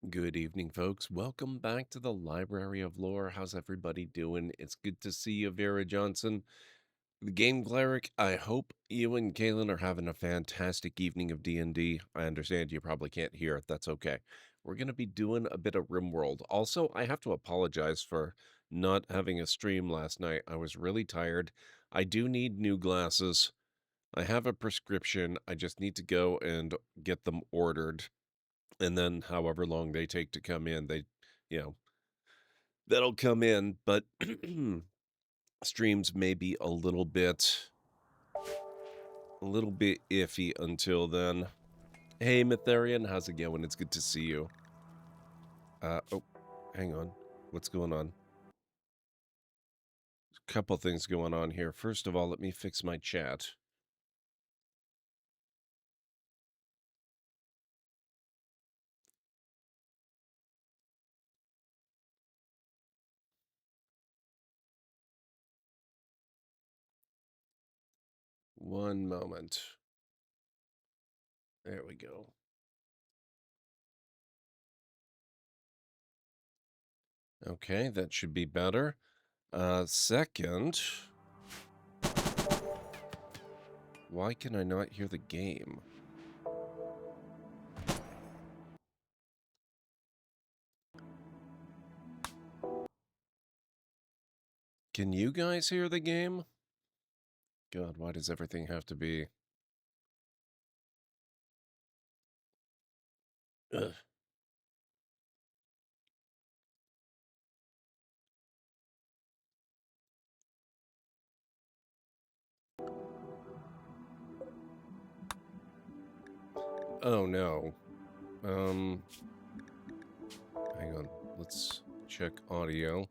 Good evening, folks. Welcome back to the Library of Lore. How's everybody doing? It's good to see you, Vera Johnson. The Game Cleric, I hope you and Kaylin are having a fantastic evening of D&D. I understand you probably can't hear it. That's okay. We're going to be doing a bit of RimWorld. Also, I have to apologize for not having a stream last night. I was really tired. I do need new glasses. I have a prescription. I just need to go and get them ordered, and then however long they take to come in, you know, that'll come in. But streams may be a little bit iffy until then. Hey, Mytharian, how's it going? It's good to see you. Oh, hang on. What's going on? A couple things going on here. First of all, let me fix my chat. One moment. There we go. Okay, that should be better. Second, why can I not hear the game? Can you guys hear the game? God, why does everything have to be... Ugh. Oh, no. Hang on. Let's check audio.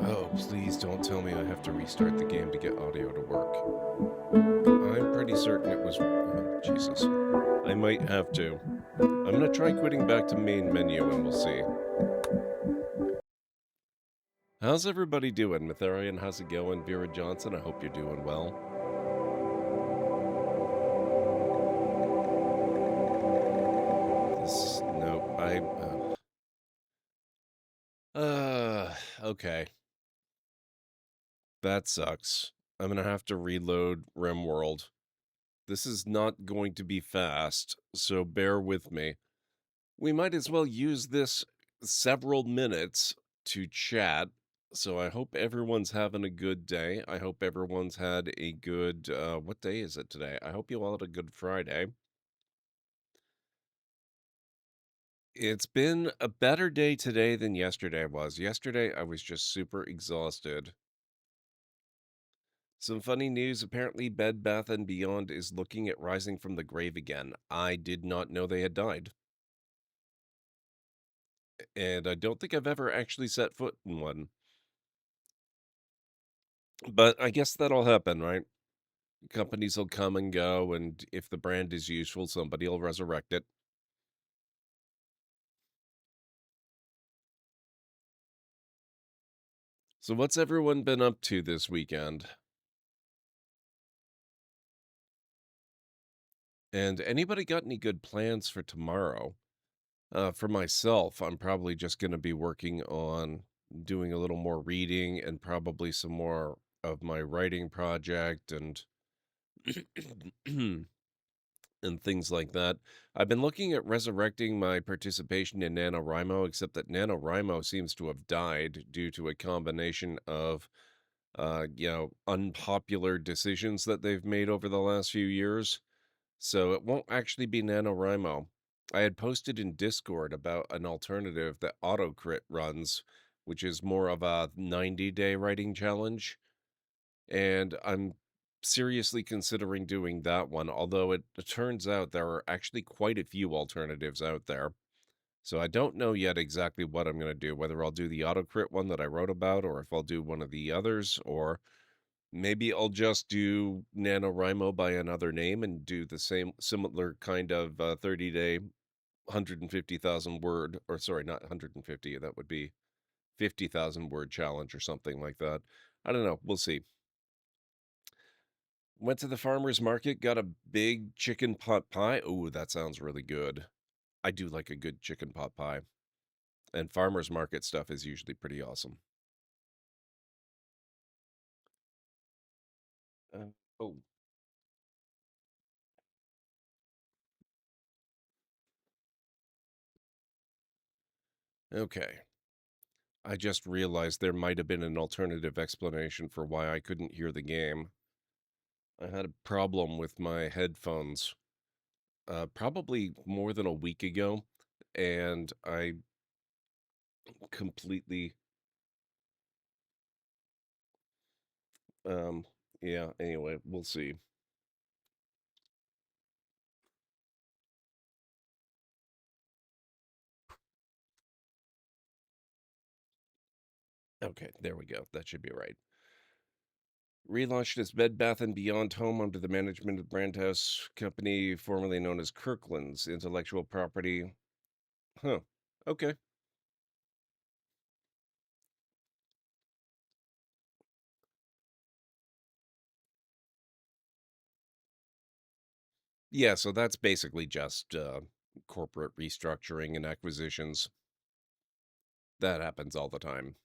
Oh, please don't tell me I have to restart the game to get audio to work. I'm pretty certain it was... Oh, Jesus. I might have to. I'm gonna try quitting back to main menu and we'll see. How's everybody doing? Mytharian, how's it going? Vera Johnson, I hope you're doing well. No, okay. That sucks. I'm gonna have to reload RimWorld. This is not going to be fast, so bear with me. We might as well use this several minutes to chat. So I hope everyone's having a good day. I hope everyone's had a good, what day is it today? I hope you all had a good Friday. It's been a better day today than yesterday was. Yesterday, I was just super exhausted. Some funny news. Apparently, Bed Bath & Beyond is looking at rising from the grave again. I did not know they had died. And I don't think I've ever actually set foot in one. But I guess that'll happen, right? Companies will come and go, and if the brand is useful, somebody will resurrect it. So what's everyone been up to this weekend? And anybody got any good plans for tomorrow? For myself, I'm probably just going to be working on doing a little more reading and probably some more of my writing project and and things like that. I've been looking at resurrecting my participation in NaNoWriMo, except that NaNoWriMo seems to have died due to a combination of, unpopular decisions that they've made over the last few years. So it won't actually be NaNoWriMo. I had posted in Discord about an alternative that AutoCrit runs, which is more of a 90-day writing challenge. And I'm seriously considering doing that one, although it turns out there are actually quite a few alternatives out there. So I don't know yet exactly what I'm going to do, whether I'll do the AutoCrit one that I wrote about, or if I'll do one of the others, or maybe I'll just do NaNoWriMo by another name and do the same similar kind of 30-day, 150,000 word, or sorry, not 150, that would be 50,000 word challenge or something like that. I don't know. We'll see. Went to the farmer's market, got a big chicken pot pie. Ooh, that sounds really good. I do like a good chicken pot pie, and farmer's market stuff is usually pretty awesome. Uh, oh, okay. I just realized there might have been an alternative explanation for why I couldn't hear the game. I had a problem with my headphones, probably more than a week ago, and I completely, um, yeah, anyway, we'll see. Okay, there we go. That should be right. Relaunched its Bed Bath& and Beyond home under the management of Brand House Company, formerly known as Kirkland's intellectual property. Huh. Okay. Yeah, so that's basically just corporate restructuring and acquisitions. That happens all the time.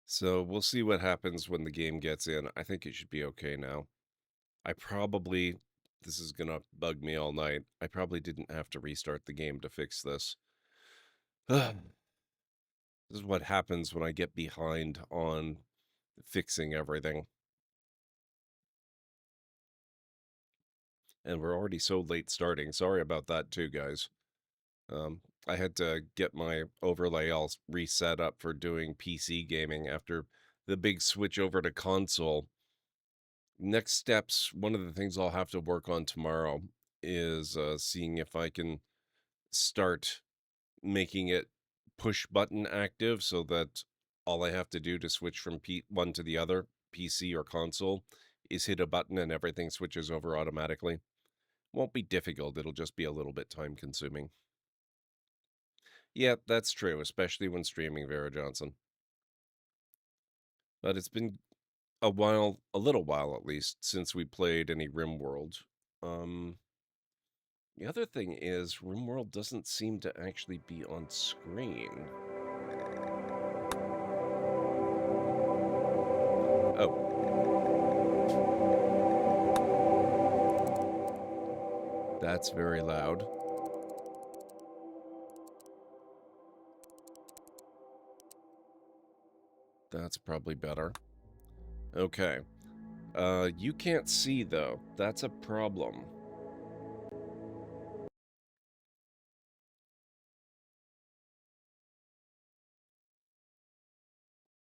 So we'll see what happens when the game gets in. I think it should be okay now. I probably, this is going to bug me all night. I probably didn't have to restart the game to fix this. This is what happens when I get behind on fixing everything. And we're already so late starting. Sorry about that too, guys. I had to get my overlay all reset up for doing PC gaming after the big switch over to console. Next steps, one of the things I'll have to work on tomorrow is seeing if I can start making it push button active so that all I have to do to switch from one to the other, PC or console, is hit a button and everything switches over automatically. Won't be difficult, it'll just be a little bit time consuming. Yeah, that's true, especially when streaming, Vera Johnson. But it's been a while, a little while at least, since we played any RimWorld. Um, the other thing is, RimWorld doesn't seem to actually be on screen. Oh, that's very loud. That's probably better. Okay. You can't see, though. That's a problem.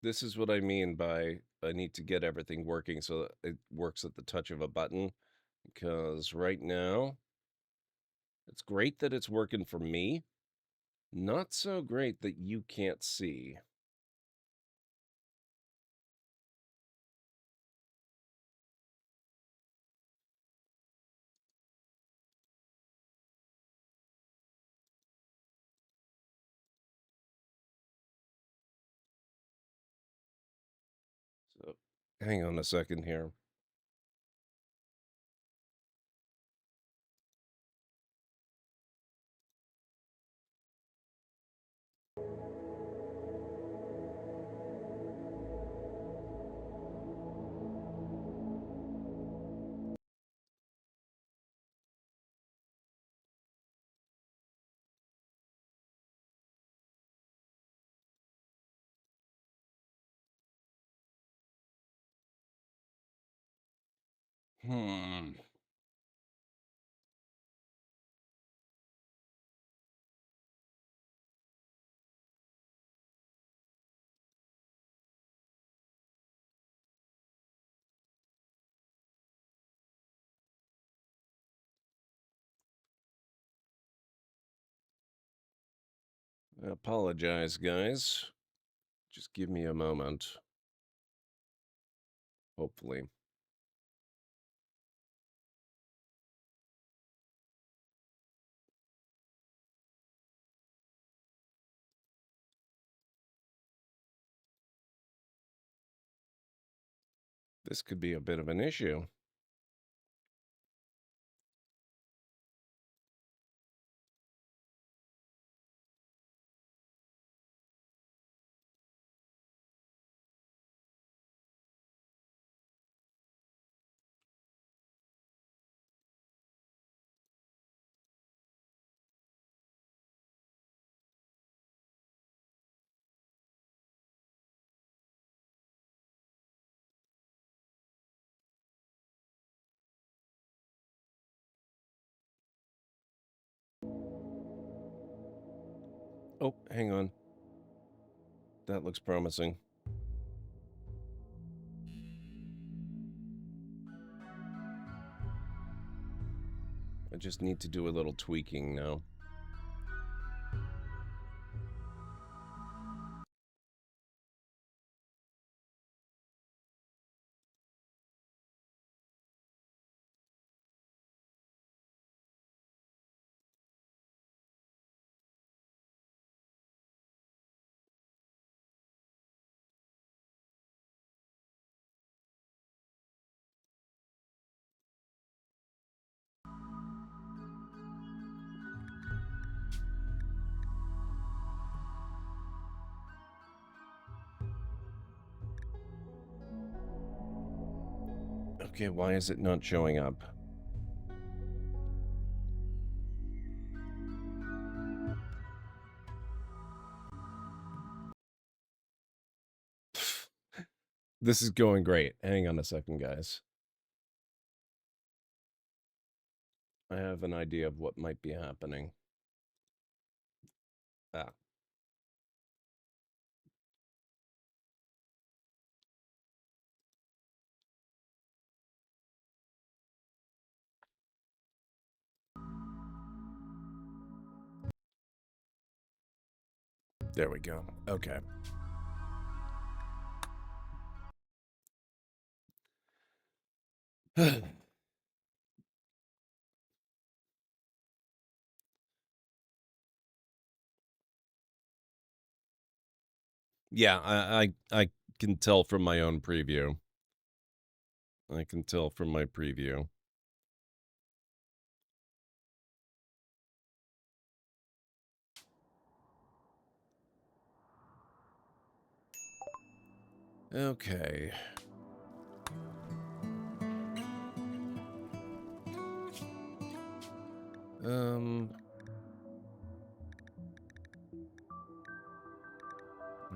This is what I mean by I need to get everything working so that it works at the touch of a button. Because right now, it's great that it's working for me. Not so great that you can't see. So hang on a second here. Hmm. I apologize, guys. Just give me a moment. Hopefully. This could be a bit of an issue. Oh, hang on. That looks promising. I just need to do a little tweaking now. Okay, why is it not showing up? This is going great. Hang on a second, guys. I have an idea of what might be happening. Ah. There we go. Okay. Yeah, I can tell from my own preview. I can tell from my preview. Okay.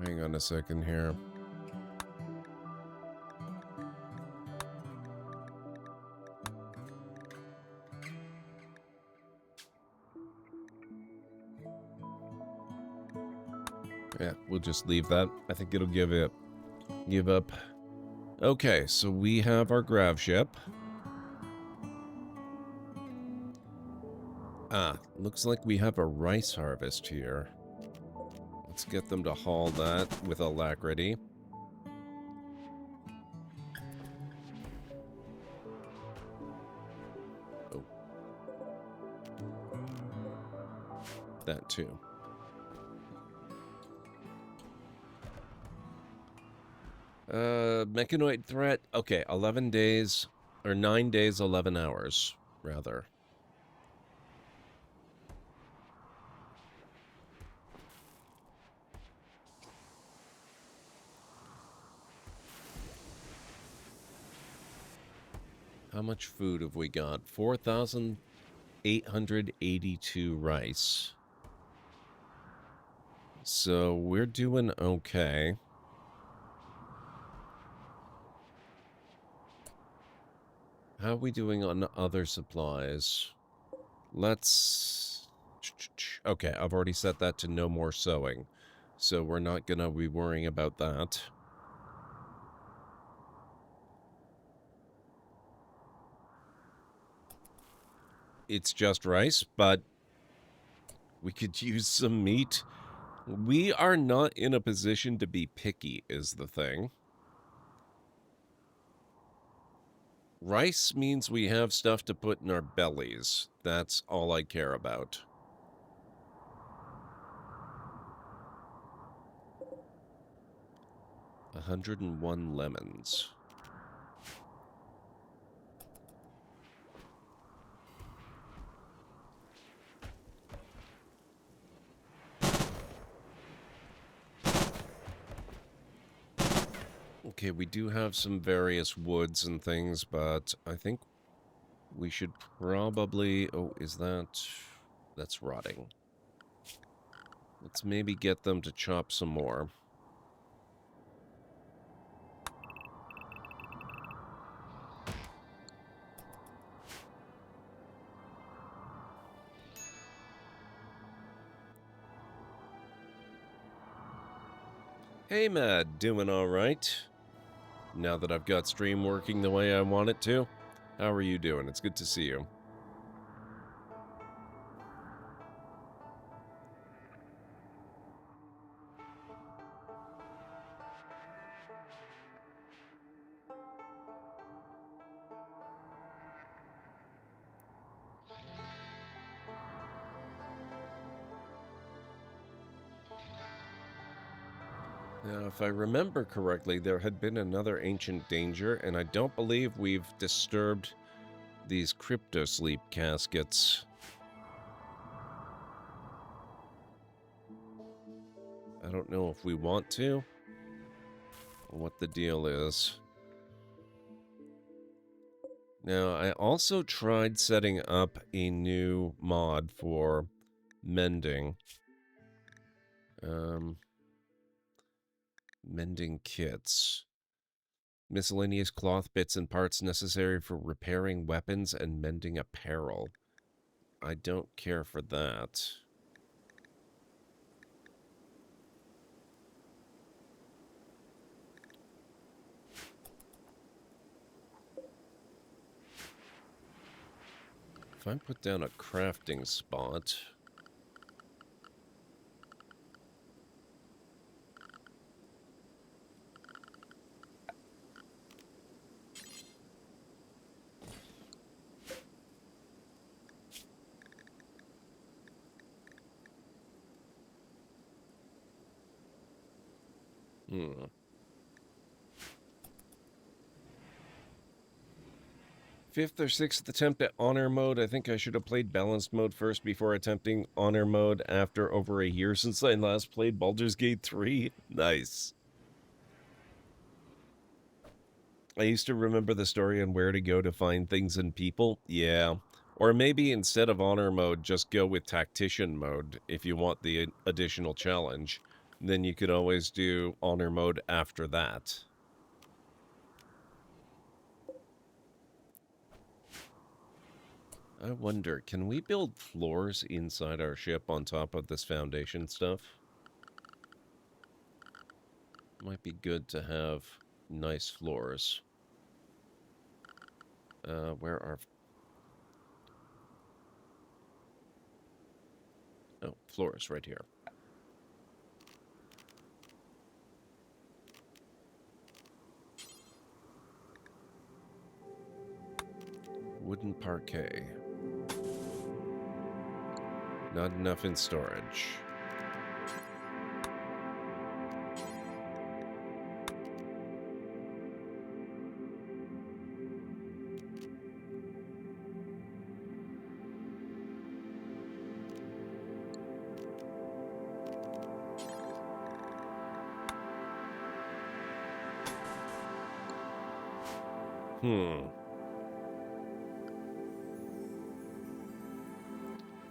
Hang on a second here. Yeah, we'll just leave that. I think it'll give up. Okay, so we have our grav ship. Ah, looks like we have a rice harvest here. Let's get them to haul that with alacrity. Oh. That too. Mechanoid threat. Okay, 11 days, or 9 days, 11 hours, rather. How much food have we got? 4,882 rice. So we're doing okay. How are we doing on other supplies? Let's... Okay, I've already set that to no more sewing. So we're not gonna be worrying about that. It's just rice, but we could use some meat. We are not in a position to be picky, is the thing. Rice means we have stuff to put in our bellies. That's all I care about. $101 lemons. Okay, we do have some various woods and things, but I think we should probably... Oh, is that... That's rotting. Let's maybe get them to chop some more. Hey, Mad, doing all right? Now that I've got stream working the way I want it to. How are you doing? It's good to see you. Now, if I remember correctly, there had been another ancient danger, and I don't believe we've disturbed these cryptosleep caskets. I don't know if we want to, or what the deal is. Now, I also tried setting up a new mod for mending. Mending kits. Miscellaneous cloth bits and parts necessary for repairing weapons and mending apparel. I don't care for that. If I put down a crafting spot... Fifth or sixth attempt at honor mode. I think I should have played balanced mode first before attempting honor mode after over a year since I last played Baldur's Gate 3. Nice. I used to remember the story on where to go to find things and people. Yeah. Or maybe instead of honor mode, just go with tactician mode if you want the additional challenge. Then you could always do honor mode after that. I wonder, can we build floors inside our ship on top of this foundation stuff? Might be good to have nice floors. Where are... Oh, floors right here. Wooden parquet. Not enough in storage.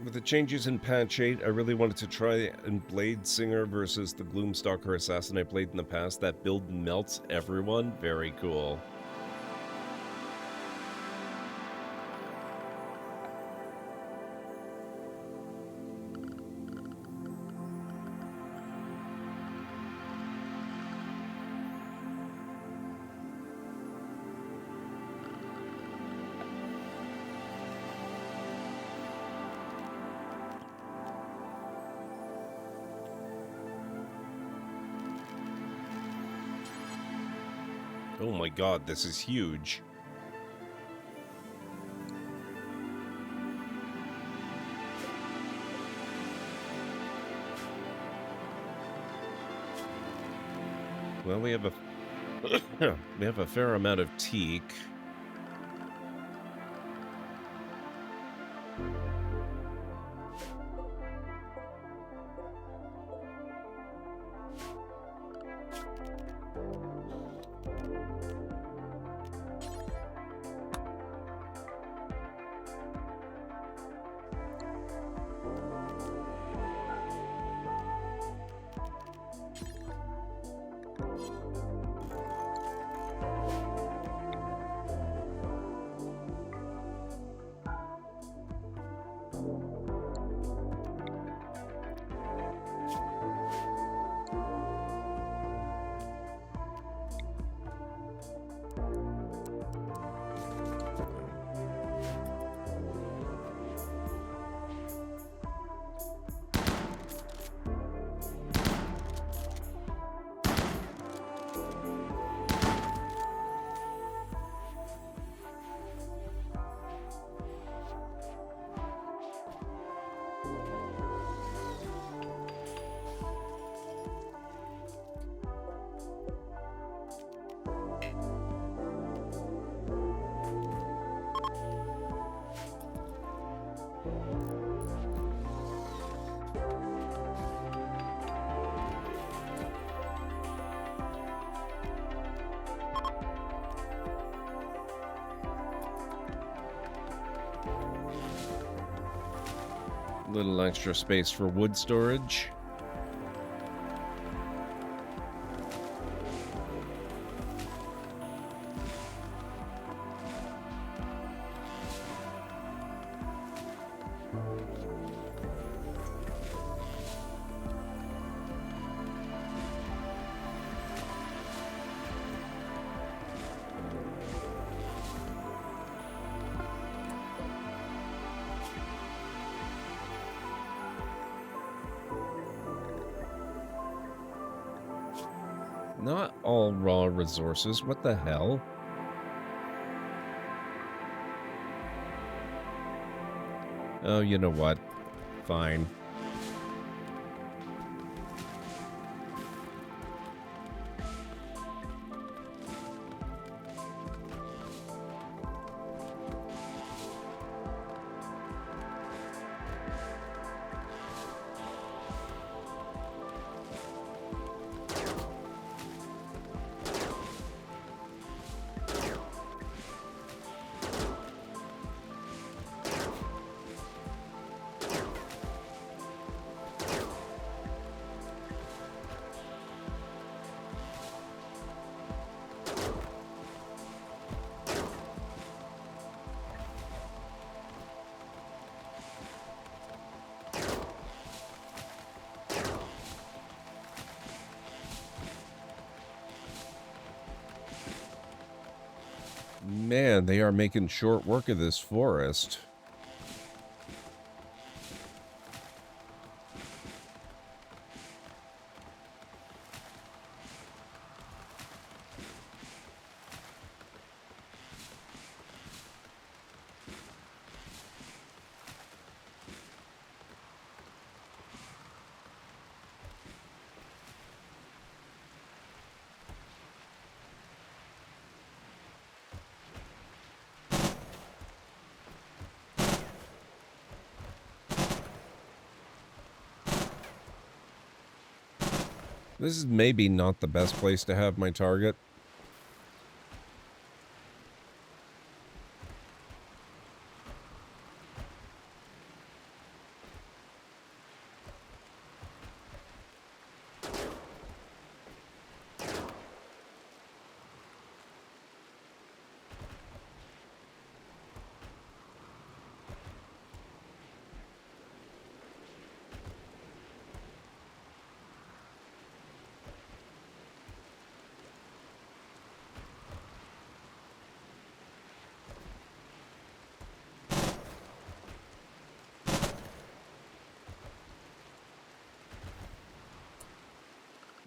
With the changes in patch 8, I really wanted to try and Blade Singer versus the Gloomstalker Assassin I played in the past. That build melts everyone. Very cool. Oh my god, this is huge. Well, we have a fair amount of teak. Little extra space for wood storage. Not all raw resources. What the hell? Oh, you know what? Fine. Man, they are making short work of this forest. This is maybe not the best place to have my target.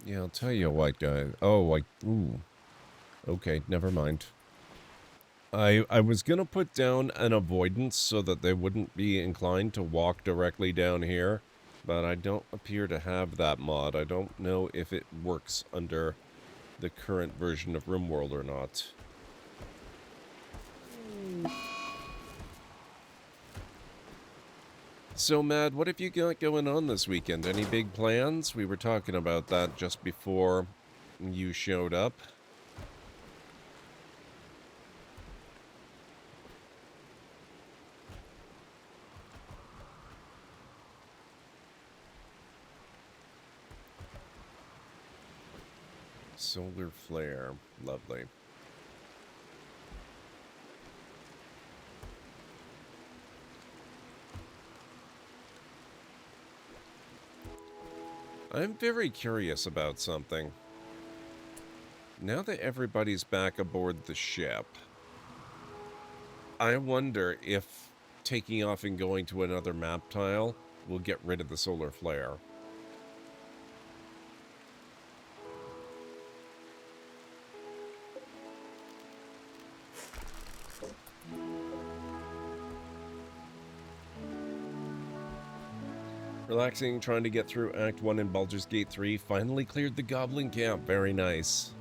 Yeah, I'll tell you what, guys. Oh, ooh. Okay, never mind. I was gonna put down an avoidance so that they wouldn't be inclined to walk directly down here, but I don't appear to have that mod. I don't know if it works under the current version of RimWorld or not. So, Mad, what have you got going on this weekend? Any big plans? We were talking about that just before you showed up. Solar flare. Lovely. I'm very curious about something. Now that everybody's back aboard the ship, I wonder if taking off and going to another map tile will get rid of the solar flare. Relaxing, trying to get through Act 1 in Baldur's Gate 3. Finally cleared the Goblin Camp. Very nice.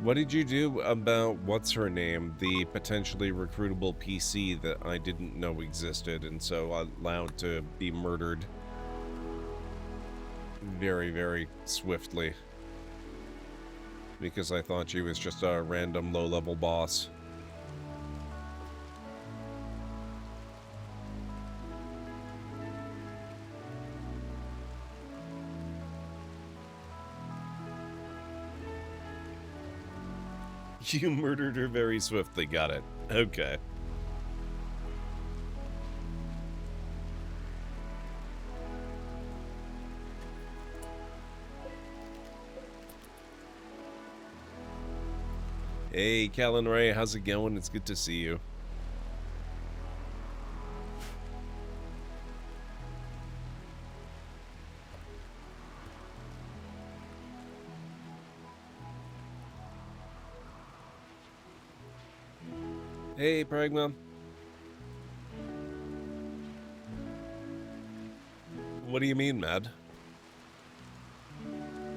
What did you do about what's-her-name, the potentially recruitable PC that I didn't know existed and so allowed to be murdered very, very swiftly? Because I thought she was just a random low-level boss. You murdered her very swiftly. Got it. Okay. Hey, Callan Ray, how's it going? It's good to see you. Hey, Pragma. What do you mean, Mad?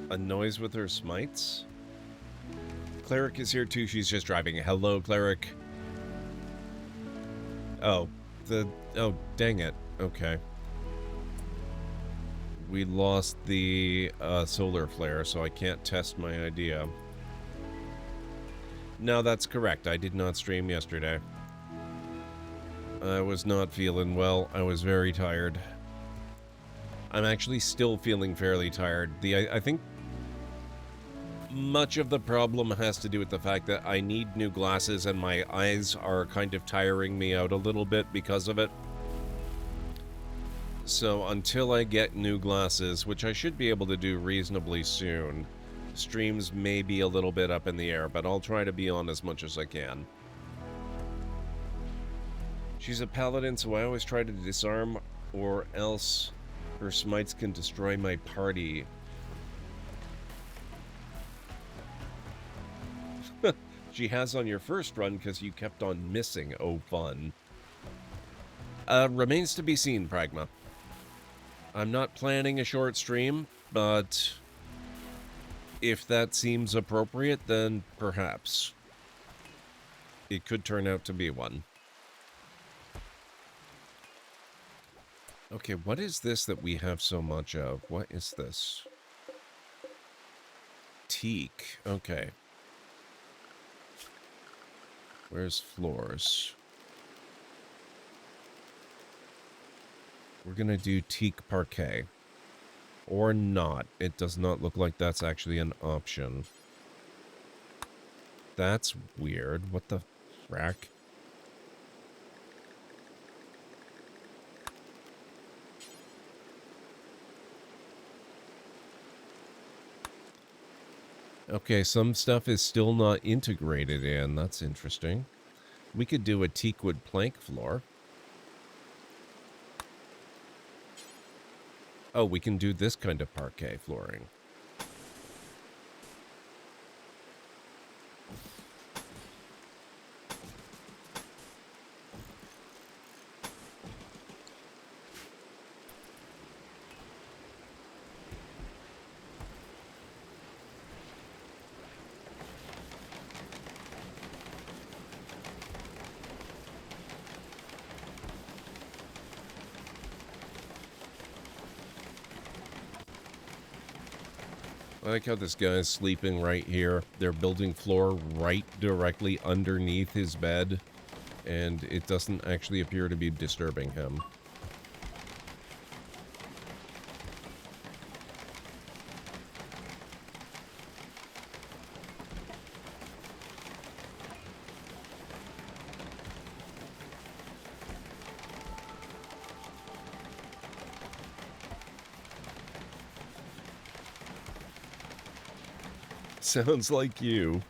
A noise with her smites? Cleric is here too, she's just driving. Hello, Cleric. Oh, oh, dang it. Okay. We lost the solar flare, so I can't test my idea. No, that's correct. I did not stream yesterday. I was not feeling well. I was very tired. I'm actually still feeling fairly tired. I think much of the problem has to do with the fact that I need new glasses and my eyes are kind of tiring me out a little bit because of it. So until I get new glasses, which I should be able to do reasonably soon, streams may be a little bit up in the air, but I'll try to be on as much as I can. She's a paladin, so I always try to disarm, or else her smites can destroy my party. She has on your first run because you kept on missing. Oh, fun. Remains to be seen, Pragma. I'm not planning a short stream, but if that seems appropriate, then perhaps. It could turn out to be one. Okay, what is this that we have so much of? What is this? Teak. Okay. Where's floors? We're gonna do teak parquet. Or not. It does not look like that's actually an option. That's weird. What the frack? Okay, some stuff is still not integrated in. That's interesting. We could do a teakwood plank floor. Oh, we can do this kind of parquet flooring. I like how this guy's sleeping right here. They're building floor right directly underneath his bed, and it doesn't actually appear to be disturbing him. Sounds like you.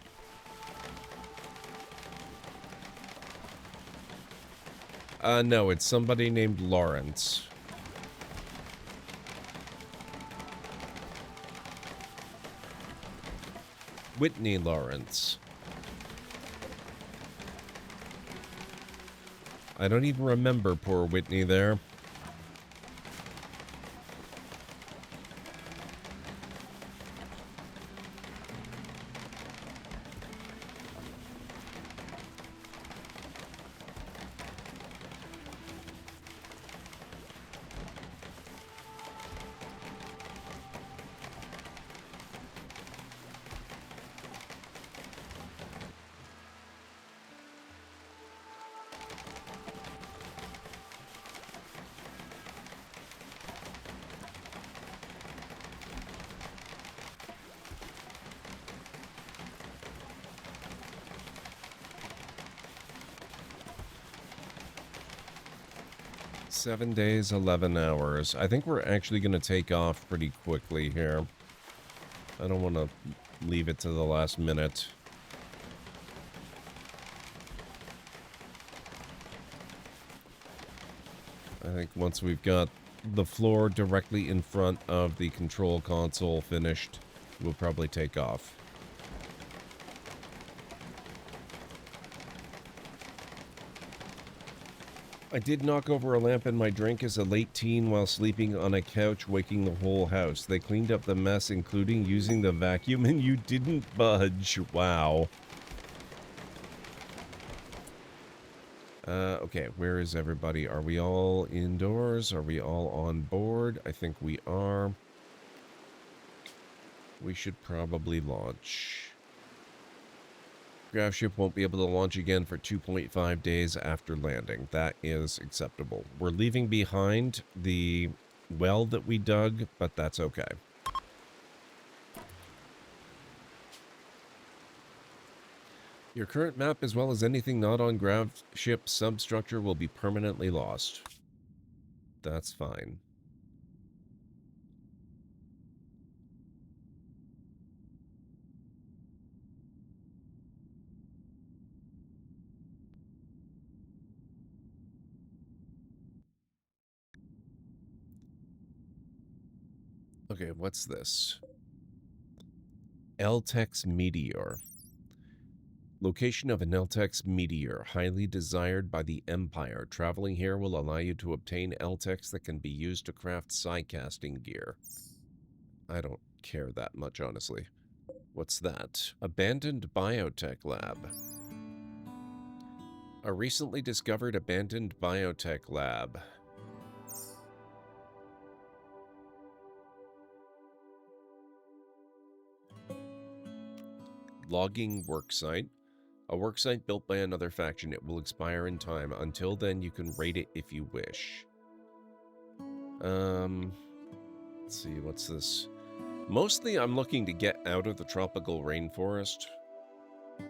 No, it's somebody named Lawrence. Whitney Lawrence. I don't even remember poor Whitney there. 7 days, 11 hours. I think we're actually going to take off pretty quickly here. I don't want to leave it to the last minute. I think once we've got the floor directly in front of the control console finished, we'll probably take off. I did knock over a lamp in my drink as a late teen while sleeping on a couch, waking the whole house. They cleaned up the mess, including using the vacuum, and you didn't budge. Wow. Okay, where is everybody? Are we all indoors? Are we all on board? I think we are. We should probably launch. Craft ship won't be able to launch again for 2.5 days after landing. That is acceptable. We're leaving behind the well that we dug, but that's okay. Your current map, as well as anything not on craft ship substructure, will be permanently lost. That's fine. Okay, what's this? Eltex Meteor. Location of an Eltex meteor, highly desired by the Empire. Traveling here will allow you to obtain Eltex that can be used to craft psi-casting gear. I don't care that much, honestly. What's that? Abandoned biotech lab. A recently discovered abandoned biotech lab. Logging worksite. A worksite built by another faction. It will expire in time. Until then, you can raid it if you wish. Let's see, what's this? Mostly, I'm looking to get out of the tropical rainforest.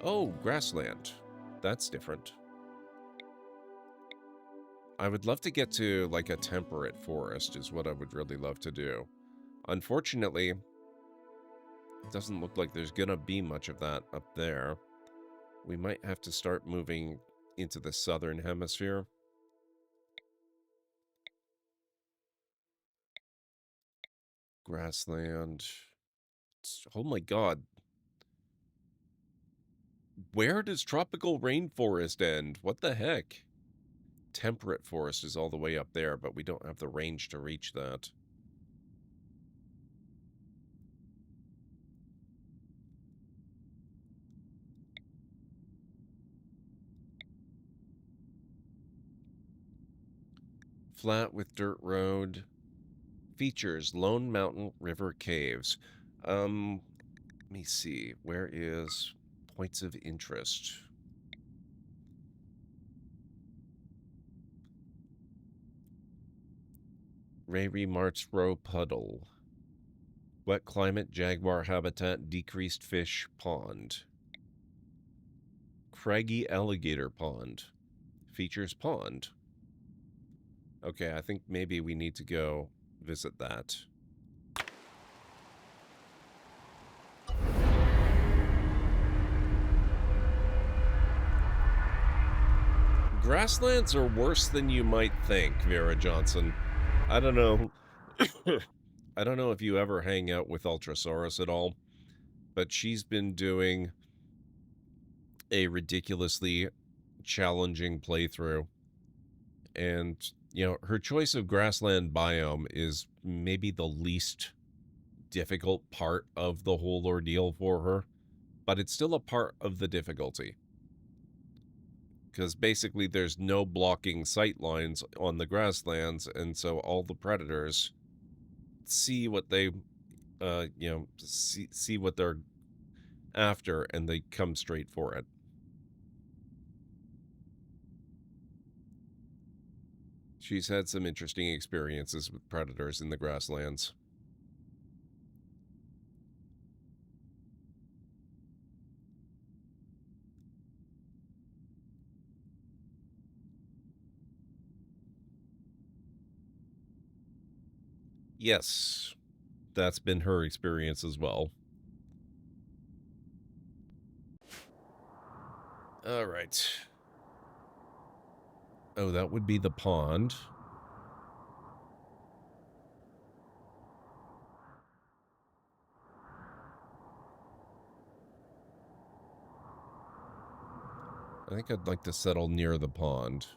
Oh, grassland. That's different. I would love to get to, like, a temperate forest is what I would really love to do. Unfortunately, it doesn't look like there's gonna be much of that up there. We might have to start moving into the southern hemisphere. Grassland. Oh my god. Where does tropical rainforest end? What the heck? Temperate forest is all the way up there, but we don't have the range to reach that. Flat with dirt road. Features Lone Mountain River Caves. Let me see. Where is points of interest? Rayri Mart's Row Puddle. Wet climate, jaguar habitat, decreased fish pond. Craggy alligator pond. Features pond. Okay, I think maybe we need to go visit that. Grasslands are worse than you might think, Vera Johnson. I don't know. I don't know if you ever hang out with Ultrasaurus at all, but she's been doing a ridiculously challenging playthrough. And, you know, her choice of grassland biome is maybe the least difficult part of the whole ordeal for her, but it's still a part of the difficulty. Because basically there's no blocking sight lines on the grasslands, and so all the predators see what they, you know, see what they're after, and they come straight for it. She's had some interesting experiences with predators in the grasslands. Yes, that's been her experience as well. All right. Oh, that would be the pond. I think I'd like to settle near the pond.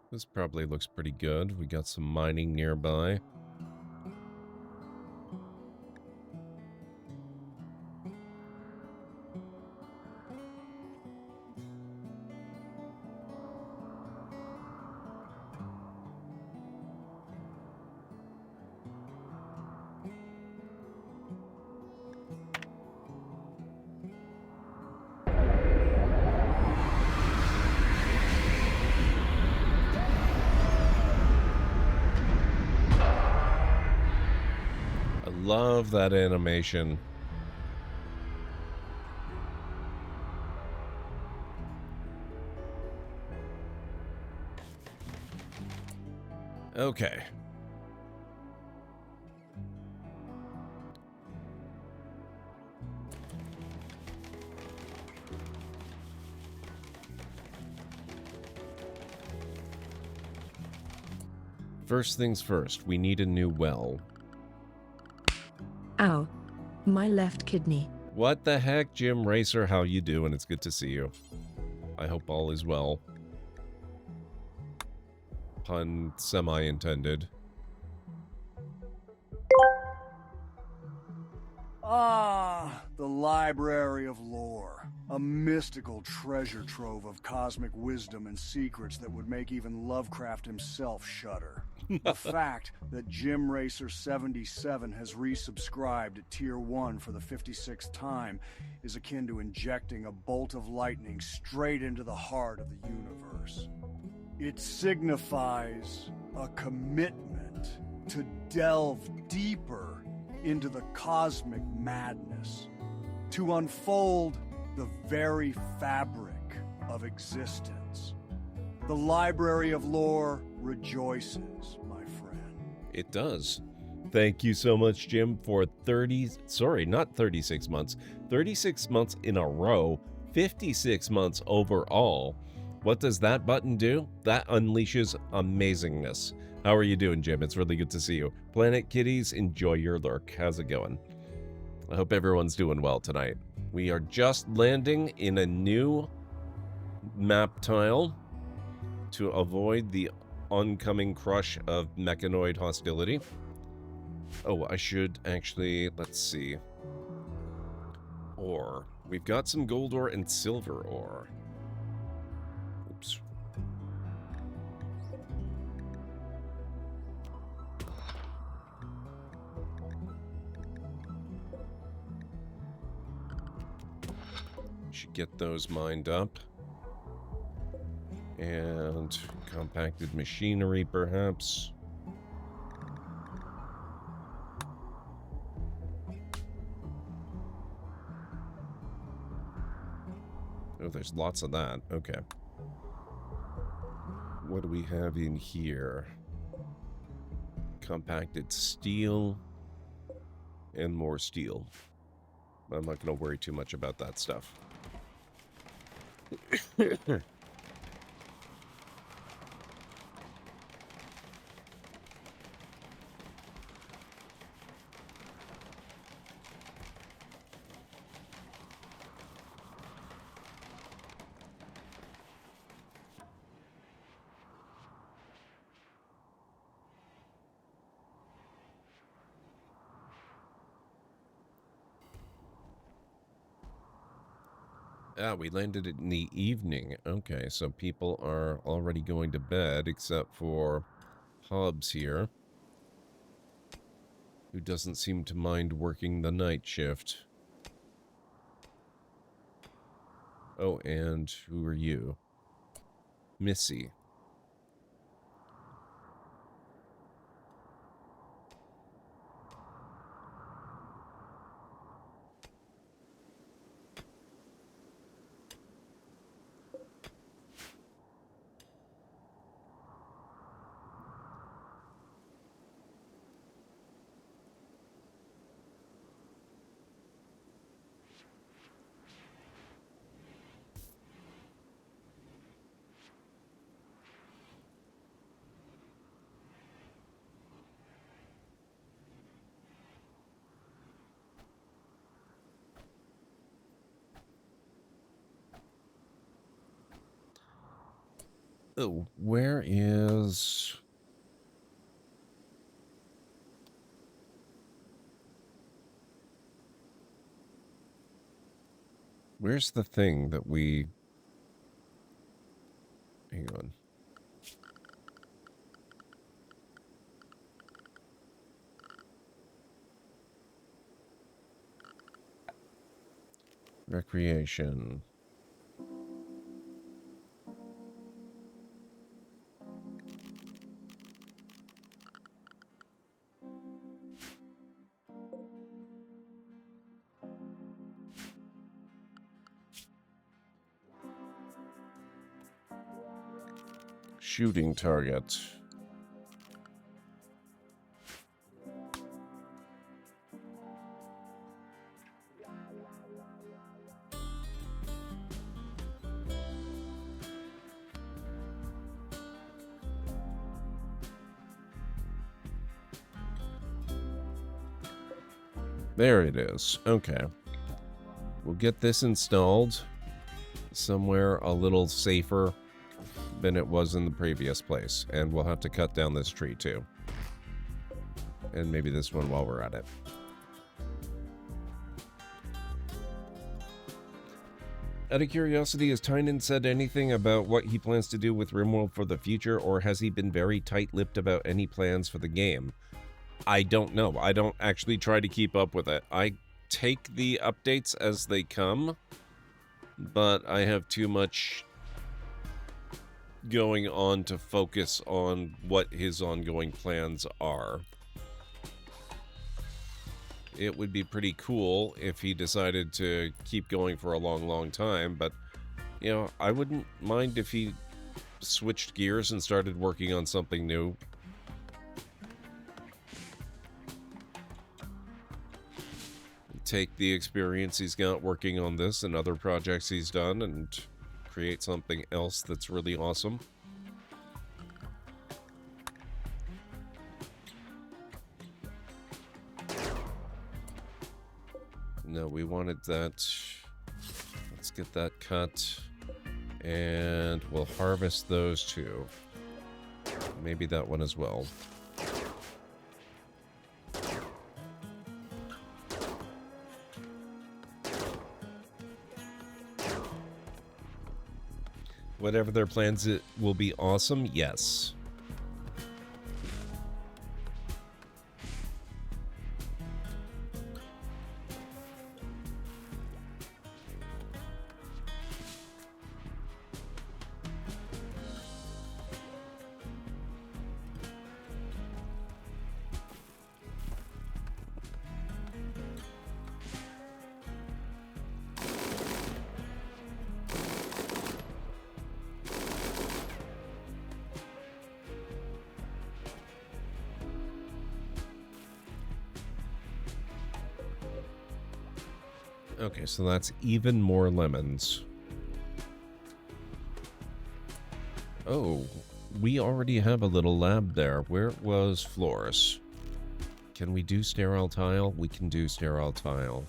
This probably looks pretty good. We got some mining nearby. I love that animation. Okay. First things first, we need a new well. Ow. My left kidney. What the heck, Jim Racer? How you doing? It's good to see you. I hope all is well. Pun semi-intended. Ah, the Library of Lore. A mystical treasure trove of cosmic wisdom and secrets that would make even Lovecraft himself shudder. The fact that Jim Racer 77 has resubscribed to Tier 1 for the 56th time is akin to injecting a bolt of lightning straight into the heart of the universe. It signifies a commitment to delve deeper into the cosmic madness, to unfold the very fabric of existence. The Library of Lore rejoices, my friend. It does. Thank you so much, Jim, for 36 months. 36 months in a row, 56 months overall. What does that button do? That unleashes amazingness. How are you doing, Jim? It's really good to see you. Planet Kitties, enjoy your lurk. How's it going? I hope everyone's doing well tonight. We are just landing in a new map tile to avoid the oncoming crush of mechanoid hostility. Oh, I should actually, let's see. Ore. We've got some gold ore and silver ore. Oops. Should get those mined up. And compacted machinery, perhaps. Oh, there's lots of that. Okay. What do we have in here? Compacted steel. And more steel. I'm not going to worry too much about that stuff. Ah, we landed in the evening. Okay, so people are already going to bed, except for Hobbs here, who doesn't seem to mind working the night shift. Oh, and who are you? Missy. Oh, where is... Where's the thing that we... Hang on. Recreation. Shooting target. There it is. Okay. We'll get this installed somewhere a little safer than it was in the previous place. And we'll have to cut down this tree too. And maybe this one while we're at it. Out of curiosity, has Tynan said anything about what he plans to do with RimWorld for the future, or has he been very tight-lipped about any plans for the game? I don't know. I don't actually try to keep up with it. I take the updates as they come, but I have too much going on to focus on what his ongoing plans are. It would be pretty cool if he decided to keep going for a long, long time, but, you know, I wouldn't mind if he switched gears and started working on something new. Take the experience he's got working on this and other projects he's done and create something else that's really awesome. No, we wanted that. Let's get that cut. And we'll harvest those two. Maybe that one as well. Whatever their plans, it will be awesome, yes. Okay, so that's even more lemons. Oh, we already have a little lab there. Where was Floris? Can we do sterile tile? We can do sterile tile.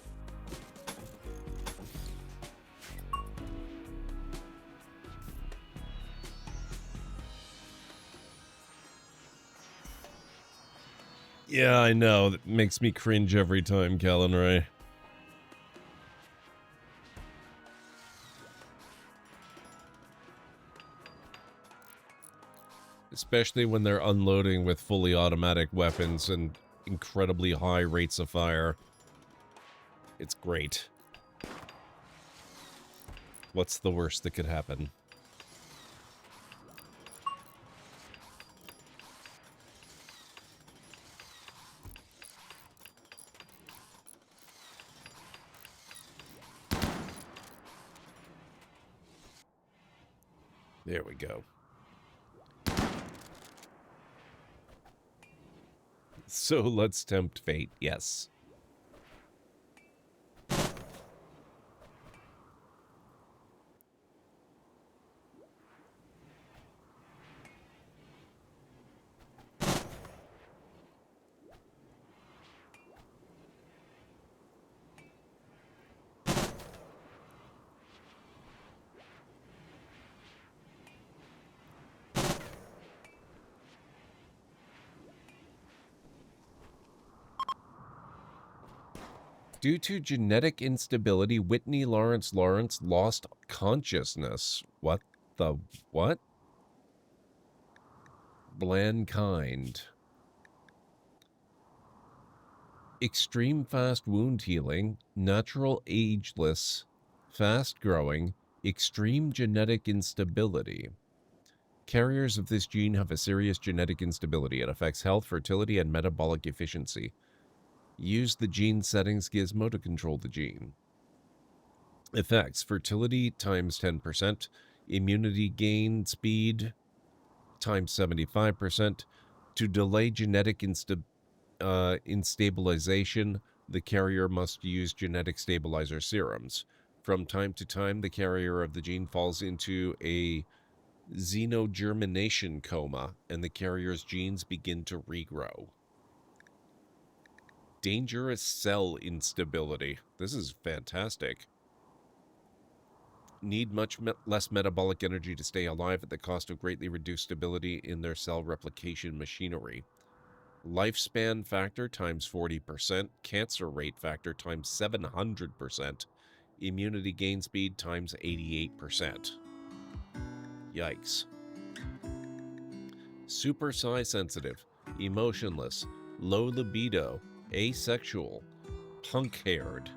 Yeah, I know. That makes me cringe every time, Callan Ray. Especially when they're unloading with fully automatic weapons and incredibly high rates of fire. It's great. What's the worst that could happen? There we go. So let's tempt fate, yes. Due to genetic instability, Whitney Lawrence lost consciousness. What the what? Blandkind. Extreme fast wound healing, natural ageless, fast growing, extreme genetic instability. Carriers of this gene have a serious genetic instability. It affects health, fertility, and metabolic efficiency. Use the gene settings gizmo to control the gene. Effects: fertility times 10%, immunity gain speed times 75%. To delay genetic instabilization, the carrier must use genetic stabilizer serums. From time to time, the carrier of the gene falls into a xenogermination coma, and the carrier's genes begin to regrow. Dangerous cell instability. This is fantastic. Need much less metabolic energy to stay alive at the cost of greatly reduced stability in their cell replication machinery. Lifespan factor times 40%, cancer rate factor times 700%, immunity gain speed times 88%. Yikes. Super psi sensitive, emotionless, low libido, asexual, punk haired,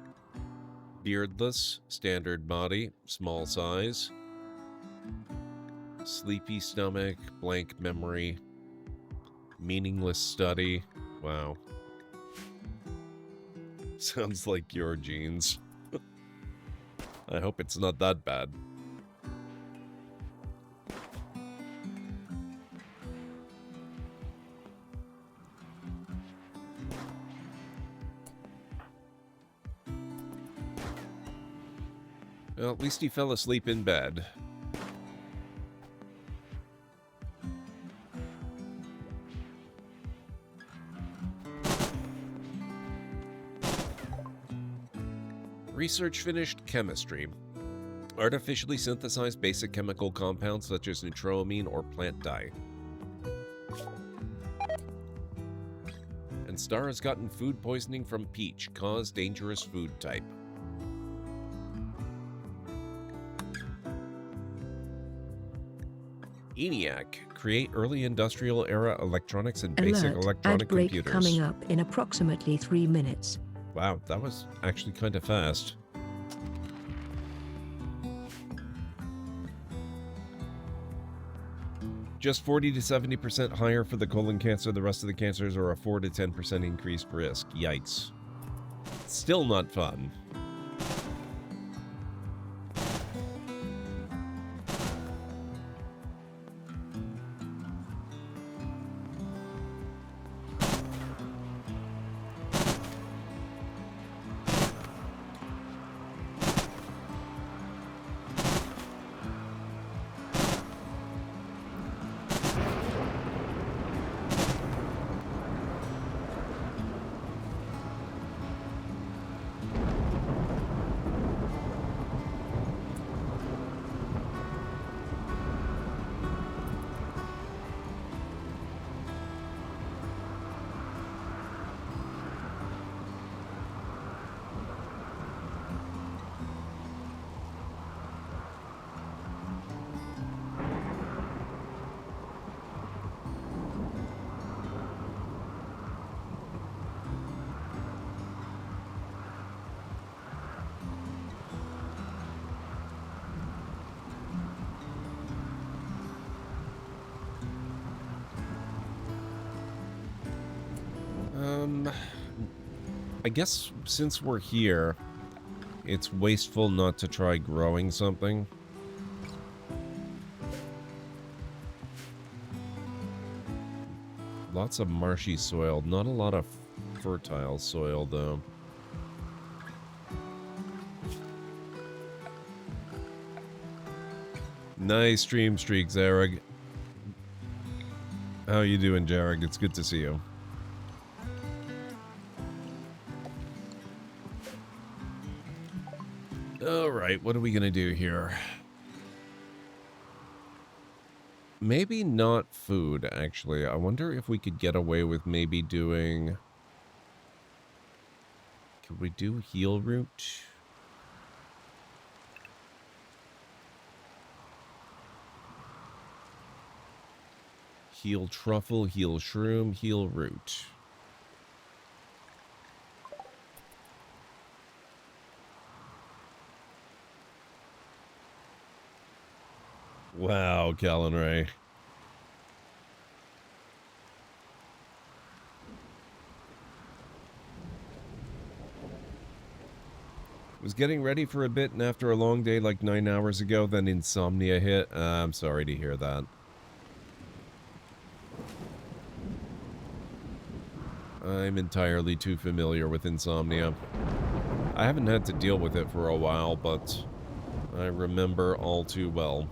beardless, standard body, small size, sleepy stomach, blank memory, meaningless study. Wow. Sounds like your genes. I hope it's not that bad. Well, at least he fell asleep in bed. Research finished. Chemistry. Artificially synthesized basic chemical compounds such as nitroamine or plant dye. And Star has gotten food poisoning from peach, cause dangerous food type. ENIAC. Create early industrial era electronics and basic Alert, electronic ad break computers. coming up in approximately 3 minutes. Wow, that was actually kind of fast. Just 40 to 70% higher for the colon cancer. The rest of the cancers are a 4 to 10% increased risk. Yikes. Still not fun. I guess since we're here, it's wasteful not to try growing something. Lots of marshy soil, not a lot of fertile soil though. Nice stream streak, Zareg. How you doing, Jareg? It's good to see you. Alright, what are we gonna do here? Maybe not food, actually. I wonder if we could get away with maybe doing... Should we do heal root? Heal truffle, heal shroom, heal root. Wow, Callan Ray. Was getting ready for a bit, and after a long day like 9 hours ago, then insomnia hit. I'm sorry to hear that. I'm entirely too familiar with insomnia. I haven't had to deal with it for a while, but I remember all too well.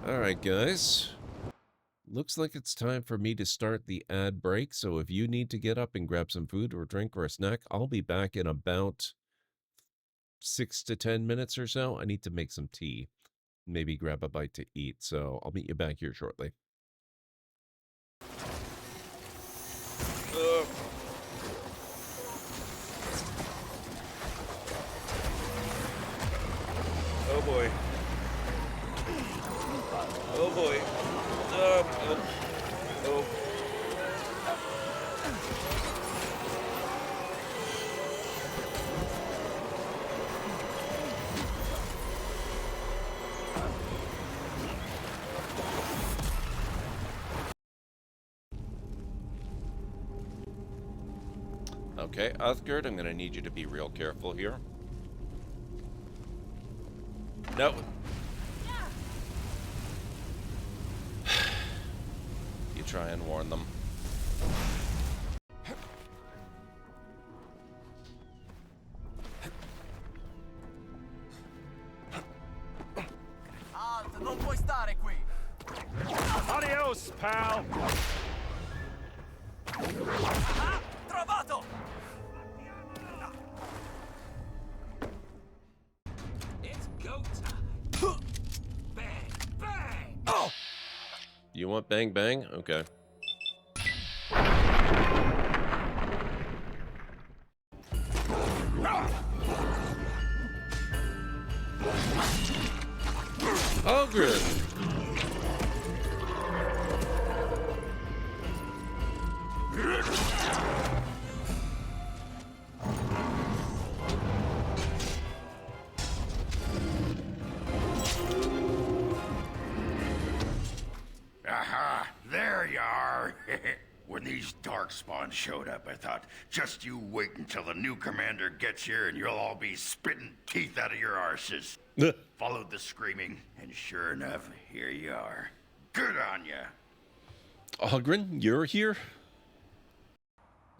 Alright, guys. Looks like it's time for me to start the ad break, so if you need to get up and grab some food or drink or a snack, I'll be back in about 6 to 10 minutes or so. I need to make some tea. Maybe grab a bite to eat, so I'll meet you back here shortly. Oh boy. Oh boy. Oh. Okay, Uthgerd, I'm gonna need you to be real careful here. No. You try and warn them. Non puoi stare qui. Adios, pal. Ah, trovato! It's go time. Bang, bang. Oh! You want bang bang? Okay. Oh, good. Aha! There you are! When these darkspawn showed up, I thought, just you wait until the new commander gets here and you'll all be spitting teeth out of your arses. Followed the screaming, and sure enough, here you are. Good on ya! Ogren, you're here?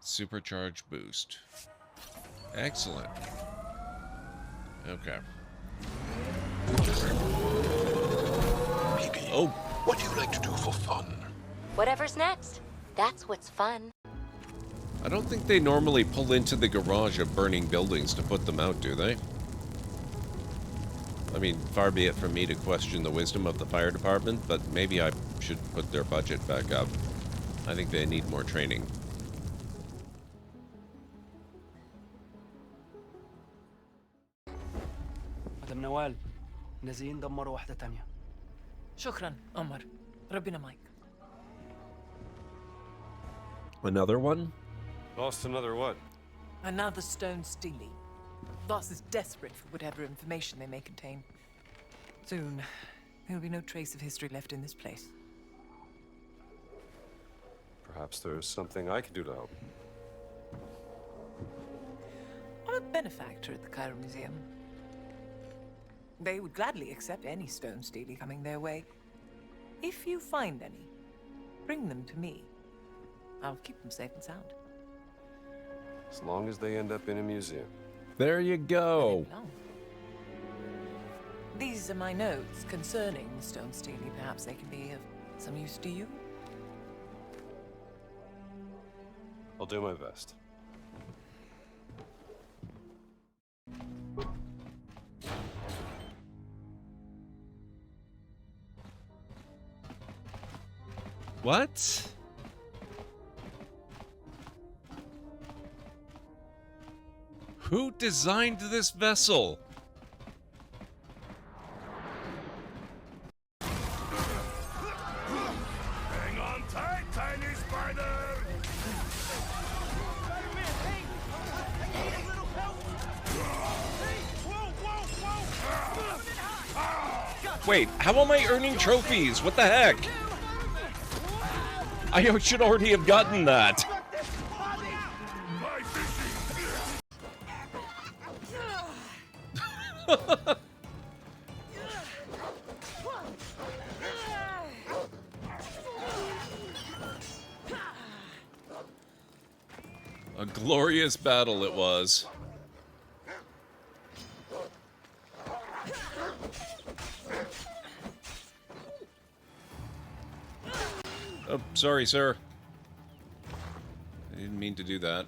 Supercharge boost. Excellent. Okay. Maybe. Oh. What do you like to do for fun? Whatever's next. That's what's fun. I don't think they normally pull into the garage of burning buildings to put them out, do they? I mean, far be it from me to question the wisdom of the fire department, but maybe I should put their budget back up. I think they need more training. مدام نوال نازلين دمروا واحدة تانية. شكرا عمر ربنا معك. Another one? Lost another what? Another stone steely. Voss is desperate for whatever information they may contain. Soon, there'll be no trace of history left in this place. Perhaps there's something I can do to help. I'm a benefactor at the Cairo Museum. They would gladly accept any stone steely coming their way. If you find any, bring them to me. I'll keep them safe and sound. As long as they end up in a museum. There you go. These are my notes concerning the stone steely. Perhaps they can be of some use to you. I'll do my best. What? Who designed this vessel? Hang on tight, tiny spider! Spider-Man, hey! I need a little help! Hey! Whoa, whoa, whoa! Wait, how am I earning trophies? What the heck? I should already have gotten that. My fishy! A glorious battle it was. Oh, sorry, sir. I didn't mean to do that.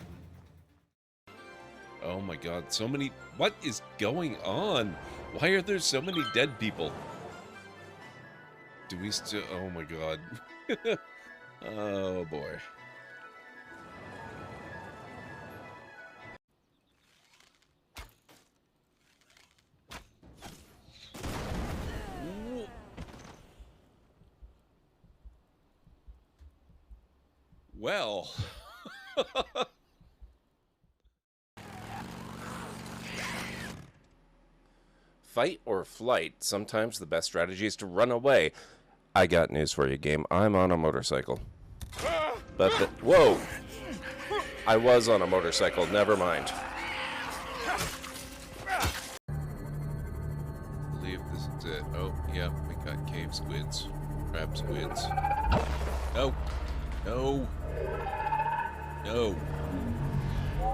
Oh my god, so many... What is going on? Why are there so many dead people? Do we still... Oh my god. Oh boy. Well... Fight or flight. Sometimes the best strategy is to run away. I got news for you, game. I'm on a motorcycle. But whoa! I was on a motorcycle, never mind. I believe this is it. Oh, yeah, we got cave squids. Crab squids. No! No! No!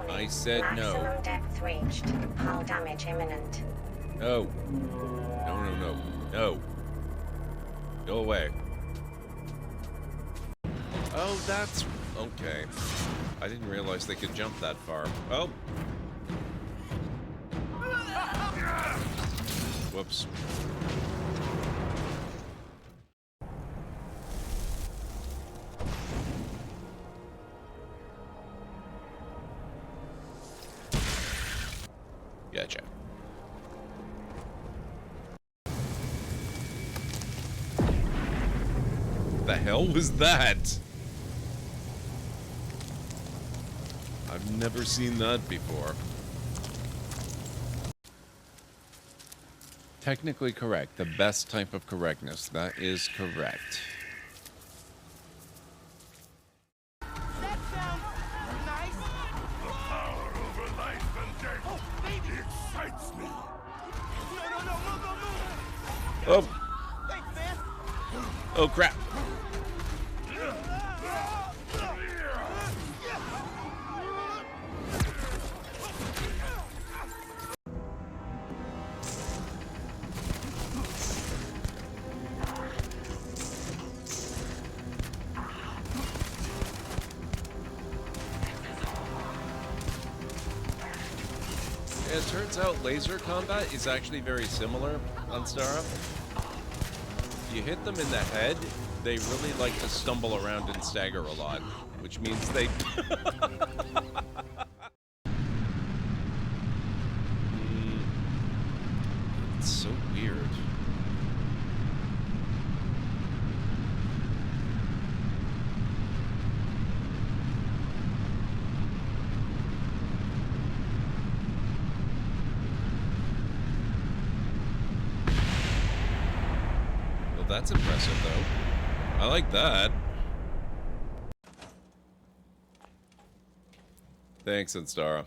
I said no. Maximum depth reached. Hull damage imminent. No. No, no, no. No. Go away. Oh, that's... Okay. I didn't realize they could jump that far. Oh! Whoops. Gotcha. The hell was that? I've never seen that before. Technically correct. The best type of correctness. That is correct. That sounds nice! The power over life and death! Oh, baby! It excites me! No, no, no, move, move, move! Oh! Thanks, man! Oh crap! It turns out laser combat is actually very similar on Stara. You hit them in the head, they really like to stumble around and stagger a lot, which means they... It's so weird. That's impressive, though. I like that. Thanks, Instara.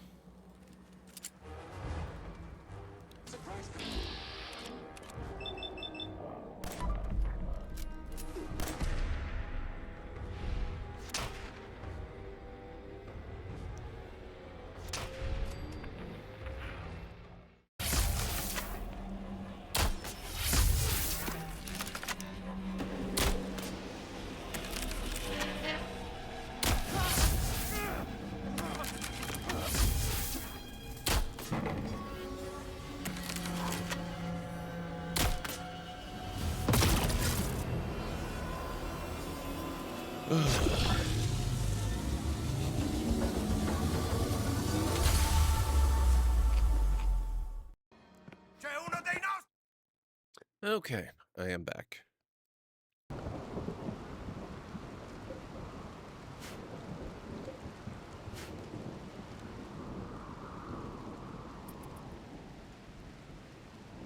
Okay, I am back.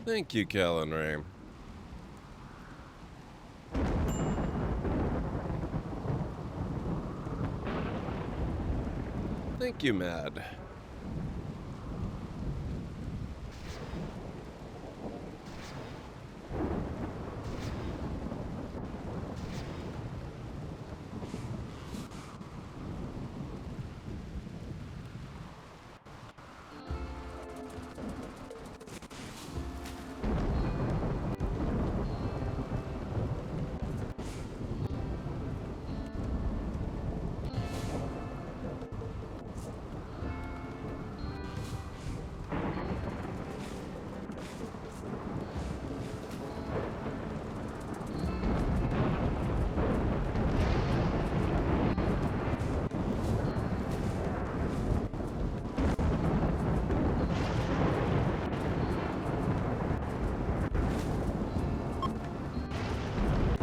Thank you, Cal and Ray. Thank you, Mad.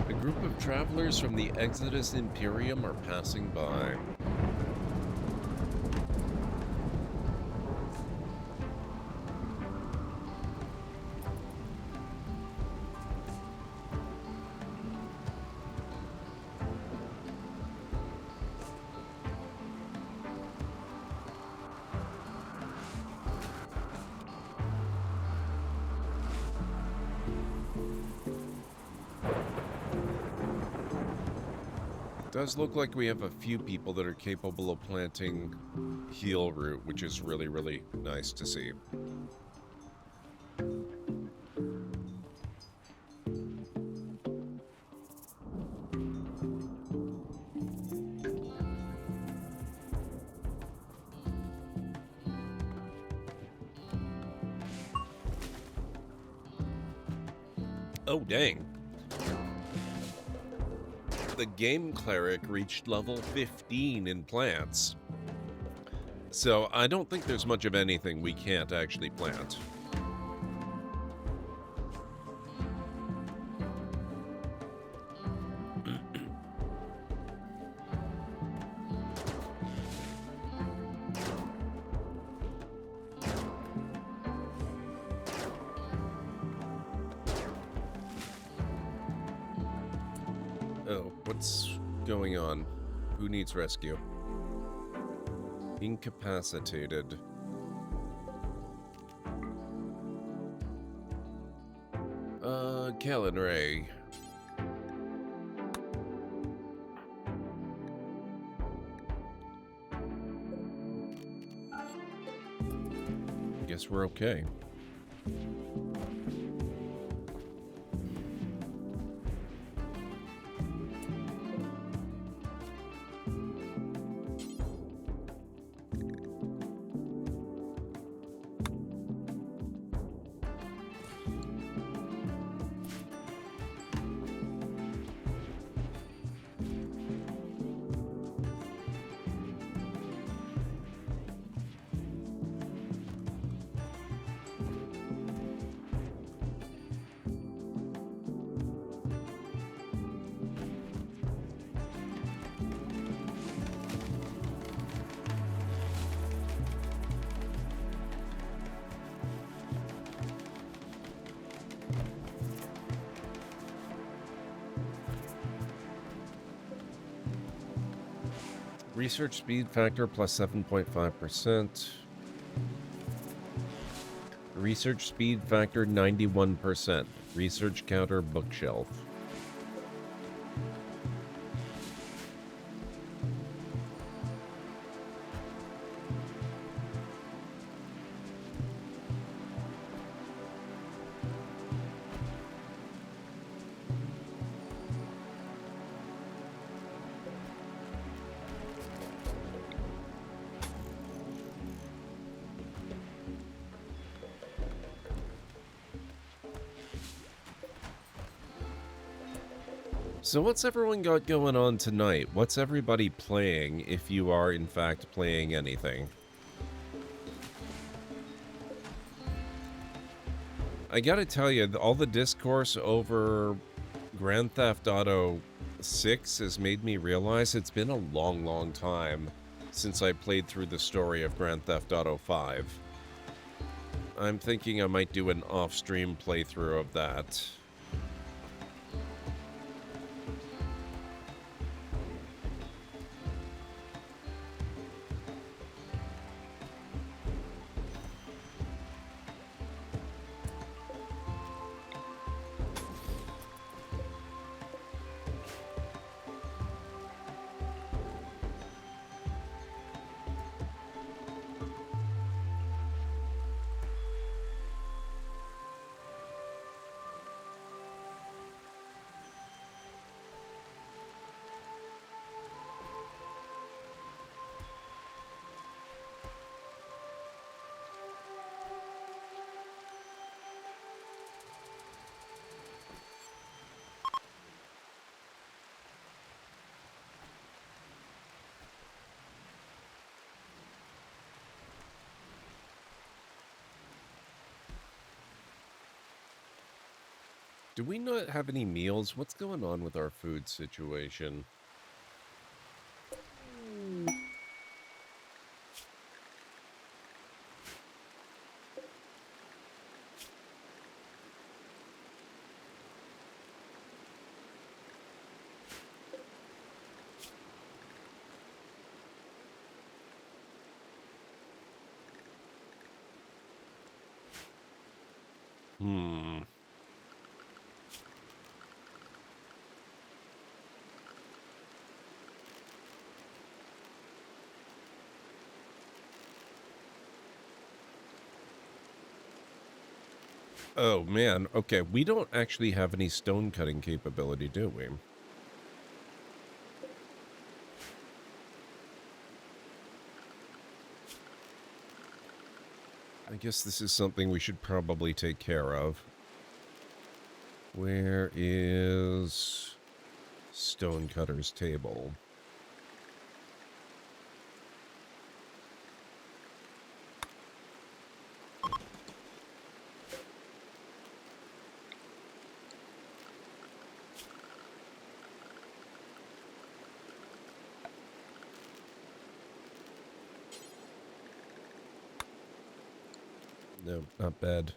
A group of travelers from the Exodus Imperium are passing by. Does look like we have a few people that are capable of planting healroot, which is really, really nice to see. Oh, dang. The game cleric reached level 15 in plants. So I don't think there's much of anything we can't actually plant. Oh, what's going on? Who needs rescue? Incapacitated. Kellen Ray. Guess we're okay. Research speed factor plus 7.5%. Research speed factor 91%. Research counter bookshelf. So what's everyone got going on tonight? What's everybody playing, if you are in fact playing anything? I gotta tell you, all the discourse over Grand Theft Auto 6 has made me realize it's been a long, long time since I played through the story of Grand Theft Auto 5. I'm thinking I might do an off-stream playthrough of that. Do we not have any meals? What's going on with our food situation? Hmm. Oh, man. Okay, we don't actually have any stone cutting capability, do we? I guess this is something we should probably take care of. Where is Stonecutter's table? No, not bad.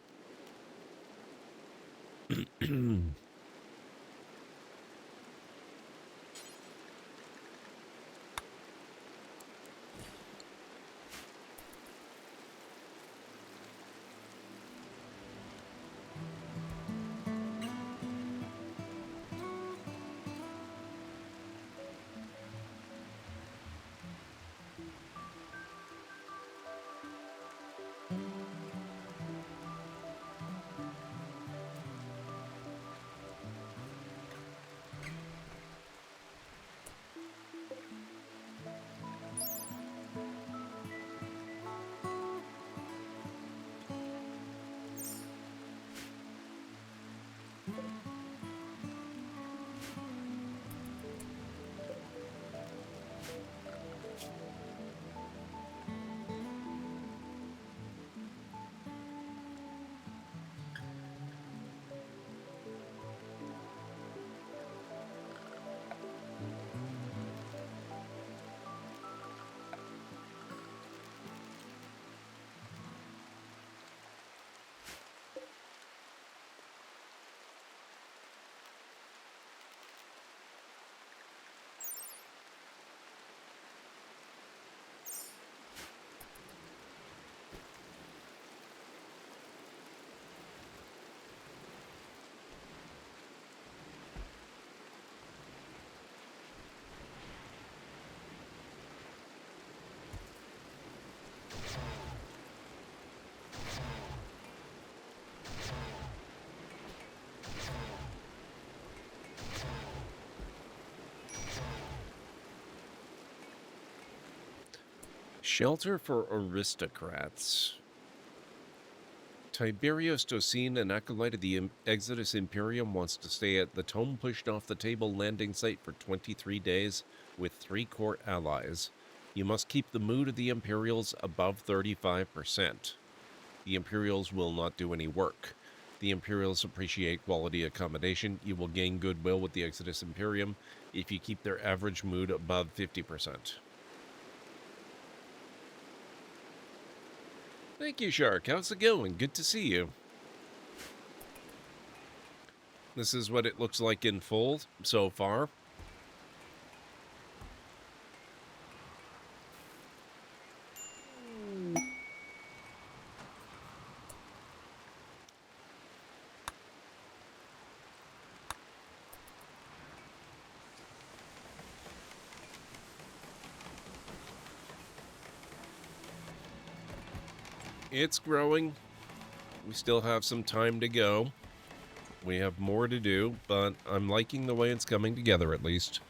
Shelter for aristocrats. Tiberius Docene, an acolyte of the Exodus Imperium, wants to stay at the tome pushed off the table landing site for 23 days with 3 court allies. You must keep the mood of the Imperials above 35%. The Imperials will not do any work. The Imperials appreciate quality accommodation. You will gain goodwill with the Exodus Imperium if you keep their average mood above 50%. Thank you, Shark. How's it going? Good to see you. This is what it looks like in full so far. It's growing. We still have some time to go. We have more to do, but I'm liking the way it's coming together at least.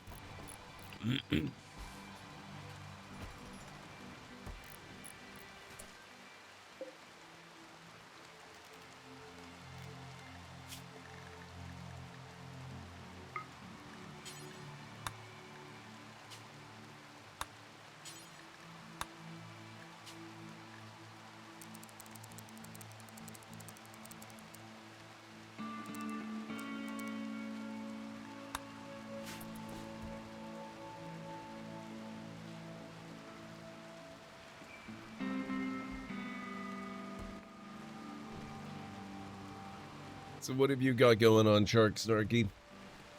So what have you got going on, Shark Snarky?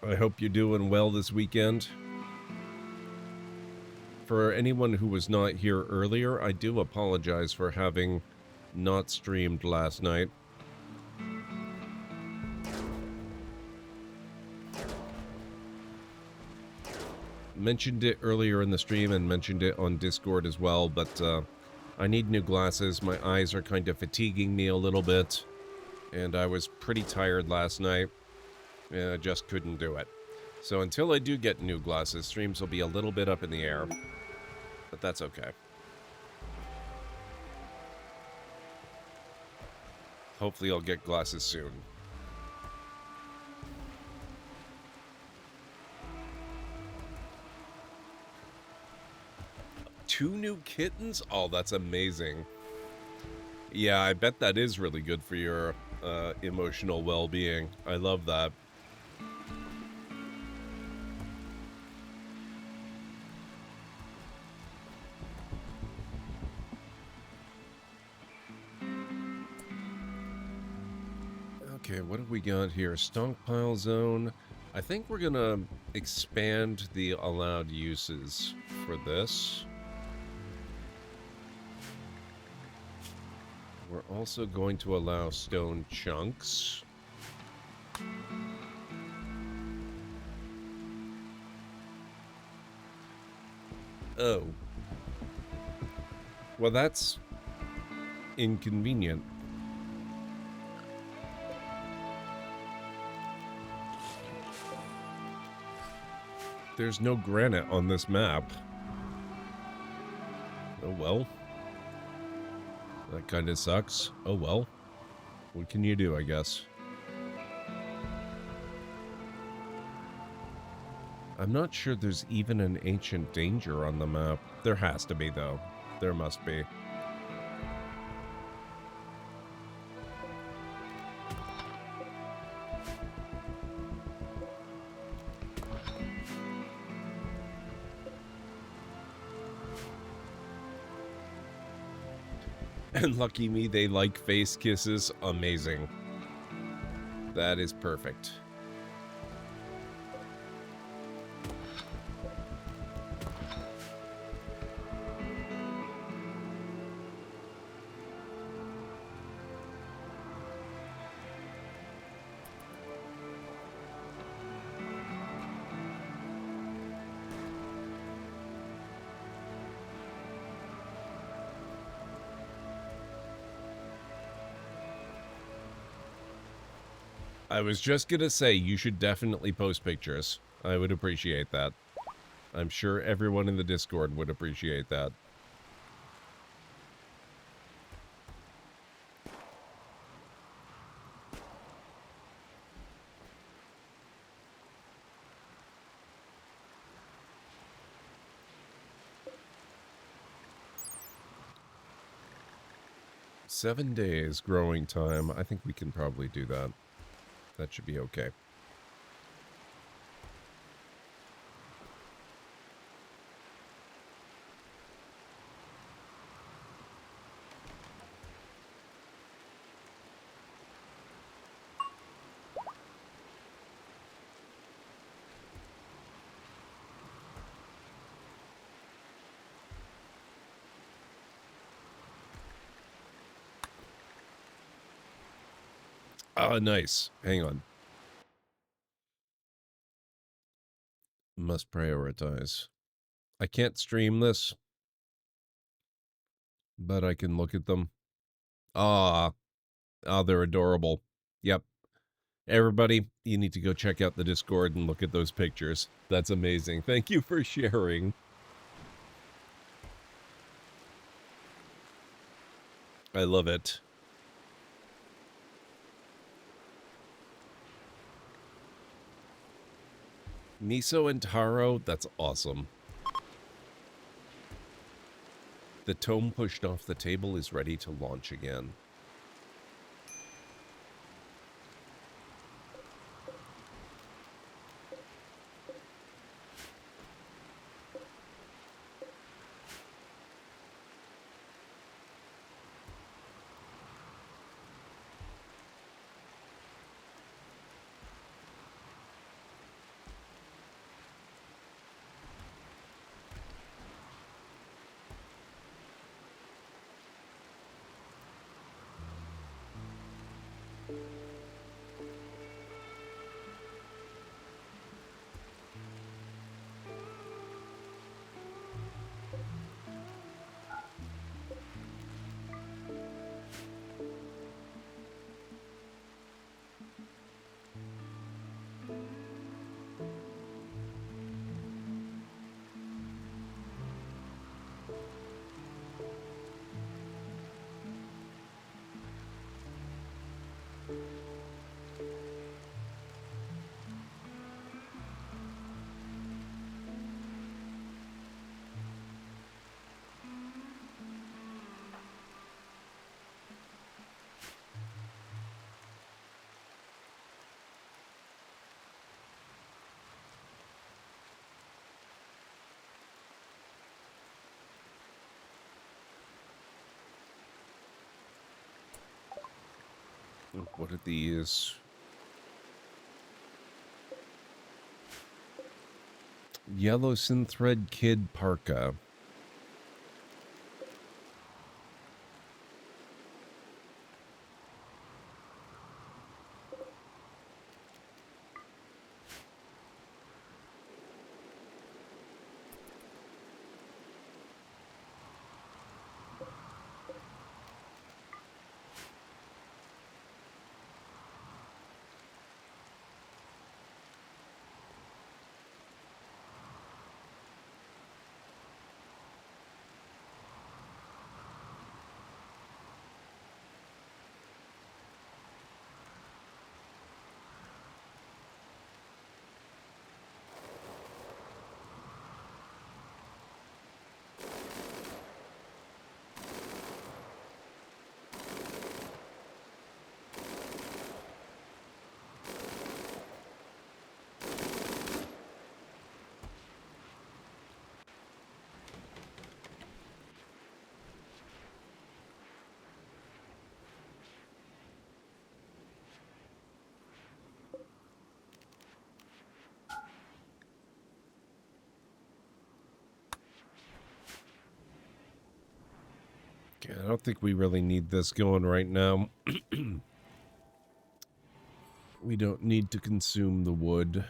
I hope you're doing well this weekend. For anyone who was not here earlier, I do apologize for having not streamed last night. Mentioned it earlier in the stream and mentioned it on Discord as well, but I need new glasses. My eyes are kind of fatiguing me a little bit. And I was pretty tired last night, and I just couldn't do it. So until I do get new glasses, streams will be a little bit up in the air, but that's okay. Hopefully I'll get glasses soon. Two new kittens? Oh, that's amazing. Yeah, I bet that is really good for your emotional well-being. I love that. Okay, what have we got here? Stockpile zone. I think we're gonna expand the allowed uses for this. We're also going to allow stone chunks. Oh. Well, that's inconvenient. There's no granite on this map. Oh well. That kind of sucks. Oh well. What can you do, I guess? I'm not sure there's even an ancient danger on the map. There has to be, though. There must be. And lucky me, they like face kisses. Amazing. That is perfect. I was just gonna say, you should definitely post pictures. I would appreciate that. I'm sure everyone in the Discord would appreciate that. 7 days growing time. I think we can probably do that. That should be okay. Nice. Hang on. Must prioritize. I can't stream this, but I can look at them. They're adorable. Yep. Everybody, you need to go check out the Discord and look at those pictures. That's amazing. Thank you for sharing. I love it. Miso and Taro, that's awesome. The tome pushed off the table is ready to launch again. What are these? Yellow Synthread Kid Parka. I don't think we really need this going right now. We don't need to consume the wood.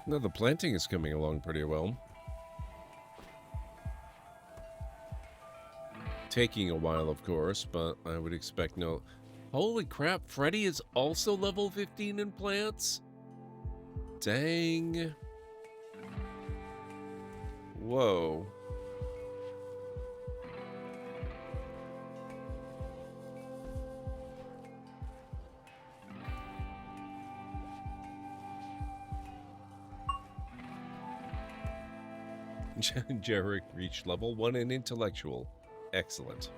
No, the planting is coming along pretty well. Taking a while, of course, but I would expect no... Holy crap, Freddy is also level 15 in plants? Dang. Whoa. Jarek reached level 1 in intellectual. Excellent.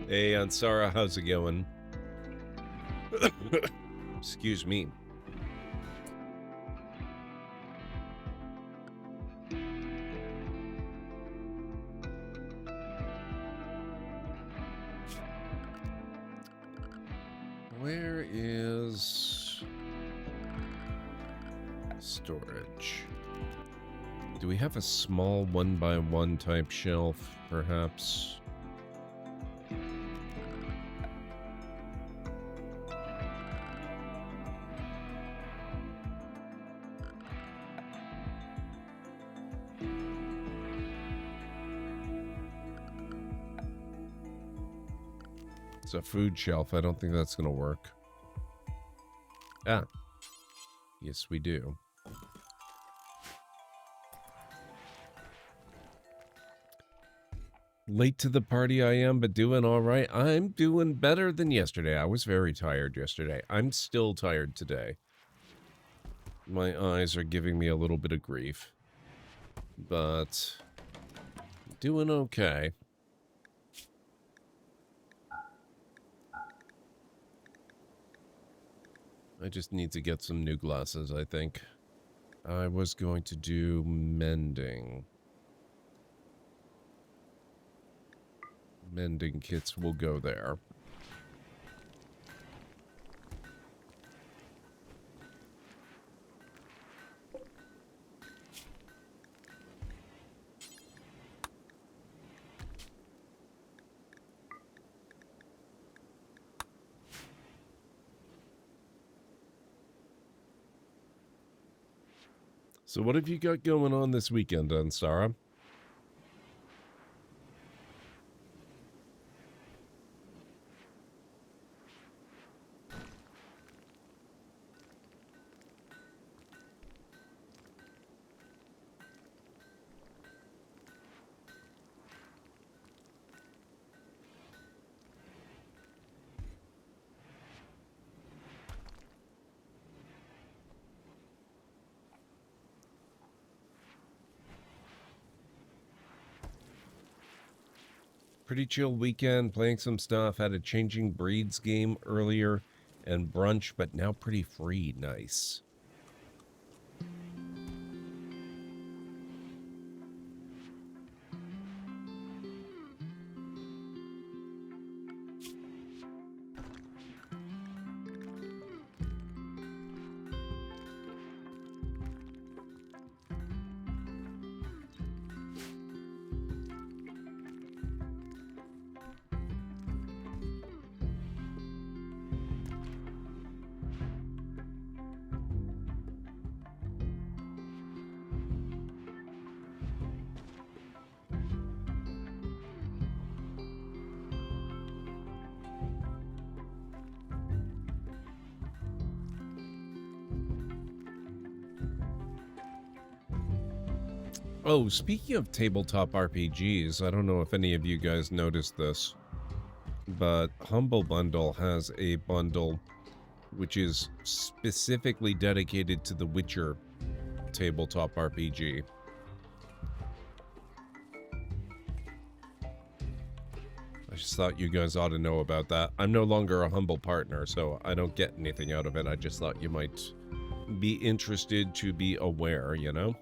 Hey, Ansara, how's it going? Excuse me. Where is storage? Do we have a small 1x1 type shelf, perhaps? It's a food shelf. I don't think that's going to work. Ah. Yes, we do. Late to the party I am, but doing all right. I'm doing better than yesterday. I was very tired yesterday. I'm still tired today. My eyes are giving me a little bit of grief. But doing okay. I just need to get some new glasses, I think. I was going to do mending. Mending kits will go there. So what have you got going on this weekend, Ansara? Pretty chill weekend, playing some stuff, had a Changing Breeds game earlier, and brunch, but now pretty free. Nice. Oh, speaking of tabletop RPGs, I don't know if any of you guys noticed this, but Humble Bundle has a bundle which is specifically dedicated to the Witcher tabletop RPG. I just thought you guys ought to know about that. I'm no longer a Humble partner, so I don't get anything out of it. I just thought you might be interested to be aware, you know?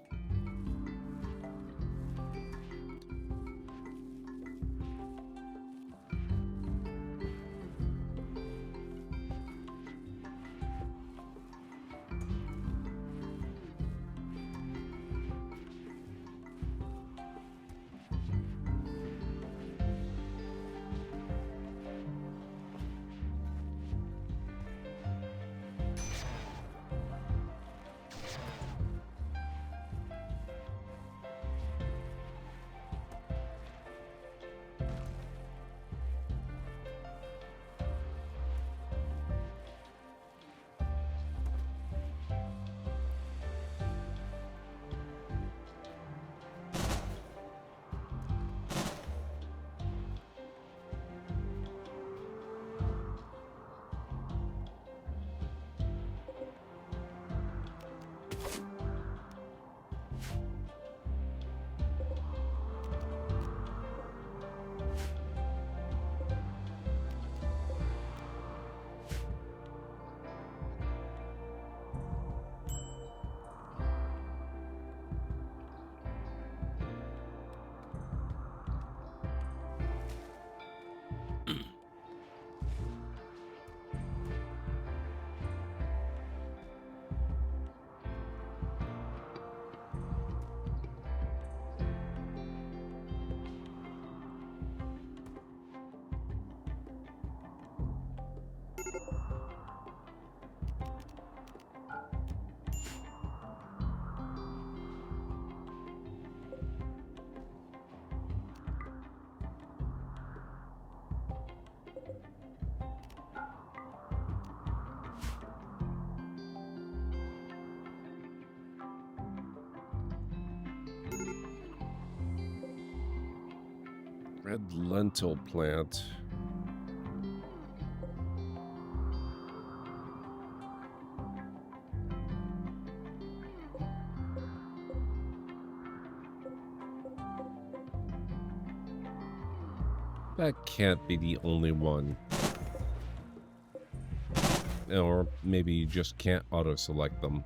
Red lentil plant. That can't be the only one. Or maybe you just can't auto-select them.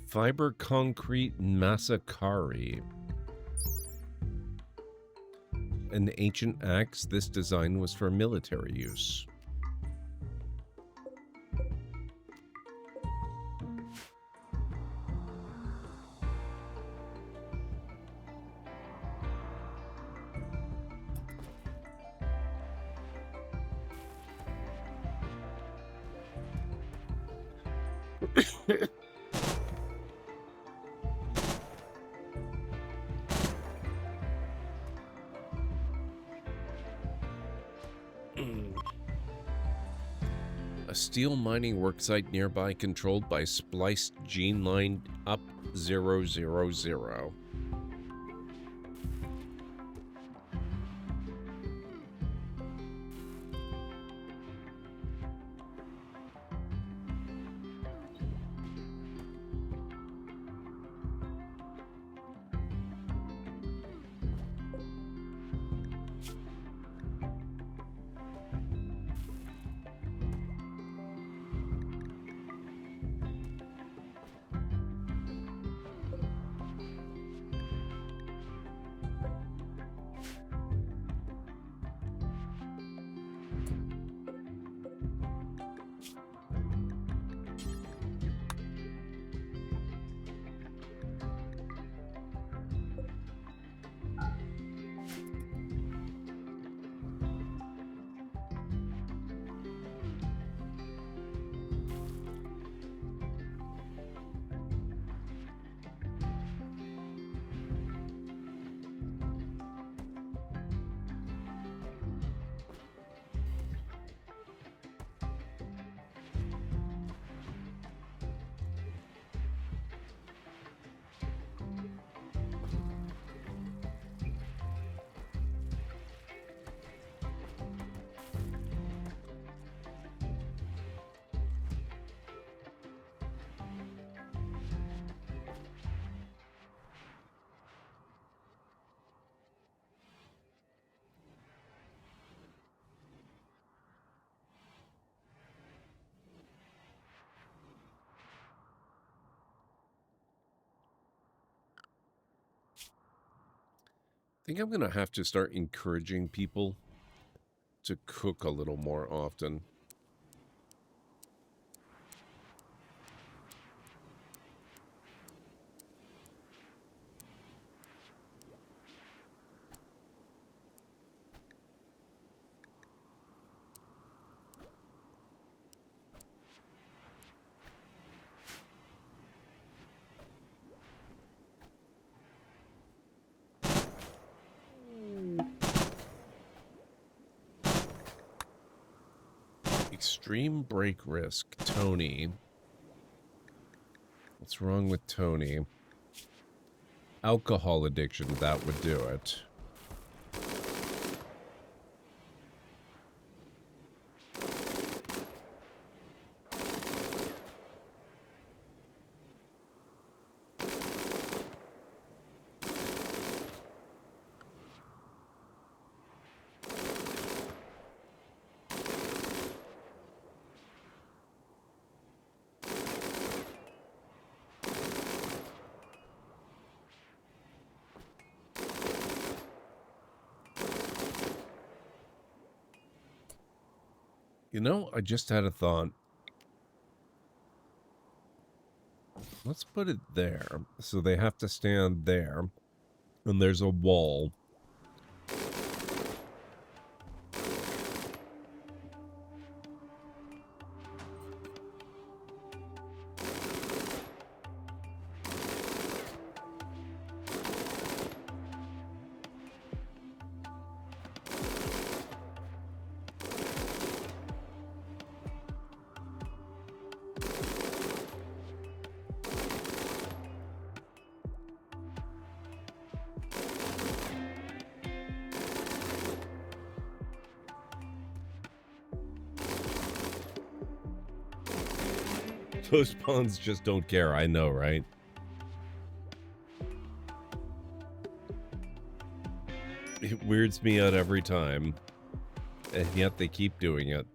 Fiber concrete massacari. An ancient axe, this design was for military use. A steel mining worksite nearby controlled by spliced gene line up 000. I think I'm going to have to start encouraging people to cook a little more often. Extreme break risk. Tony. What's wrong with Tony? Alcohol addiction, that would do it. You know, I just had a thought. Let's put it there. So they have to stand there. And there's a wall. Those pawns just don't care. I know, right? It weirds me out every time, and yet they keep doing it.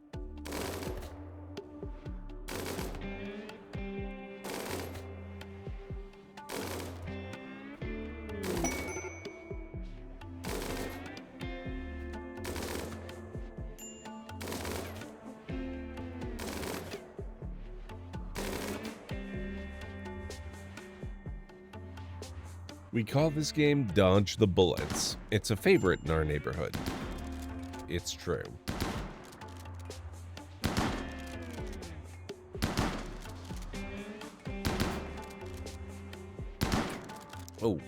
We call this game Dodge the Bullets. It's a favorite in our neighborhood. It's true. Oh,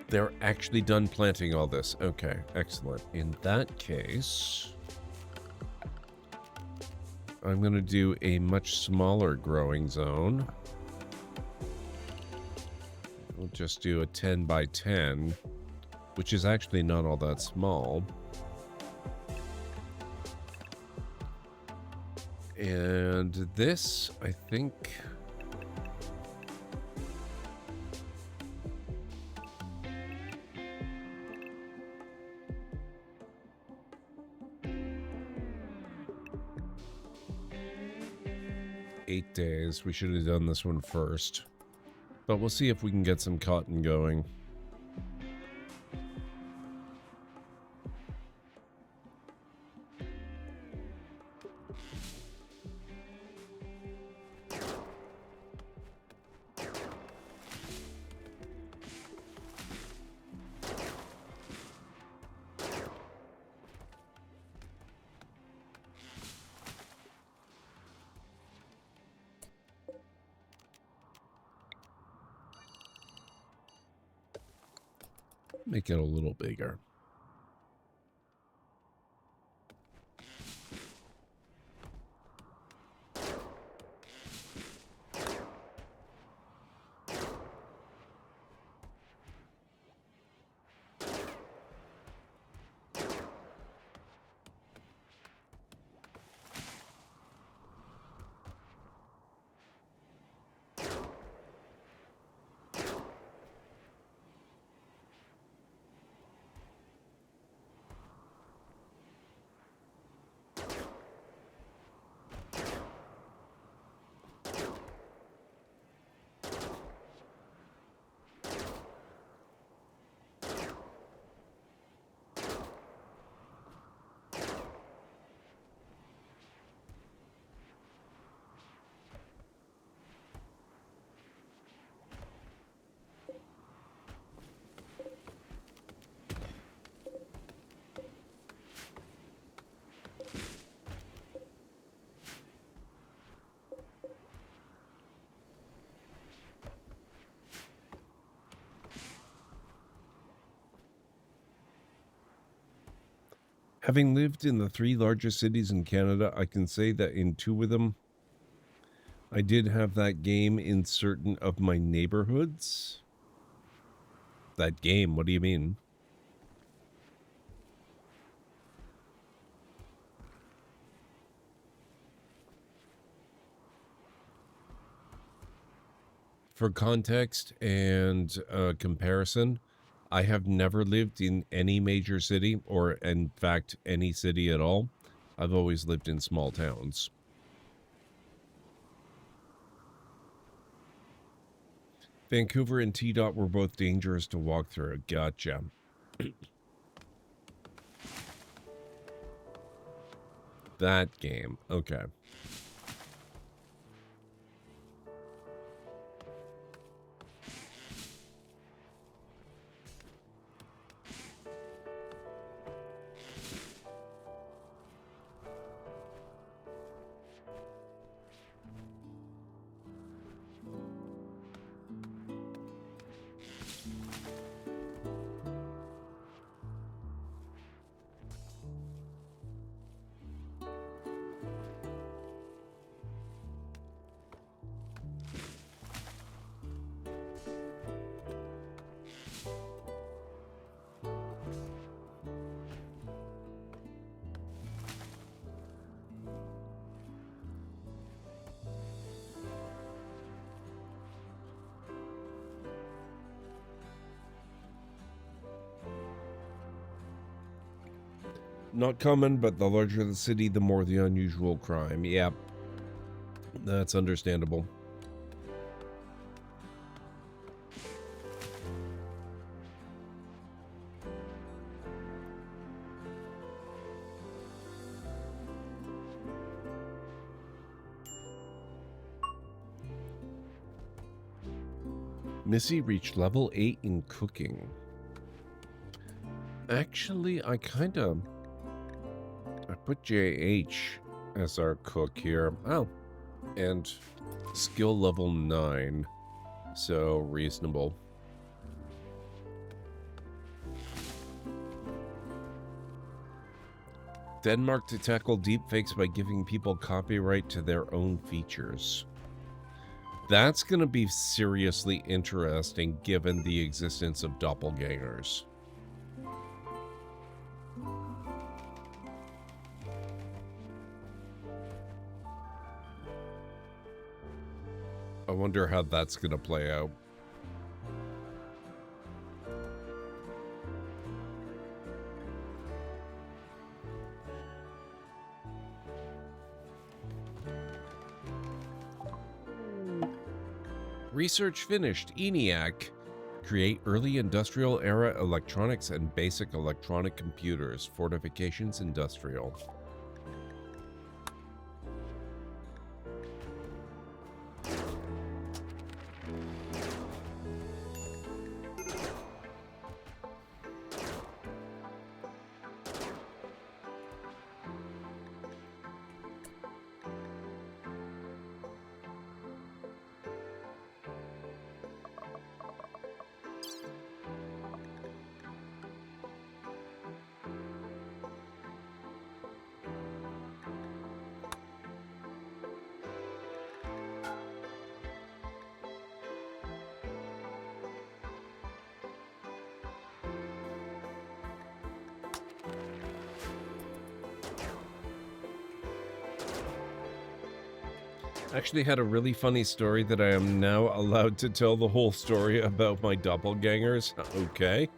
they're actually done planting all this. Okay, excellent. In that case, I'm going to do a much smaller growing zone. We'll just do a 10 by 10, which is actually not all that small. And this, I think... $8 days. We should have done this one first. But we'll see if we can get some cotton going. Make it a little bigger. Having lived in the 3 largest cities in Canada, I can say that in 2 of them, I did have that game in certain of my neighborhoods. That game, what do you mean? For context and comparison, I have never lived in any major city, or in fact, any city at all. I've always lived in small towns. Vancouver and T-Dot were both dangerous to walk through. Gotcha. That game. Okay. Not common, but the larger the city, the more the unusual crime. Yep. That's understandable. Missy reached level 8 in cooking. Actually, I put JH as our cook here. Oh, and skill level 9. So reasonable. Denmark to tackle deepfakes by giving people copyright to their own features. That's going to be seriously interesting given the existence of doppelgangers. I wonder how that's going to play out. Research finished. ENIAC. Create early industrial era electronics and basic electronic computers. Fortifications industrial. Actually had a really funny story that I am now allowed to tell the whole story about my doppelgangers. Okay.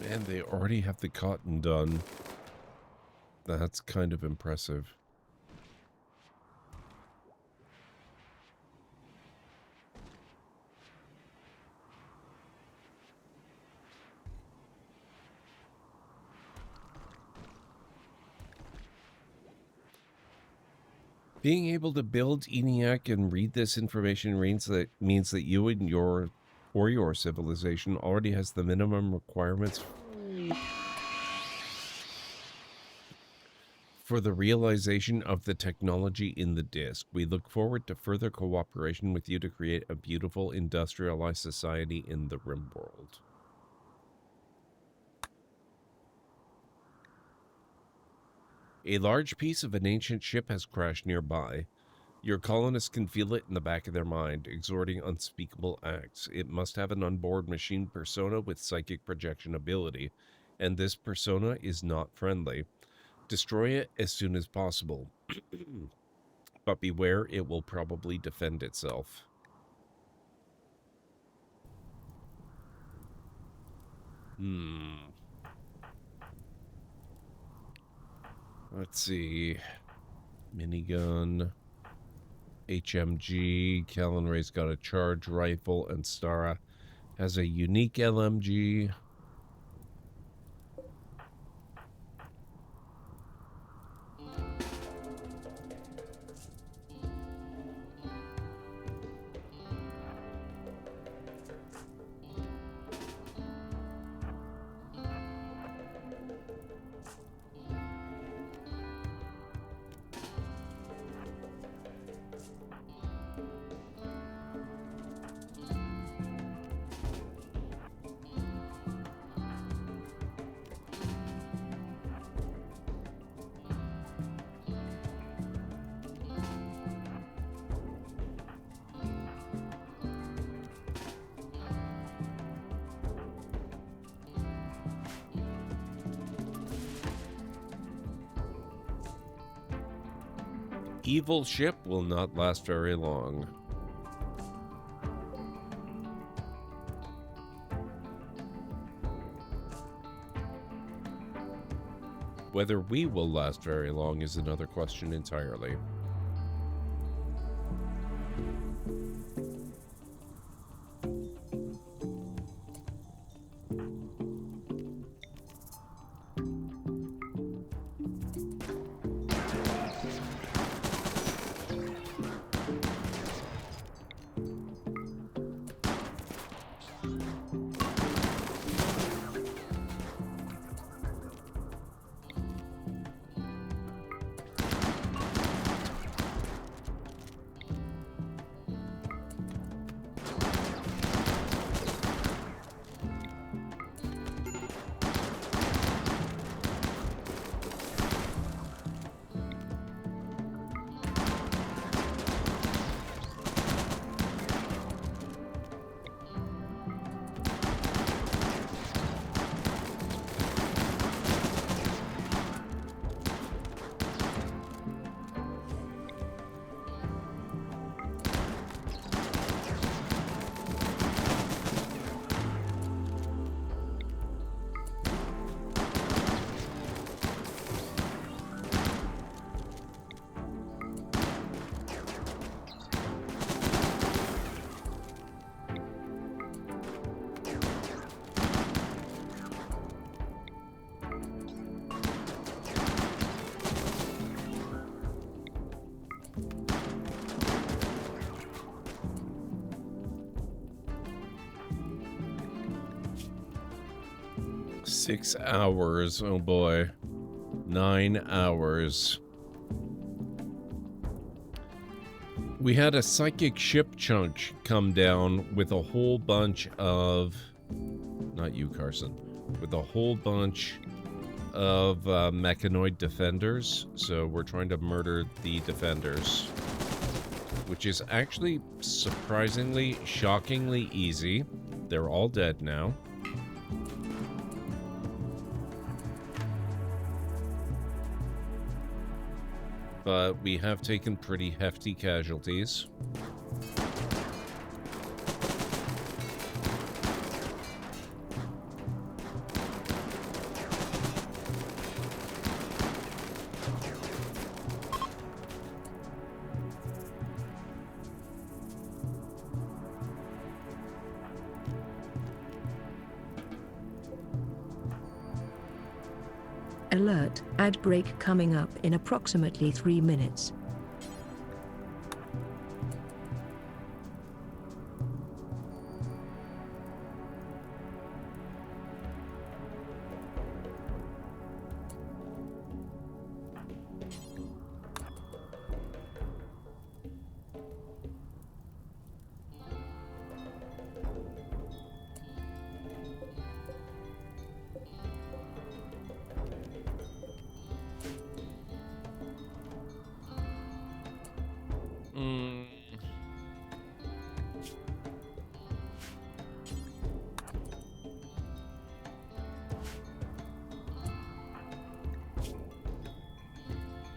Man, they already have the cotton done. That's kind of impressive. Being able to build ENIAC and read this information means that you and your civilization already has the minimum requirements for the realization of the technology in the disk. We look forward to further cooperation with you to create a beautiful industrialized society in the RimWorld. A large piece of an ancient ship has crashed nearby. Your colonists can feel it in the back of their mind, exhorting unspeakable acts. It must have an onboard machine persona with psychic projection ability, and this persona is not friendly. Destroy it as soon as possible. But beware, it will probably defend itself. Let's see. Minigun. HMG. Callan Ray's got a charge rifle, and Stara has a unique LMG. Evil ship will not last very long. Whether we will last very long is another question entirely. Six hours, oh boy. 9 hours. We had a psychic ship chunk come down with a whole bunch of... Not you, Carson. With a whole bunch of mechanoid defenders. So we're trying to murder the defenders. Which is actually surprisingly, shockingly easy. They're all dead now. But we have taken pretty hefty casualties. Alert, ad break coming up in approximately 3 minutes.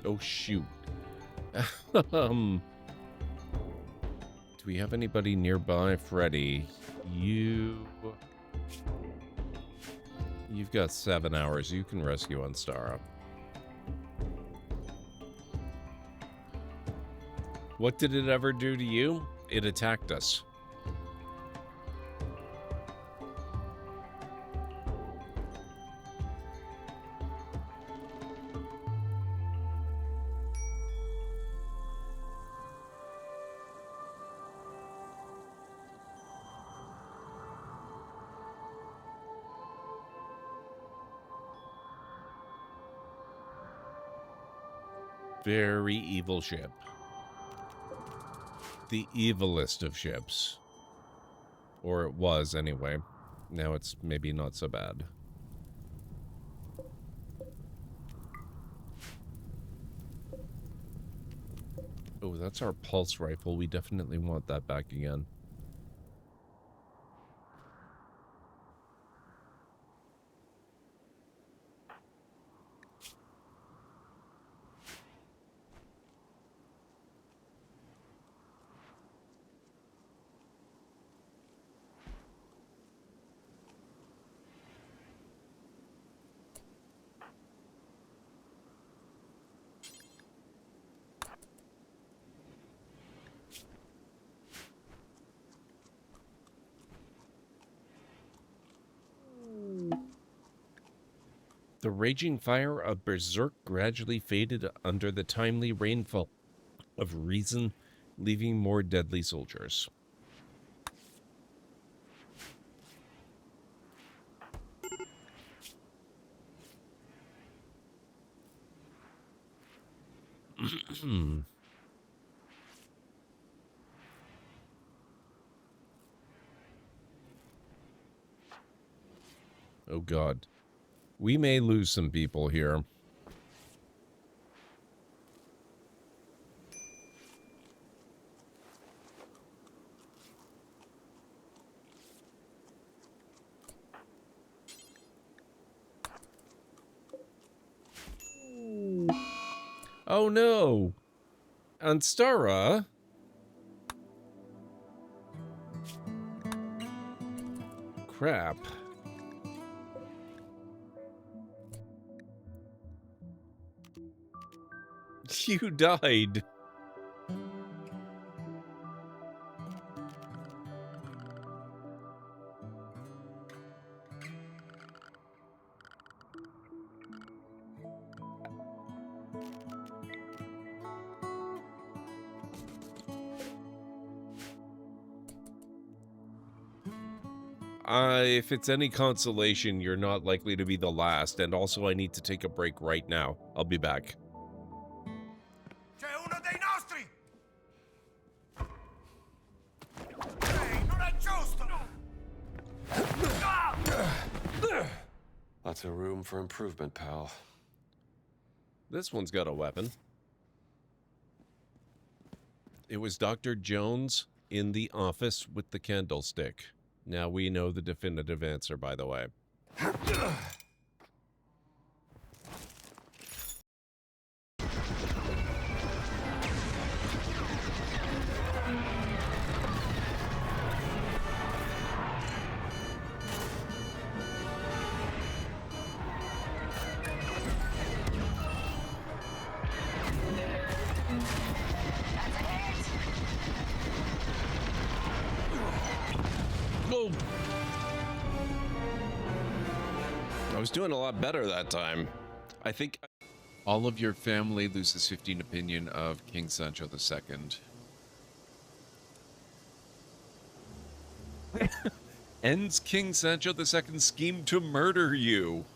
Oh, shoot. Do we have anybody nearby? Freddy, you've got 7 hours. You can rescue on Stara. What did it ever do to you? It attacked us. Very evil ship. The evilest of ships. Or it was, anyway. Now it's maybe not so bad. Oh, that's our pulse rifle. We definitely want that back again. The raging fire of Berserk gradually faded under the timely rainfall of reason, leaving more deadly soldiers. Oh God. We may lose some people here. Oh no! Anstara? Crap. You died. If it's any consolation, you're not likely to be the last, and also I need to take a break right now. I'll be back. C'è uno dei nostri! Ehi, non è giusto! Lots of room for improvement, pal. This one's got a weapon. It was Dr. Jones in the office with the candlestick. Now we know the definitive answer, by the way. Oh. I was doing a lot better that time. I think all of your family loses 15 opinion of King Sancho II. Ends King Sancho II's scheme to murder you.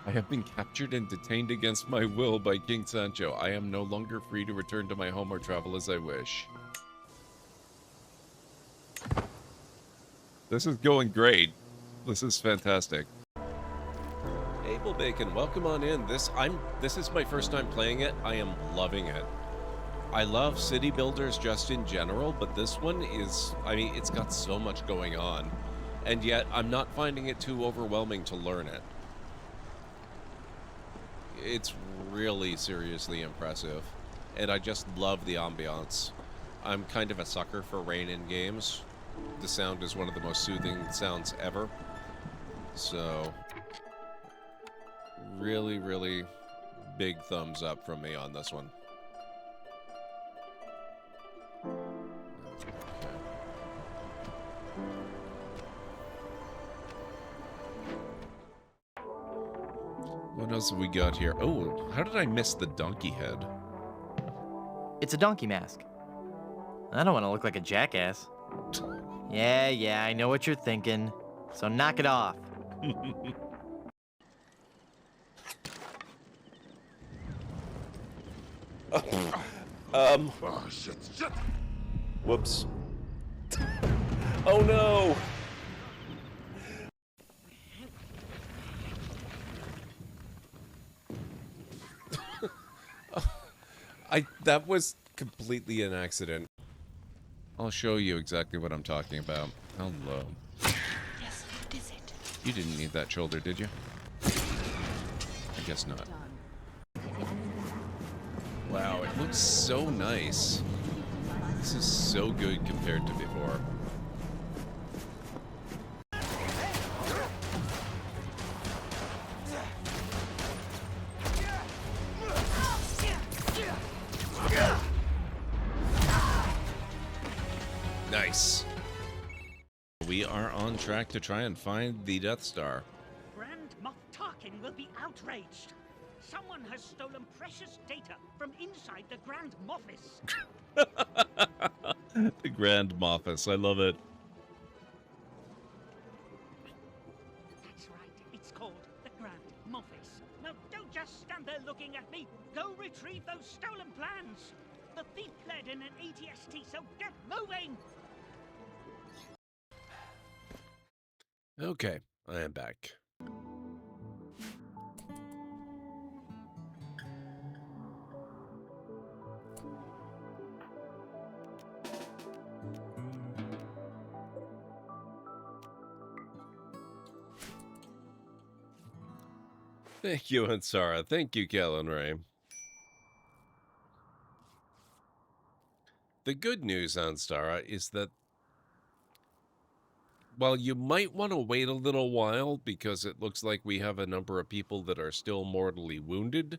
I have been captured and detained against my will by King Sancho. I am no longer free to return to my home or travel as I wish. This is going great. This is fantastic. Abel Bacon, welcome on in. This is my first time playing it. I am loving it. I love city builders just in general, but this one is, I mean, it's got so much going on. And yet, I'm not finding it too overwhelming to learn it. It's really seriously impressive. And I just love the ambiance. I'm kind of a sucker for rain in games. The sound is one of the most soothing sounds ever. So, really, really big thumbs up from me on this one. What else have we got here? Oh, how did I miss the donkey head? It's a donkey mask. I don't want to look like a jackass. Yeah, I know what you're thinking. So knock it off. Oh, shit. Whoops. Oh, no. That was completely an accident. I'll show you exactly what I'm talking about. Hello. Yes, what is it? You didn't need that shoulder, did you? I guess not. Wow, it looks so nice. This is so good compared to before. Nice. We are on track to try and find the Death Star. Grand Moff Tarkin will be outraged. Someone has stolen precious data from inside the Grand Moffice. The Grand Moffice, I love it. That's right, it's called the Grand Moffice. Now don't just stand there looking at me. Go retrieve those stolen plans. The thief fled in an ATST, so get moving. Okay, I am back. Thank you, Ansara. Thank you, Kellen Ray. The good news, Ansara, is that while you might want to wait a little while because it looks like we have a number of people that are still mortally wounded,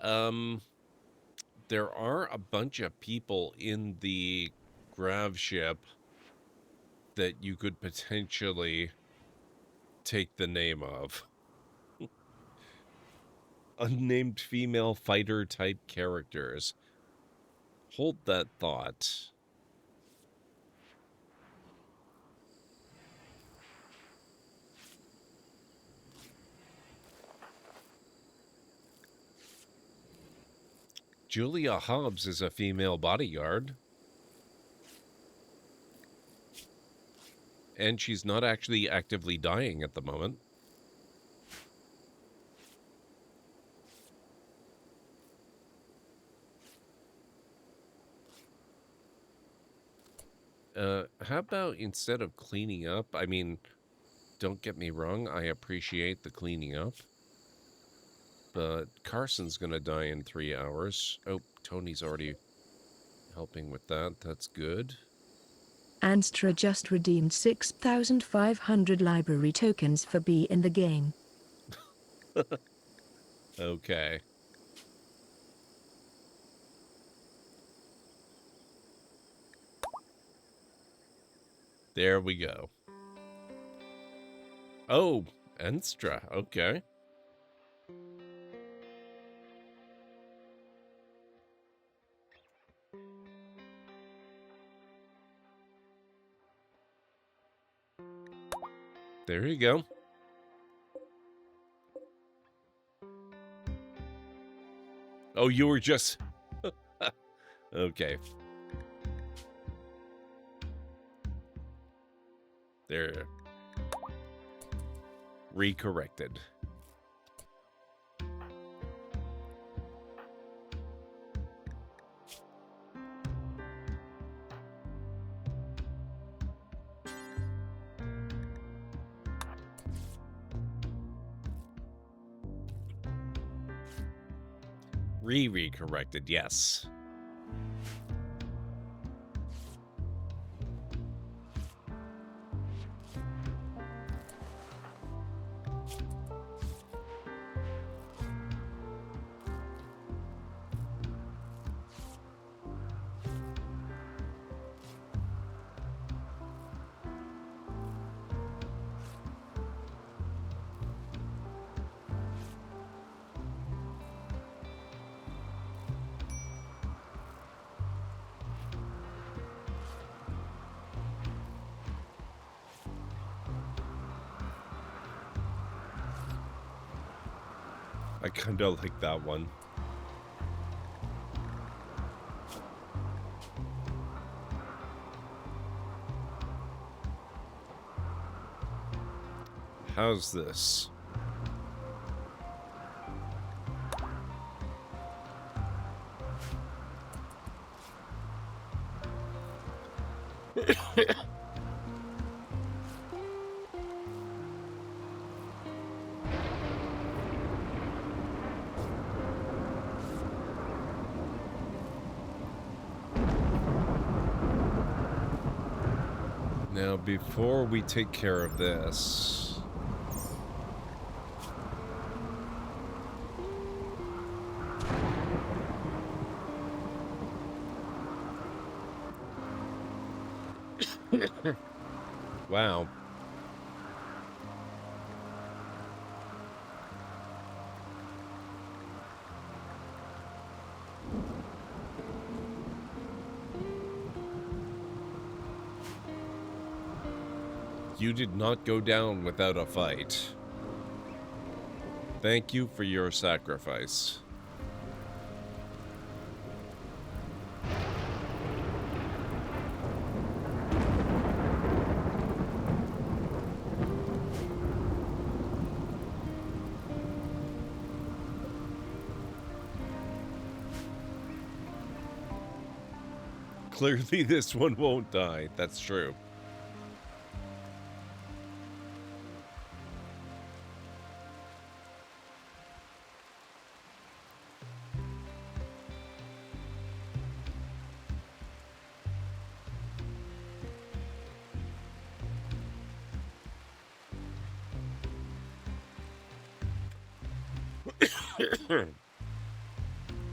there are a bunch of people in the grav ship that you could potentially take the name of. Unnamed female fighter type characters. Hold that thought. Julia Hobbs is a female bodyguard. And she's not actually actively dying at the moment. How about instead of cleaning up, I mean, don't get me wrong, I appreciate the cleaning up. But Carson's gonna die in 3 hours. Oh, Tony's already helping with that. That's good. Anstra just redeemed 6,500 library tokens for B in the game. Okay. There we go. Oh, Anstra. Okay. There you go. Oh, you were just... Okay. There. Recorrected. Recorrected, yes. I kind of like that one. How's this? Now, before we take care of this... Wow. You did not go down without a fight. Thank you for your sacrifice. Clearly this one won't die. That's true.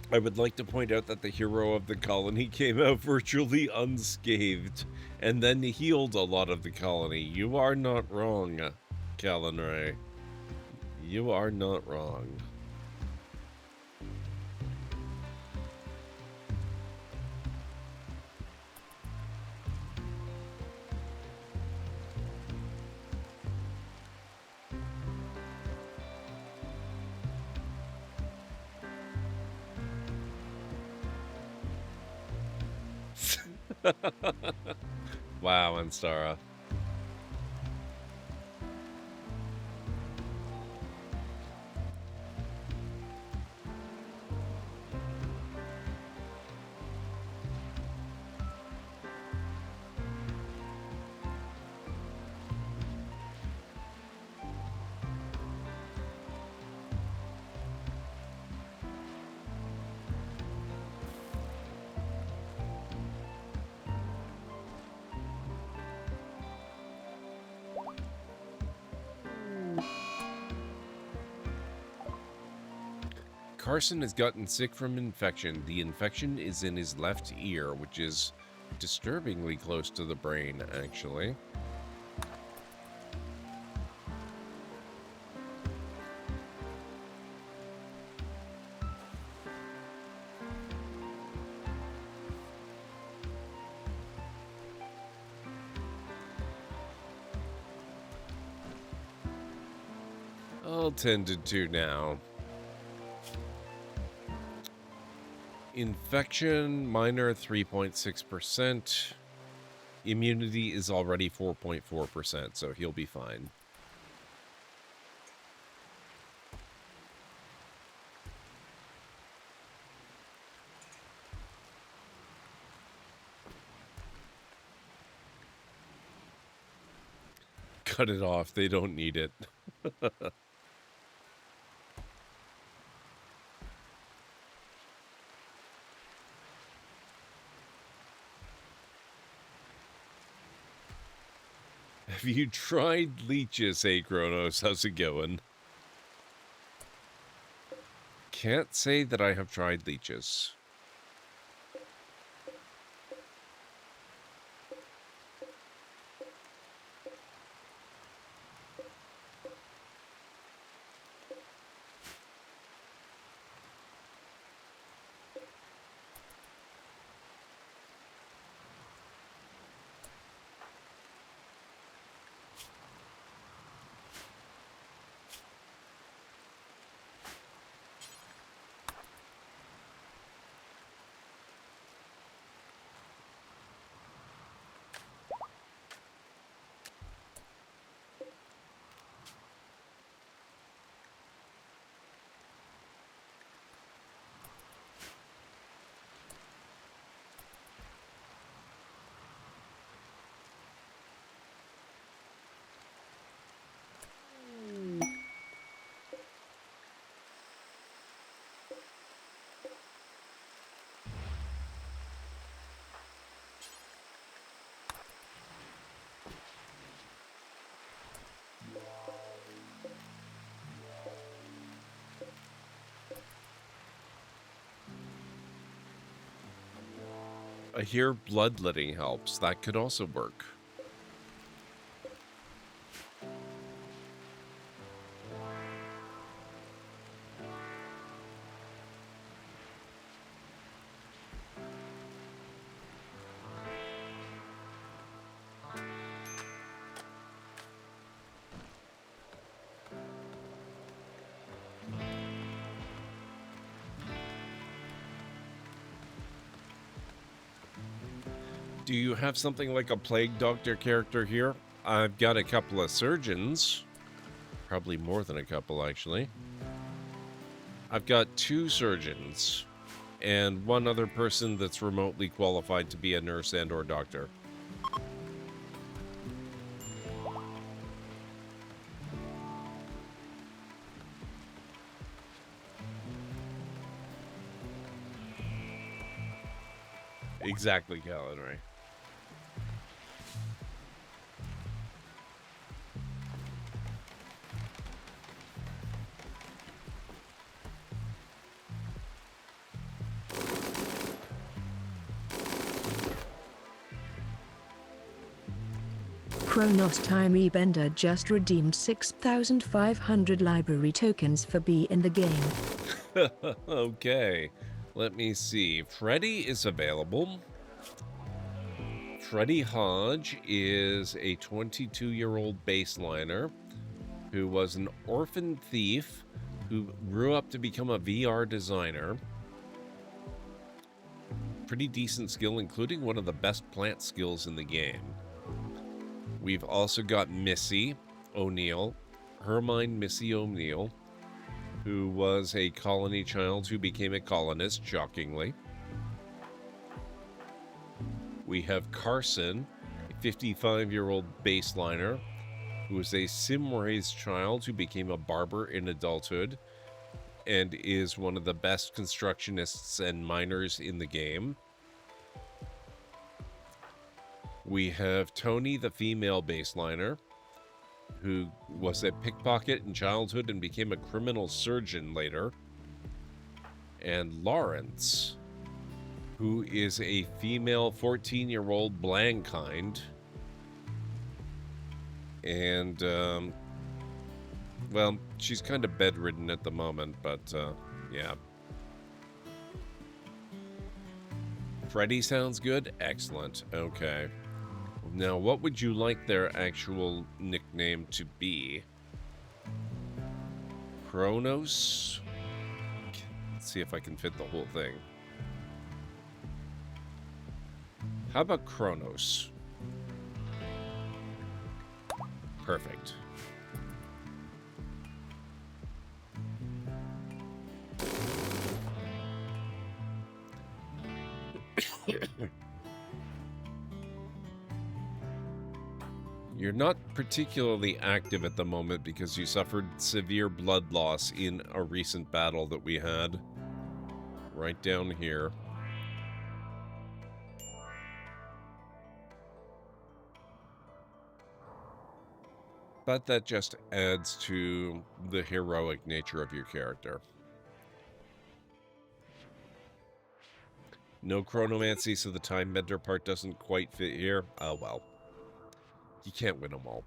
I would like to point out that the hero of the colony came out virtually unscathed and then healed a lot of the colony. You are not wrong, Callan Ray. You are not wrong. Wow, Anstara. Carson has gotten sick from infection. The infection is in his left ear, which is disturbingly close to the brain, actually. All tended to now. Infection, minor 3.6%. Immunity is already 4.4%, so he'll be fine. Cut it off, they don't need it. Have you tried leeches, hey Kronos? How's it going? Can't say that I have tried leeches. I hear bloodletting helps. That could also work. Do you have something like a plague doctor character here? I've got a couple of surgeons. Probably more than a couple, actually. I've got 2 surgeons and 1 other person that's remotely qualified to be a nurse and or doctor. Exactly, Calenry. Kronos Time Bender just redeemed 6,500 library tokens for B in the game. Okay, let me see. Freddy is available. Freddy Hodge is a 22-year-old baseliner who was an orphan thief who grew up to become a VR designer. Pretty decent skill, including one of the best plant skills in the game. We've also got Missy O'Neill, Hermine Missy O'Neill, who was a colony child who became a colonist, shockingly. We have Carson, a 55-year-old baseliner, who was a sim-raised child who became a barber in adulthood and is one of the best constructionists and miners in the game. We have Tony, the female baseliner, who was a pickpocket in childhood and became a criminal surgeon later. And Lawrence, who is a female 14-year-old Blankind. And, well, she's kind of bedridden at the moment, but, yeah. Freddy sounds good? Excellent. Okay. Now, what would you like their actual nickname to be? Kronos? Let's see if I can fit the whole thing. How about Kronos? Perfect. You're not particularly active at the moment because you suffered severe blood loss in a recent battle that we had. Right down here. But that just adds to the heroic nature of your character. No chronomancy, so the time bender part doesn't quite fit here. Oh well. You can't win them all.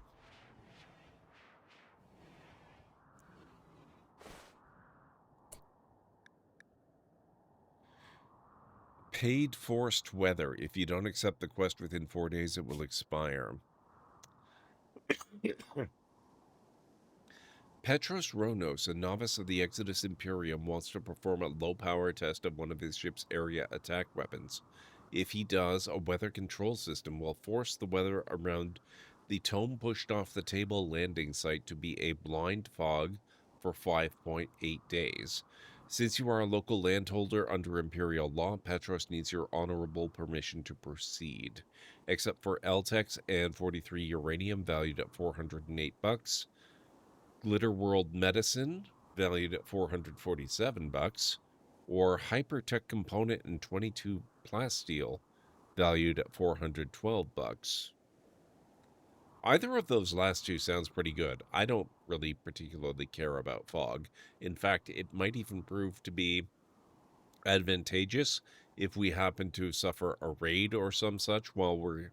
Paid forced weather. If you don't accept the quest within 4 days, it will expire. Petros Ronos, a novice of the Exodus Imperium, wants to perform a low-power test of one of his ship's area attack weapons. If he does, a weather control system will force the weather around the tome pushed off the table landing site to be a blind fog for 5.8 days. Since you are a local landholder under Imperial law, Petros needs your honorable permission to proceed. Except for Eltex and 43 uranium, valued at $408. Glitter World Medicine, valued at $447. Or Hypertech Component and 22 Plasteel, valued at $412. Either of those last two sounds pretty good. I don't really particularly care about fog. In fact, it might even prove to be advantageous if we happen to suffer a raid or some such while we're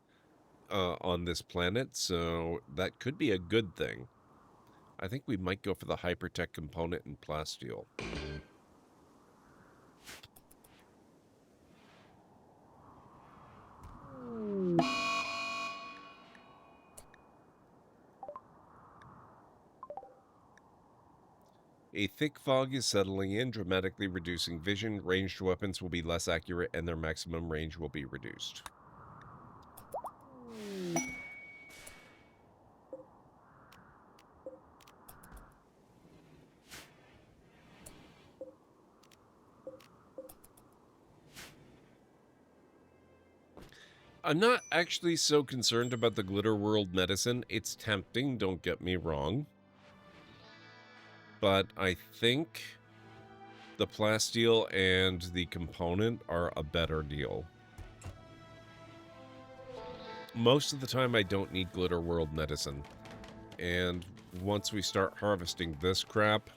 on this planet, so that could be a good thing. I think we might go for the hypertech component in plasteel. A thick fog is settling in, dramatically reducing vision. Ranged weapons will be less accurate, and their maximum range will be reduced. I'm not actually so concerned about the Glitter World medicine. It's tempting, don't get me wrong. But I think the plasteel and the component are a better deal. Most of the time, I don't need Glitter World medicine. And once we start harvesting this crap,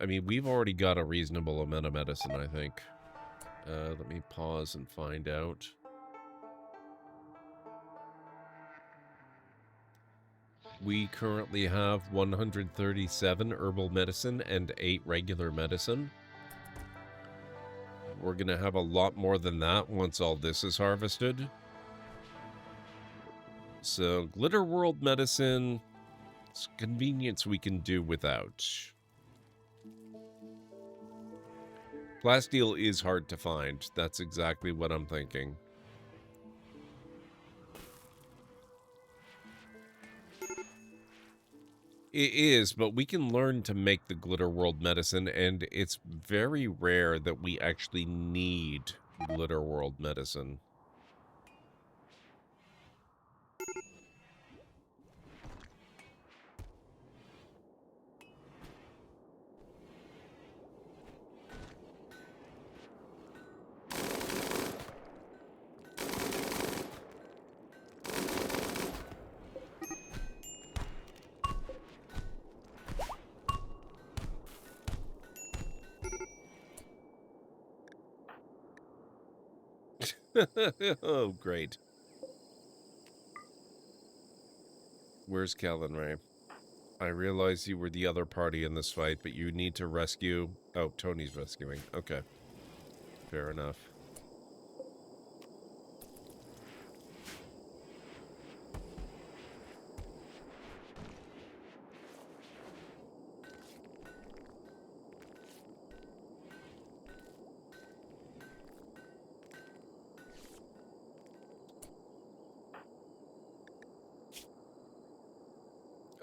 I mean, we've already got a reasonable amount of medicine, I think. Let me pause and find out. We currently have 137 herbal medicine and 8 regular medicine. We're going to have a lot more than that once all this is harvested. So, Glitter World medicine, it's convenience we can do without. Plasteel is hard to find. That's exactly what I'm thinking. It is, but we can learn to make the Glitter World medicine, and it's very rare that we actually need Glitter World medicine. Oh, great. Where's Calvin Ray? I realize you were the other party in this fight, but you need to rescue... Oh, Tony's rescuing. Okay. Fair enough.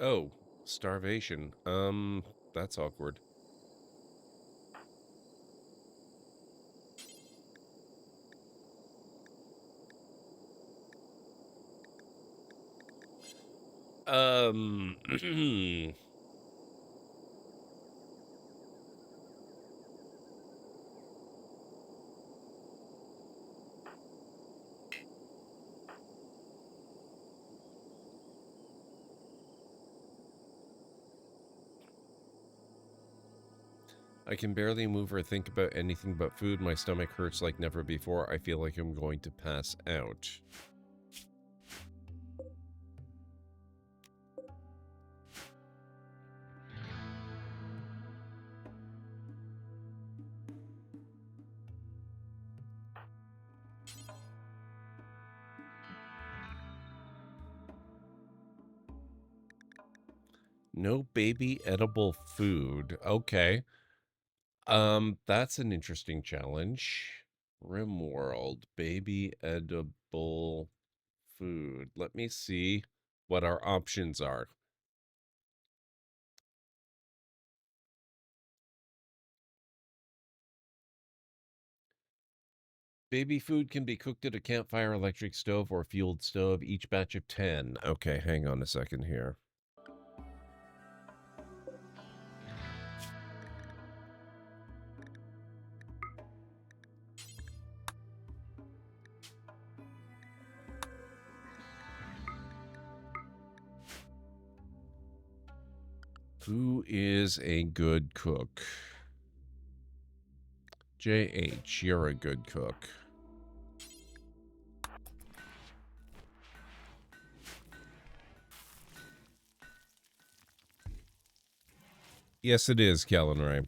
Oh, starvation. That's awkward. I can barely move or think about anything but food. My stomach hurts like never before. I feel like I'm going to pass out. No baby edible food. Okay. That's an interesting challenge. RimWorld, baby edible food. Let me see what our options are. Baby food can be cooked at a campfire, electric stove, or fueled stove, each batch of 10. Okay, hang on a second here. Who is a good cook? JH, you're a good cook. Yes, it is, Kellen Ray.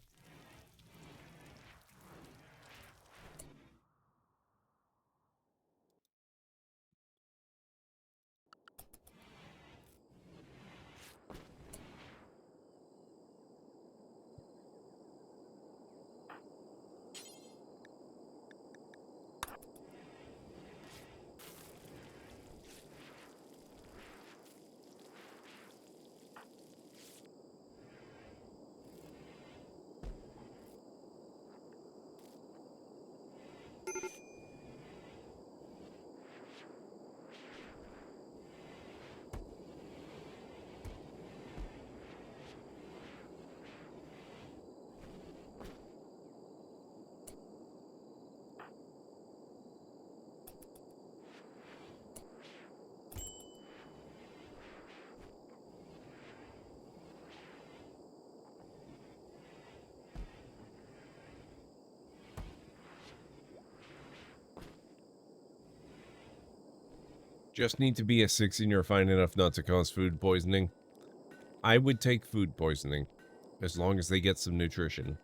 Just need to be a 16 or fine enough not to cause food poisoning. I would take food poisoning, as long as they get some nutrition.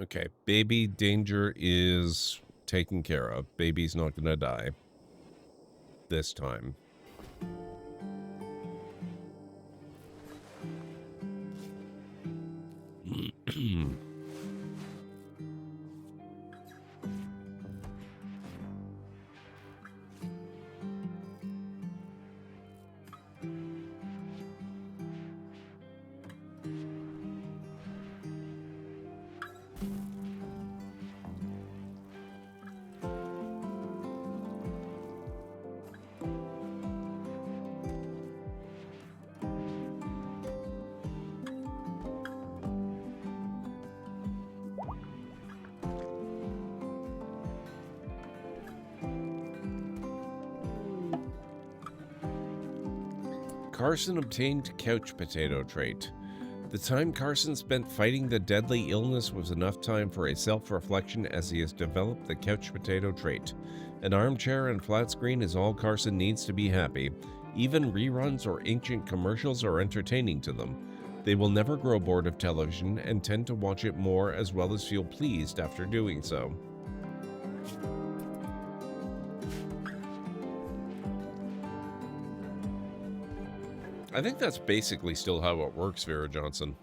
Okay, baby danger is taken care of. Baby's not gonna die. This time. Carson obtained couch potato trait. The time Carson spent fighting the deadly illness was enough time for a self-reflection as he has developed the couch potato trait. An armchair and flat screen is all Carson needs to be happy. Even reruns or ancient commercials are entertaining to them. They will never grow bored of television and tend to watch it more as well as feel pleased after doing so. I think that's basically still how it works, Vera Johnson.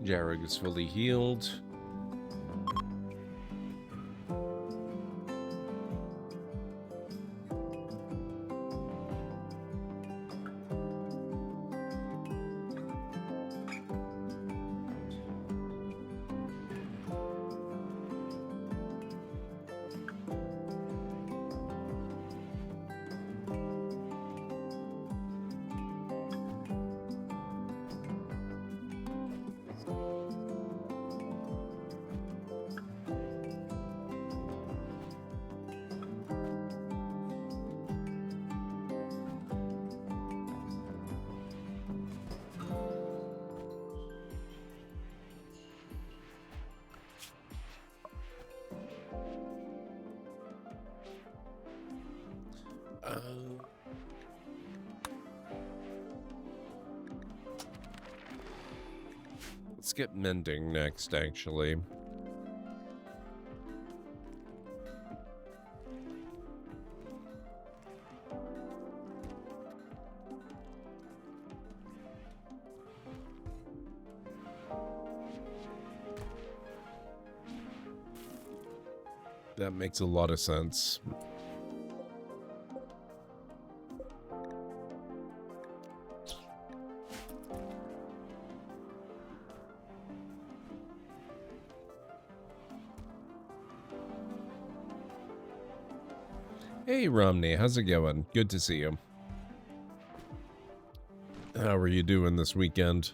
Jarrod is fully healed. Let's get mending next, actually. That makes a lot of sense. Hey, Romney, how's it going? Good to see you. How are you doing this weekend?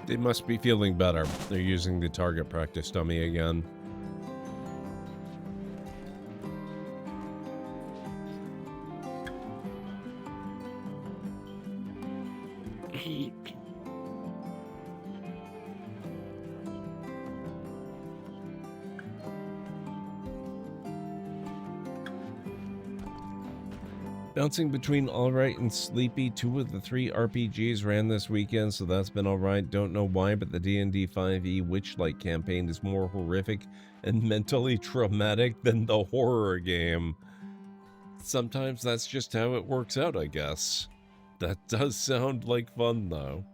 They must be feeling better. They're using the target practice dummy again. Bouncing between alright and sleepy. 2 of the 3 RPGs ran this weekend, so that's been alright. Don't know why, but the D&D 5e Witchlight campaign is more horrific and mentally traumatic than the horror game. Sometimes that's just how it works out, I guess. That does sound like fun, though.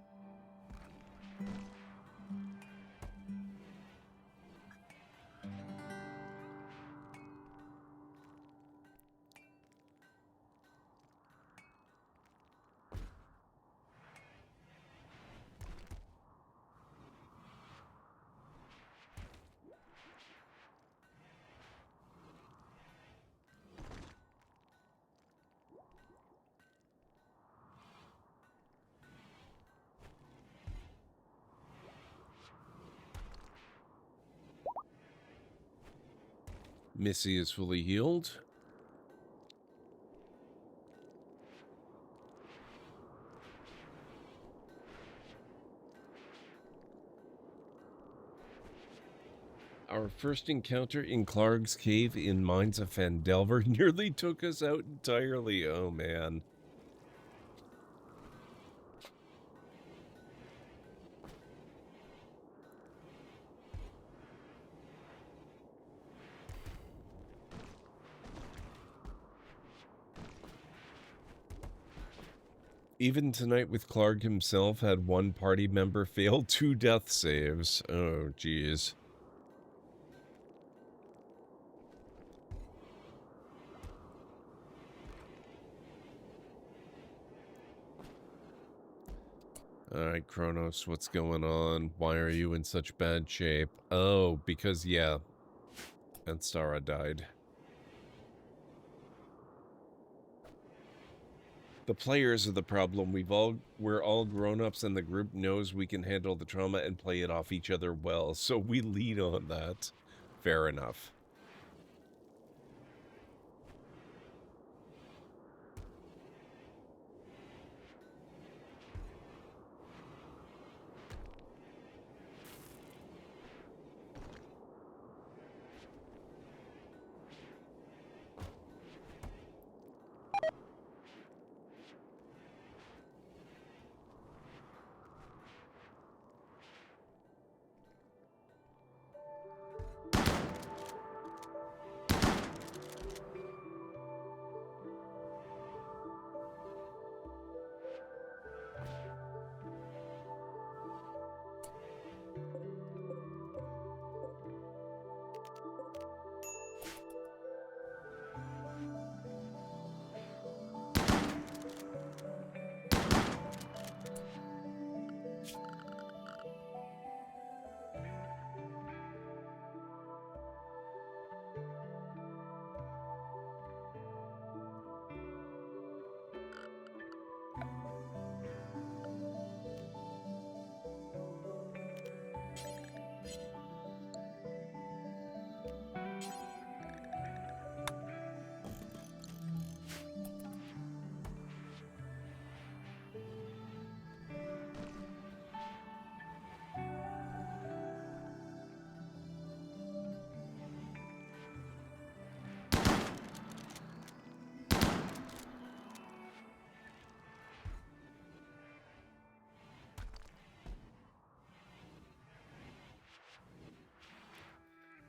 Missy is fully healed. Our first encounter in Clark's Cave in Mines of Fandelver nearly took us out entirely. Oh, man. Even tonight with Clark himself had one party member fail 2 death saves. Oh, geez. Alright, Kronos, what's going on? Why are you in such bad shape? Oh, because, yeah, Anstara died. The players are the problem. We're all grown-ups and the group knows we can handle the trauma and play it off each other well, so we lead on that. Fair enough.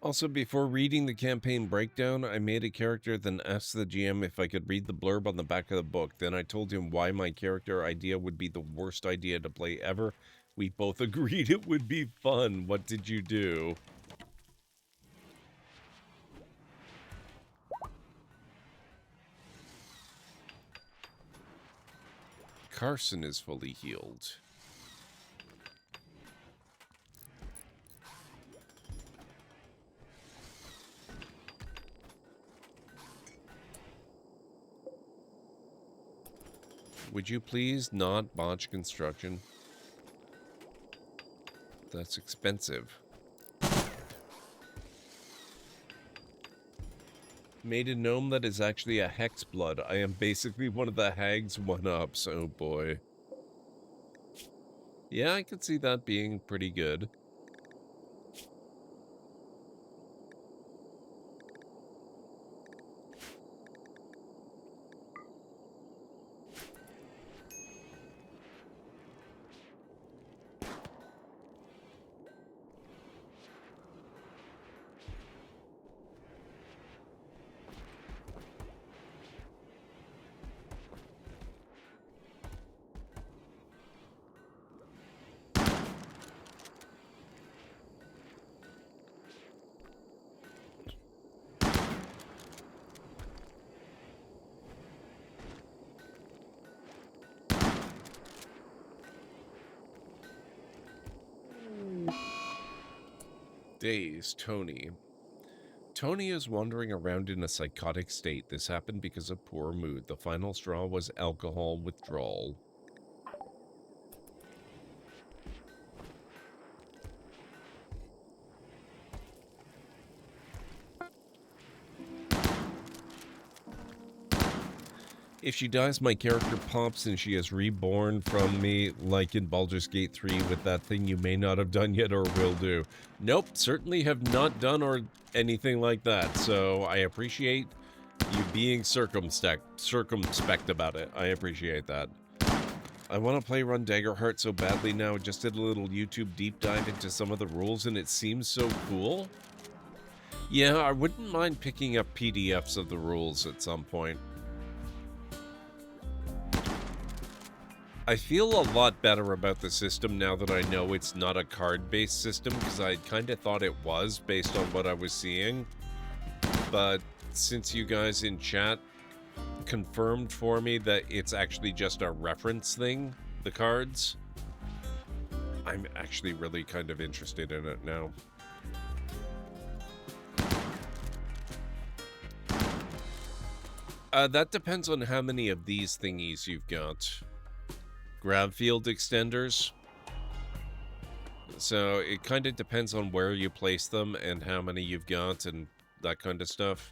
Also, before reading the campaign breakdown, I made a character, then asked the GM if I could read the blurb on the back of the book. Then I told him why my character idea would be the worst idea to play ever. We both agreed it would be fun. What did you do? Carson is fully healed. Would you please not botch construction? That's expensive. Made a gnome that is actually a hex blood. I am basically one of the hag's one-ups. Oh boy. Yeah, I could see that being pretty good. Dazed Tony. Tony is wandering around in a psychotic state. This happened because of poor mood. The final straw was alcohol withdrawal. If she dies, my character pops and she is reborn from me, like in Baldur's Gate 3 with that thing you may not have done yet or will do. Nope, certainly have not done or anything like that, so I appreciate you being circumspect about it. I appreciate that. I want to play Run Daggerheart so badly now. Just did a little YouTube deep dive into some of the rules and it seems so cool. Yeah, I wouldn't mind picking up PDFs of the rules at some point. I feel a lot better about the system now that I know it's not a card-based system, because I kind of thought it was based on what I was seeing. But since you guys in chat confirmed for me that it's actually just a reference thing, the cards, I'm actually really kind of interested in it now. That depends on how many of these thingies you've got. Grab field extenders. So it kind of depends on where you place them and how many you've got and that kind of stuff.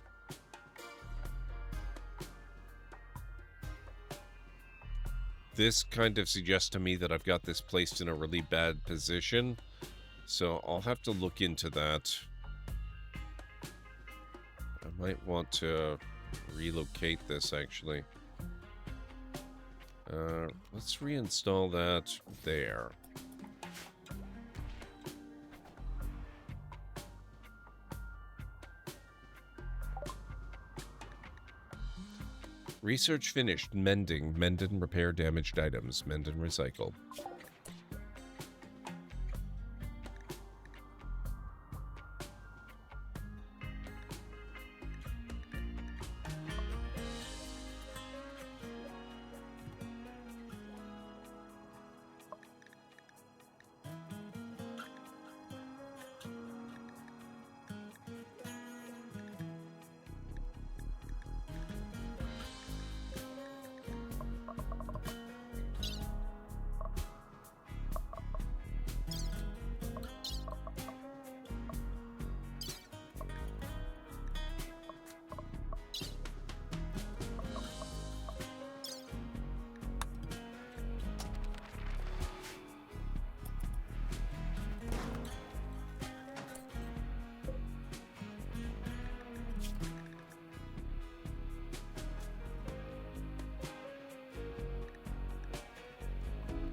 This kind of suggests to me that I've got this placed in a really bad position. So I'll have to look into that. I might want to relocate this actually. Let's reinstall that there. Research finished. Mending. Mend and repair damaged items. Mend and recycle.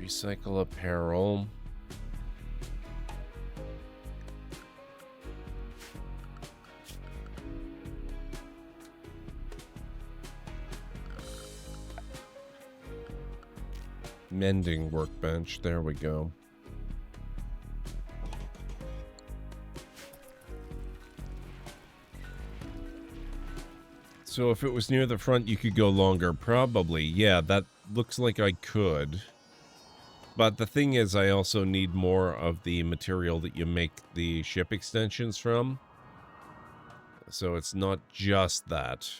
Recycle apparel. Mending workbench. There we go. So if it was near the front, you could go longer. Probably. Yeah, that looks like I could. But the thing is, I also need more of the material that you make the ship extensions from. So it's not just that.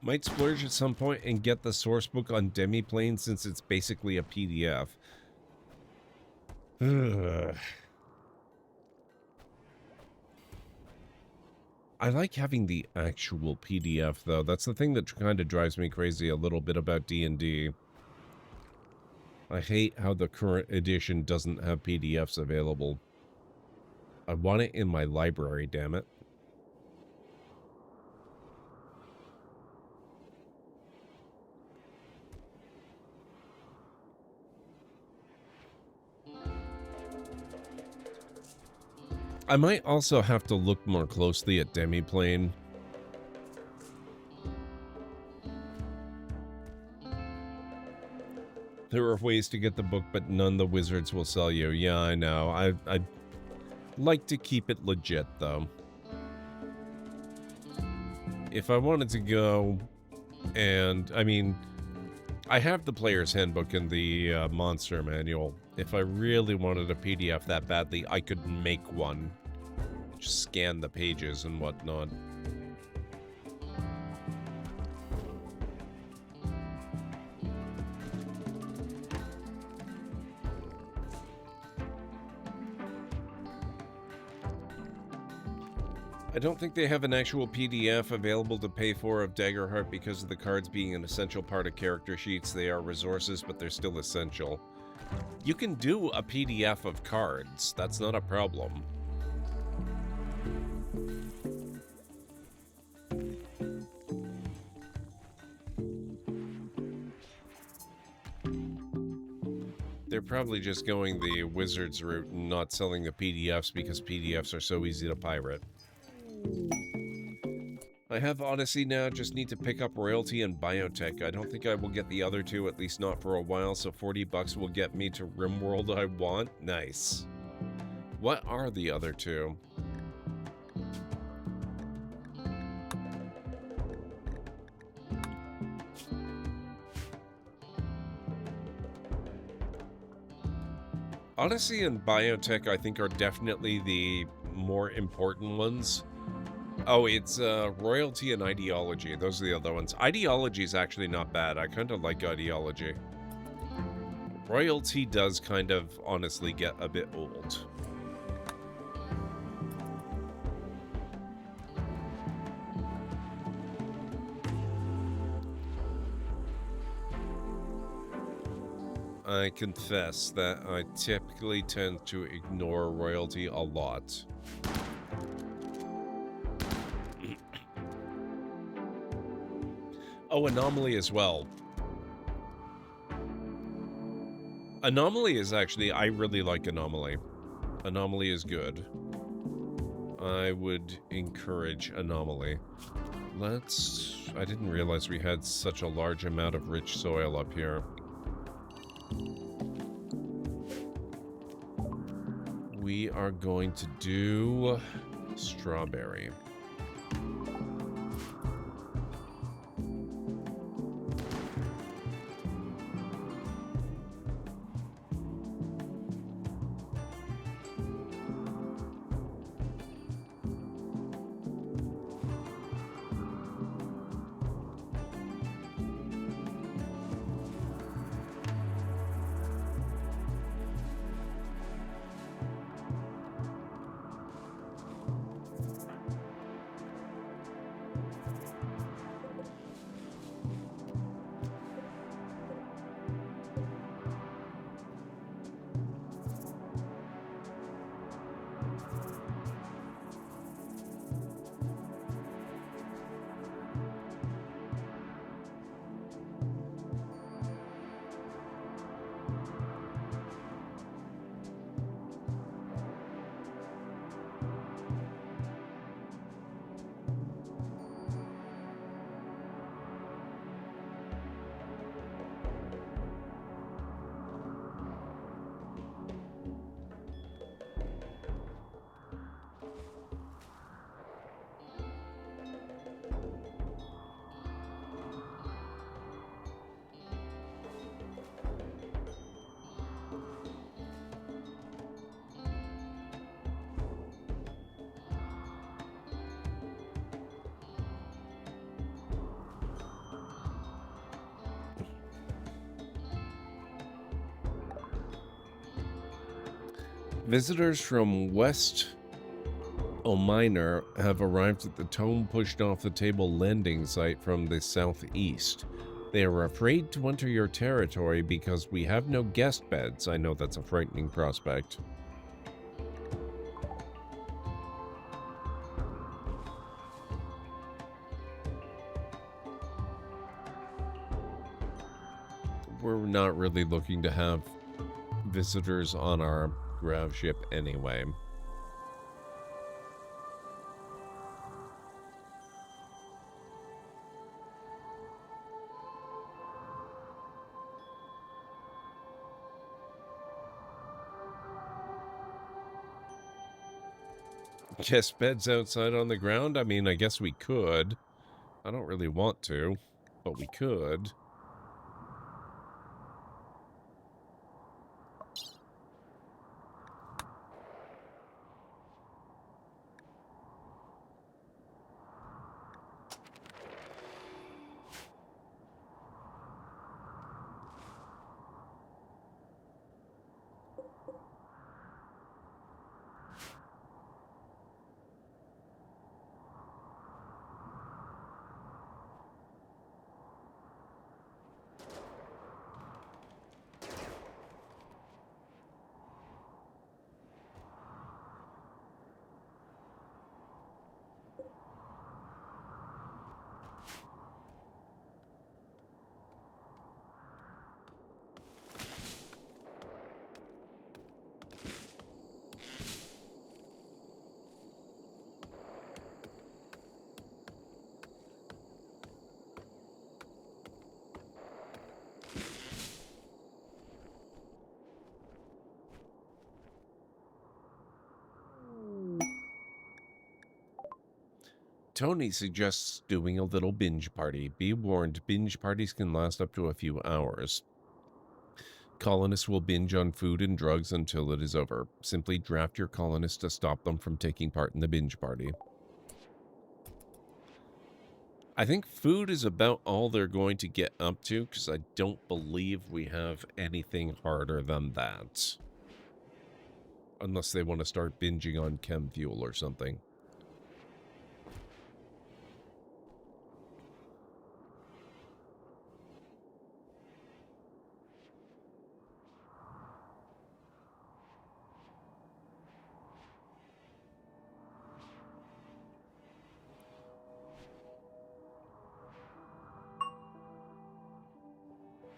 Might splurge at some point and get the source book on Demiplane since it's basically a PDF. Ugh. I like having the actual PDF, though. That's the thing that kind of drives me crazy a little bit about D&D. I hate how the current edition doesn't have PDFs available. I want it in my library, damn it. I might also have to look more closely at Demiplane. There are ways to get the book, but none the wizards will sell you. Yeah, I know. I'd like to keep it legit, though. If I wanted to go and, I mean, I have the player's handbook and the monster manual. If I really wanted a PDF that badly, I could make one. Just scan the pages and whatnot. I don't think they have an actual PDF available to pay for of Daggerheart because of the cards being an essential part of character sheets. They are resources, but they're still essential. You can do a PDF of cards. That's not a problem. They're probably just going the Wizards route and not selling the PDFs because PDFs are so easy to pirate. I have Odyssey now, just need to pick up Royalty and Biotech. I don't think I will get the other two, at least not for a while, so 40 bucks will get me to RimWorld I want. Nice. What are the other two? Odyssey and Biotech, I think, are definitely the more important ones. Oh, it's Royalty and Ideology. Those are the other ones. Ideology is actually not bad. I kind of like Ideology. Royalty does kind of, honestly, get a bit old. I confess that I typically tend to ignore Royalty a lot. Oh, Anomaly as well. Anomaly is actually, I really like Anomaly. Anomaly is good. I would encourage anomaly. I didn't realize we had such a large amount of rich soil up here. We are going to do strawberry. Visitors from West O'Minor have arrived at the tome pushed off the table landing site from the southeast. They are afraid to enter your territory because we have no guest beds. I know that's a frightening prospect. We're not really looking to have visitors on our grav ship anyway. Guest beds outside on the ground? I mean, I guess we could. I don't really want to, but we could. Tony suggests doing a little binge party. Be warned, binge parties can last up to a few hours. Colonists will binge on food and drugs until it is over. Simply draft your colonists to stop them from taking part in the binge party. I think food is about all they're going to get up to, because I don't believe we have anything harder than that. Unless they want to start binging on chem fuel or something.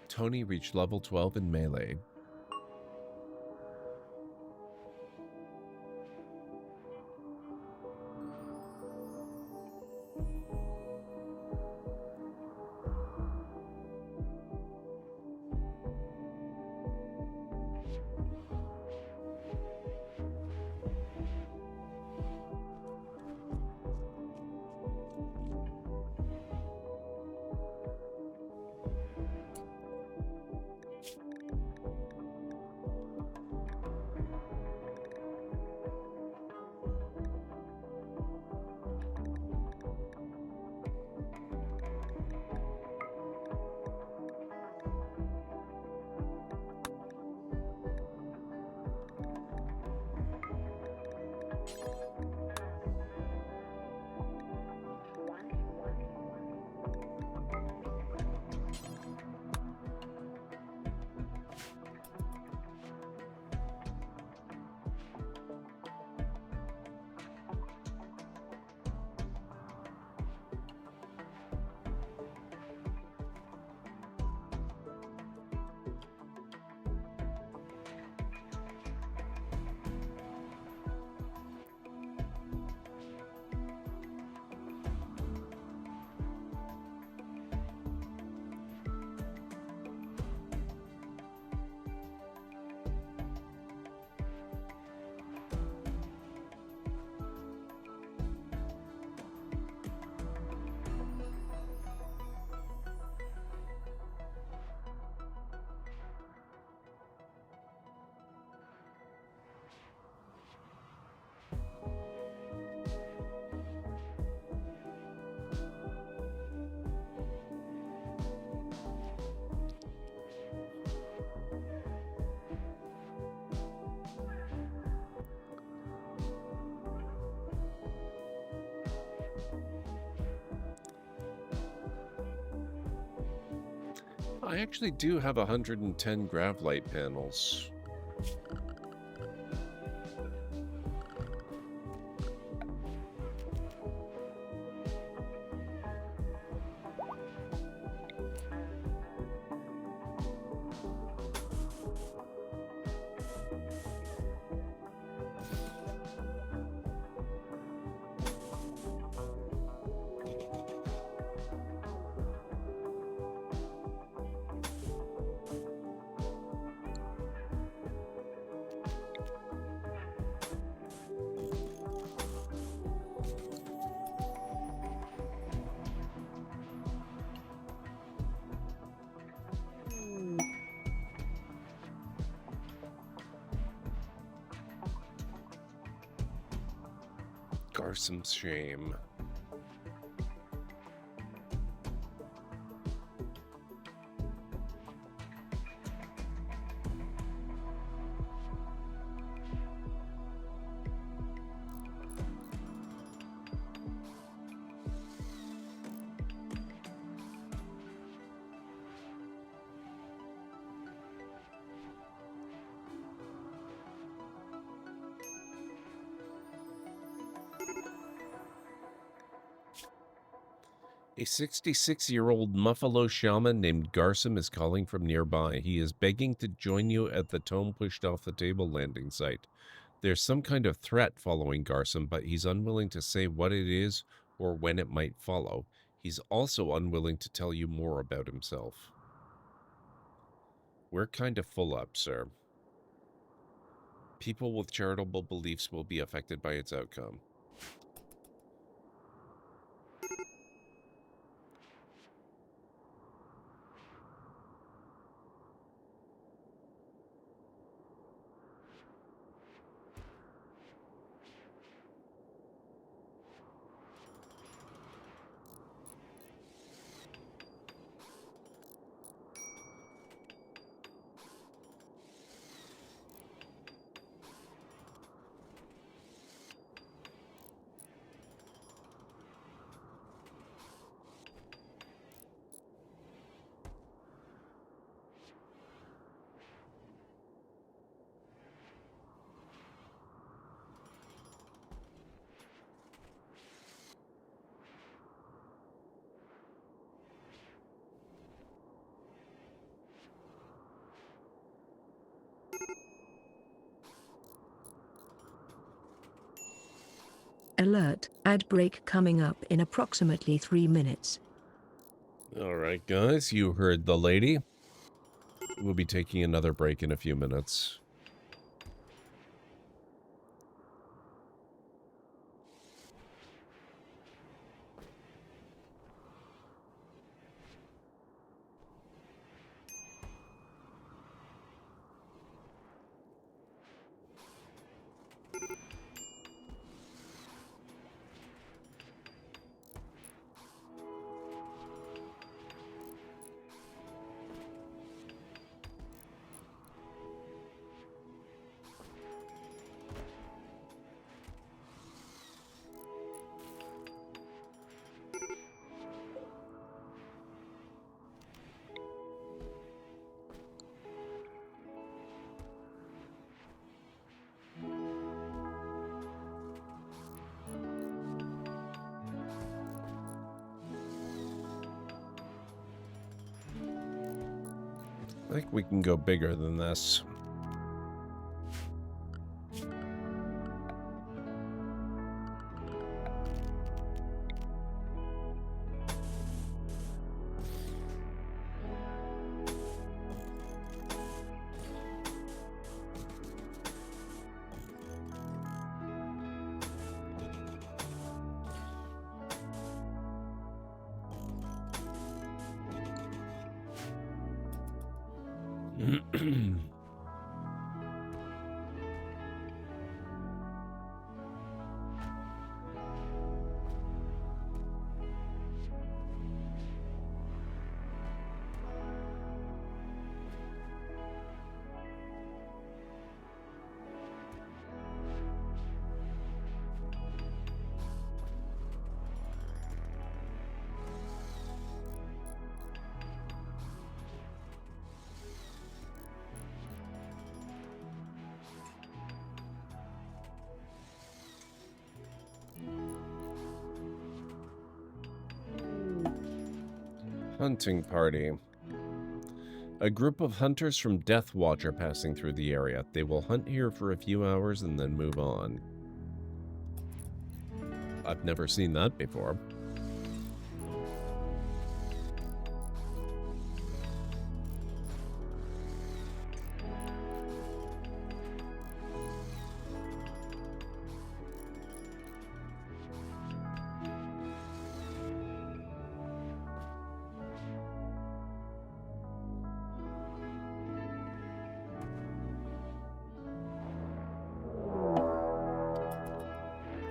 Tony reached level 12 in melee. I actually do have 110 grav light panels. Garsom's shame. A 66-year-old Muffalo shaman named Garsom is calling from nearby. He is begging to join you at the tome pushed off the table landing site. There's some kind of threat following Garsom, but he's unwilling to say what it is or when it might follow. He's also unwilling to tell you more about himself. We're kind of full up, sir. People with charitable beliefs will be affected by its outcome. Alert, ad break coming up in approximately 3 minutes. All right, guys, you heard the lady. We'll be taking another break in a few minutes. I think we can go bigger than this. Hunting party. A group of hunters from Death Watch are passing through the area. They will hunt here for a few hours and then move on. I've never seen that before.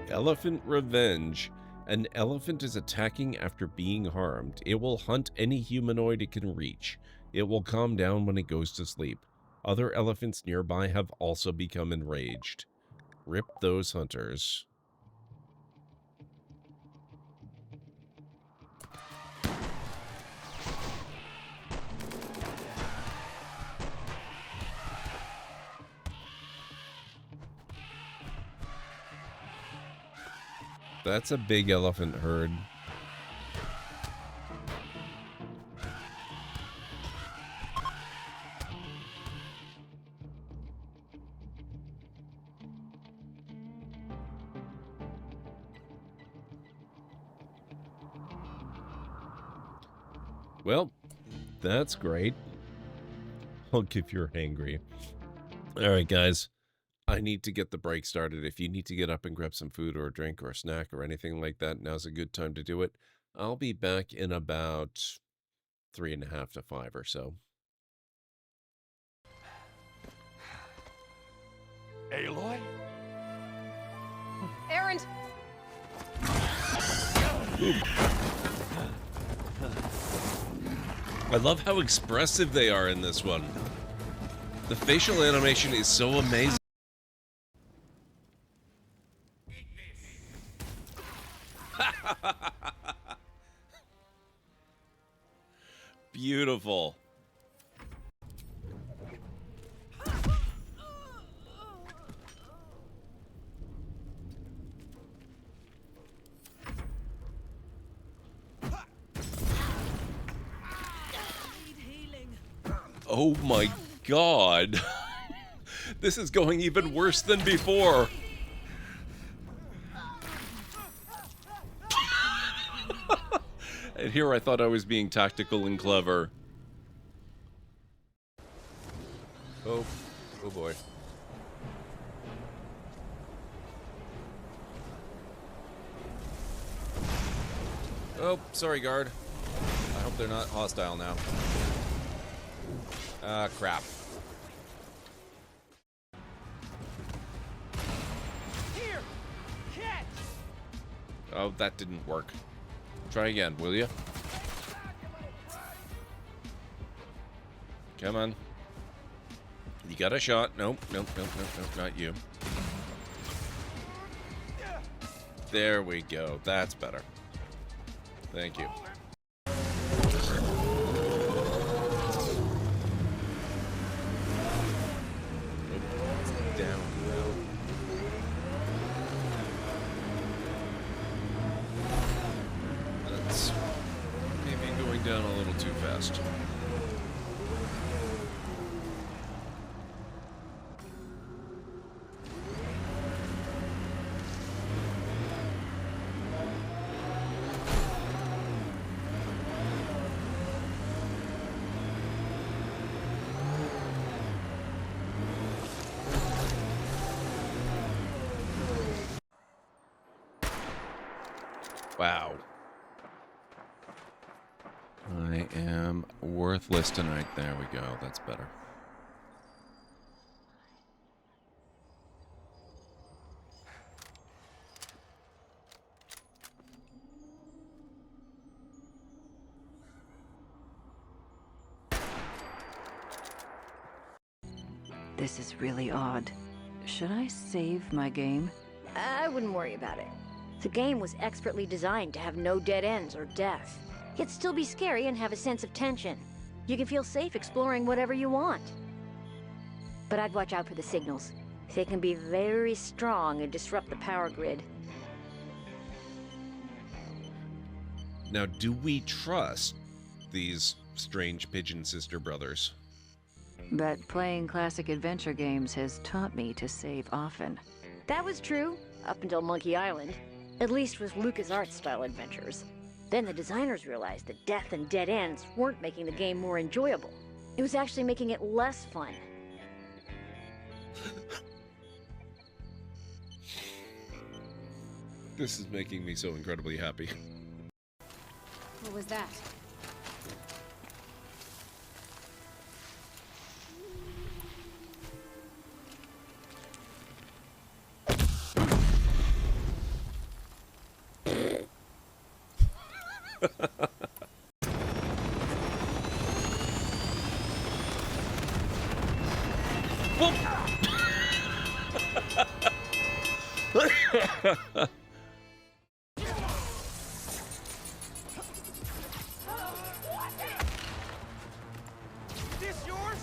Elephant Revenge. An elephant is attacking after being harmed. It will hunt any humanoid it can reach. It will calm down when it goes to sleep. Other elephants nearby have also become enraged. Rip those hunters. That's a big elephant herd. Well, that's great. Hulk if you're hangry. All right, guys. I need to get the break started. If you need to get up and grab some food or a drink or a snack or anything like that, now's a good time to do it. I'll be back in about 3.5 to 5 or so. Aloy? Errand! I love how expressive they are in this one. The facial animation is so amazing. Beautiful. Oh my God. This is going even worse than before. And here I thought I was being tactical and clever. Oh boy. Oh, sorry, guard. I hope they're not hostile now. Crap. Here! Catch! Oh, that didn't work. Try again, will you? Come on. You got a shot. Nope, not you. There we go. That's better. Thank you. Down. That's maybe going down a little too fast. Wow. I am worthless tonight. There we go. That's better. This is really odd. Should I save my game? I wouldn't worry about it. The game was expertly designed to have no dead ends or death. Yet still be scary and have a sense of tension. You can feel safe exploring whatever you want. But I'd watch out for the signals. They can be very strong and disrupt the power grid. Now, do we trust these strange pigeon sister brothers? But playing classic adventure games has taught me to save often. That was true, up until Monkey Island. At least with LucasArts-style adventures. Then the designers realized that death and dead ends weren't making the game more enjoyable. It was actually making it less fun. This is making me so incredibly happy. What was that? This yours?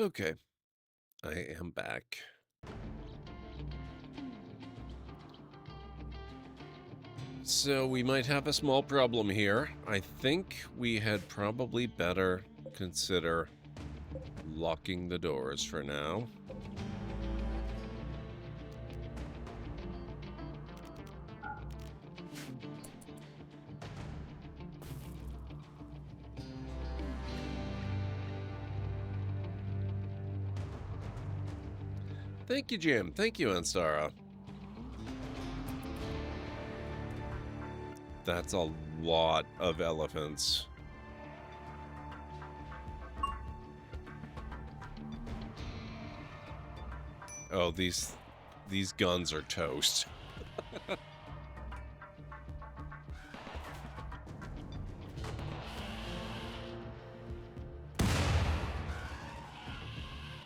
Okay, I am back. So we might have a small problem here. I think we had probably better consider locking the doors for now. Thank you, Jim. Thank you, Anstara. That's a lot of elephants. Oh, these guns are toast.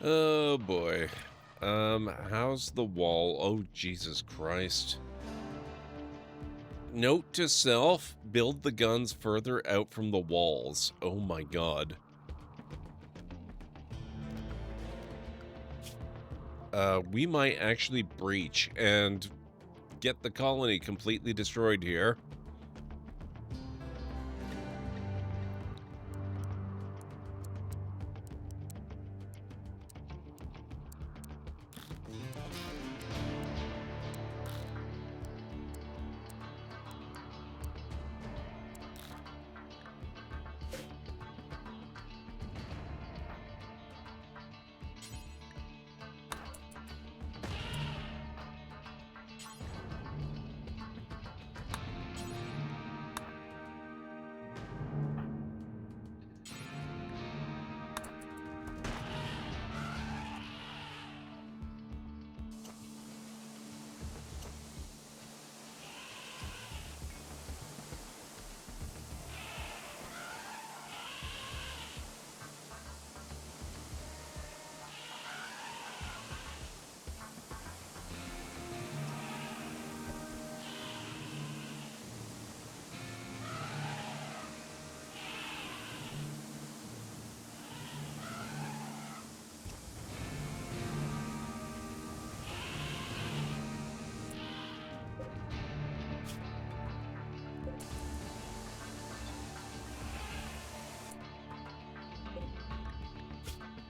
Oh boy. How's the wall? Oh, Jesus Christ. Note to self, build the guns further out from the walls. Oh my god. We might actually breach and get the colony completely destroyed here.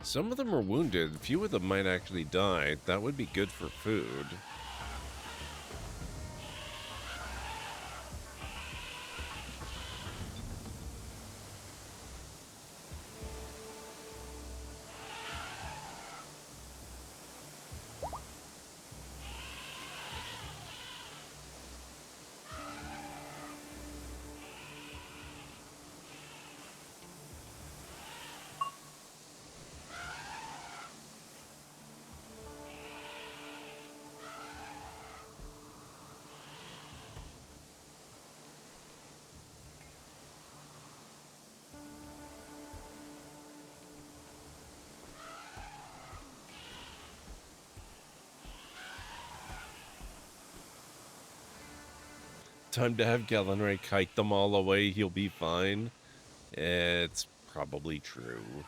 Some of them are wounded. A few of them might actually die. That would be good for food. Time to have Galenray kite them all away. He'll be fine. It's probably true.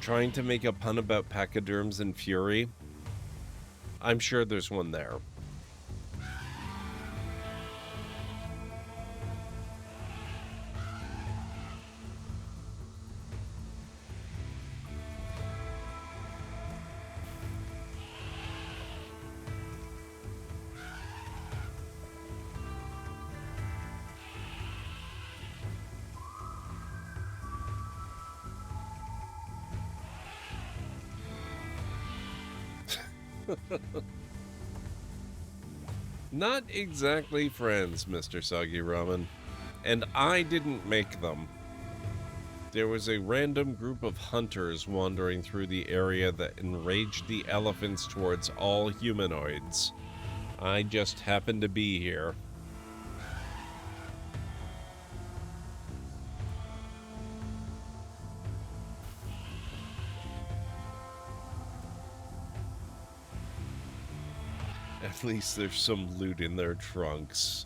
Trying to make a pun about pachyderms and fury. I'm sure there's one there. Not exactly friends, Mr. Soggy Ramen. And I didn't make them. There was a random group of hunters wandering through the area that enraged the elephants towards all humanoids. I just happened to be here. At least there's some loot in their trunks.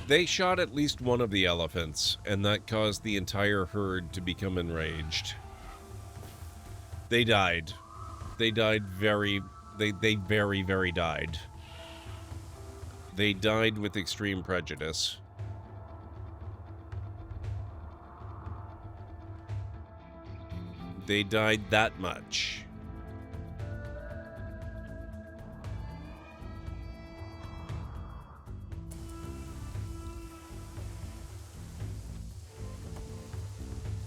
They shot at least one of the elephants, and that caused the entire herd to become enraged. They died. They died very... They very, very died. They died with extreme prejudice. They died that much.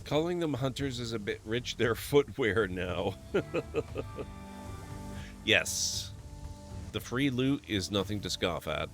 Calling them hunters is a bit rich. Their footwear now. Yes. The free loot is nothing to scoff at.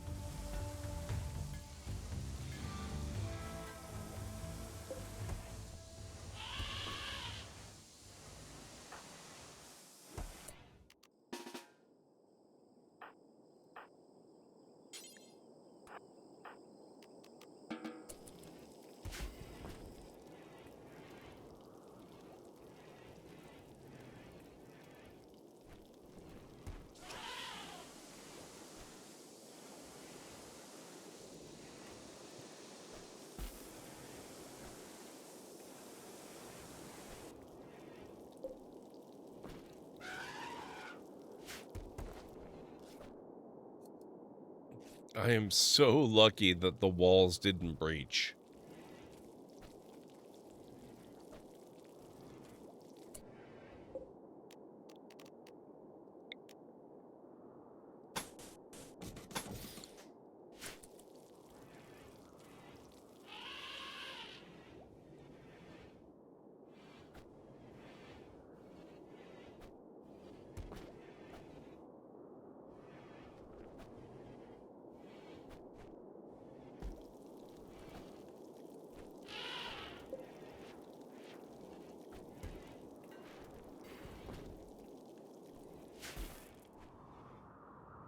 I am so lucky that the walls didn't breach.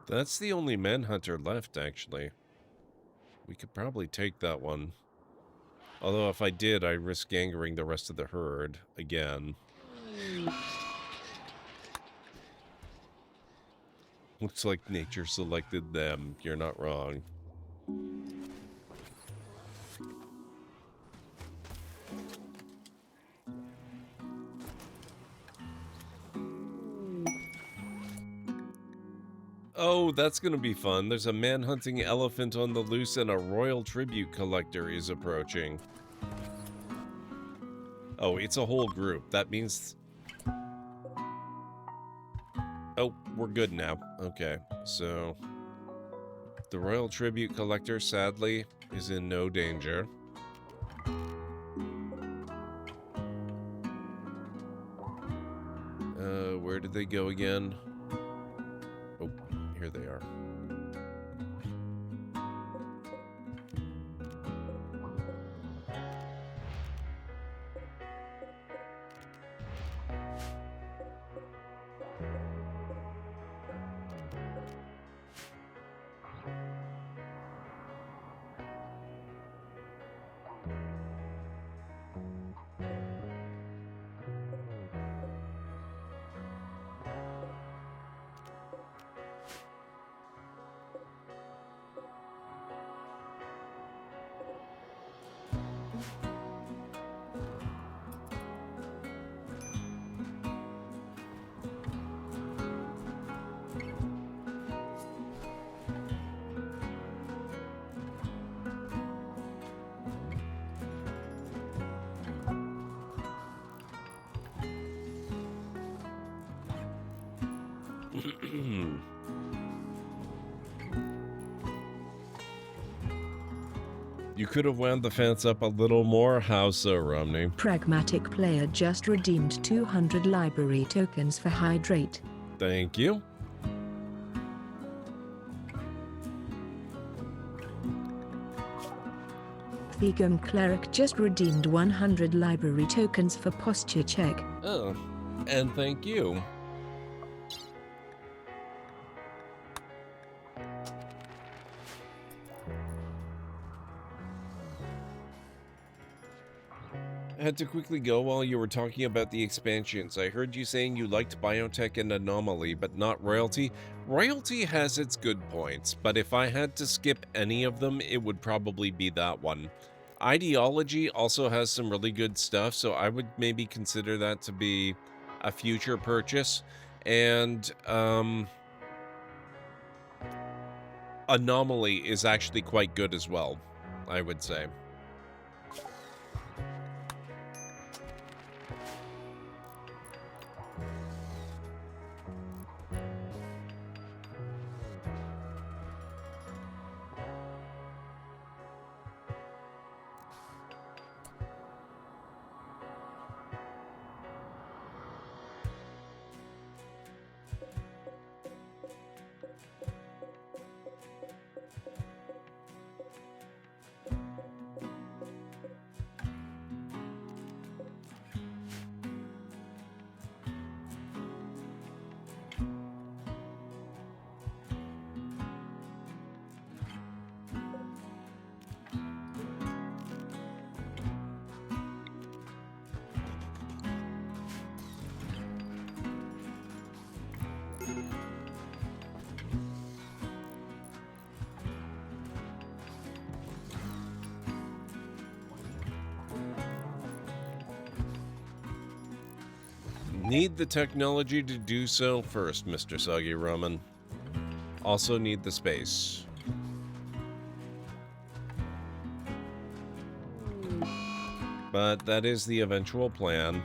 That's the only manhunter left, actually. We could probably take that one. Although if I did, I risk angering the rest of the herd again. Looks like nature selected them. You're not wrong. Oh, that's gonna be fun. There's a man-hunting elephant on the loose and a royal tribute collector is approaching. Oh, it's a whole group. That means... Oh, we're good now. Okay, so... The royal tribute collector, sadly, is in no danger. Where did they go again? Oh, here they are. You could have wound the fence up a little more. How so, Romney? Pragmatic player just redeemed 200 library tokens for hydrate. Thank you. Thegum cleric just redeemed 100 library tokens for posture check. Oh, and thank you. I had to quickly go while you were talking about the expansions. I heard you saying you liked Biotech and Anomaly, but not Royalty. Royalty has its good points, but if I had to skip any of them, it would probably be that one. Ideology also has some really good stuff, so I would maybe consider that to be a future purchase. And, Anomaly is actually quite good as well, I would say. Need the technology to do so first, Mr. Soggy Roman. Also need the space. But that is the eventual plan.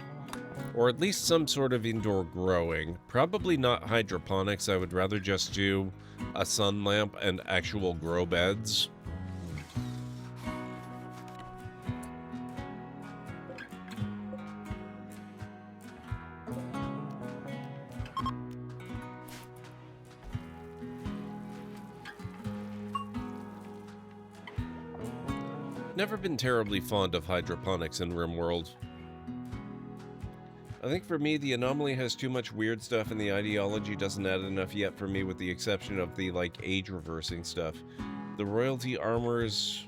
Or at least some sort of indoor growing. Probably not hydroponics, I would rather just do a sun lamp and actual grow beds. Never been terribly fond of hydroponics in RimWorld. I think for me, the anomaly has too much weird stuff and the ideology doesn't add enough yet for me, with the exception of the, like, age-reversing stuff. The royalty armors,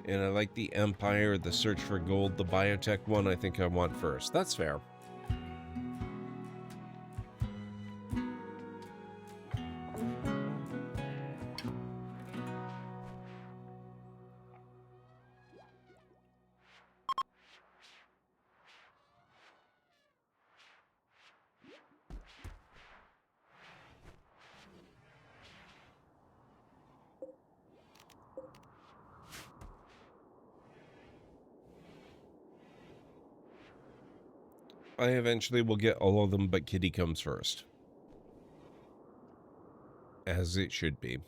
and I like the Empire, the search for gold, the biotech one I think I want first. That's fair. I eventually will get all of them, but Kitty comes first. As it should be.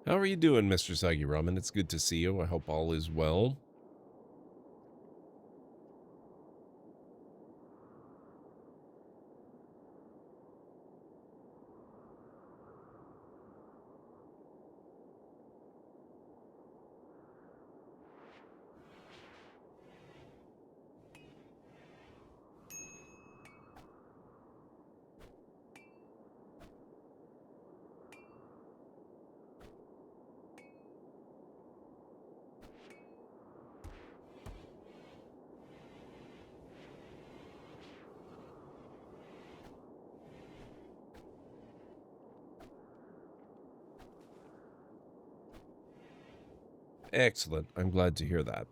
How are you doing, Mr. Sagi Ramen? It's good to see you. I hope all is well. Excellent. I'm glad to hear that.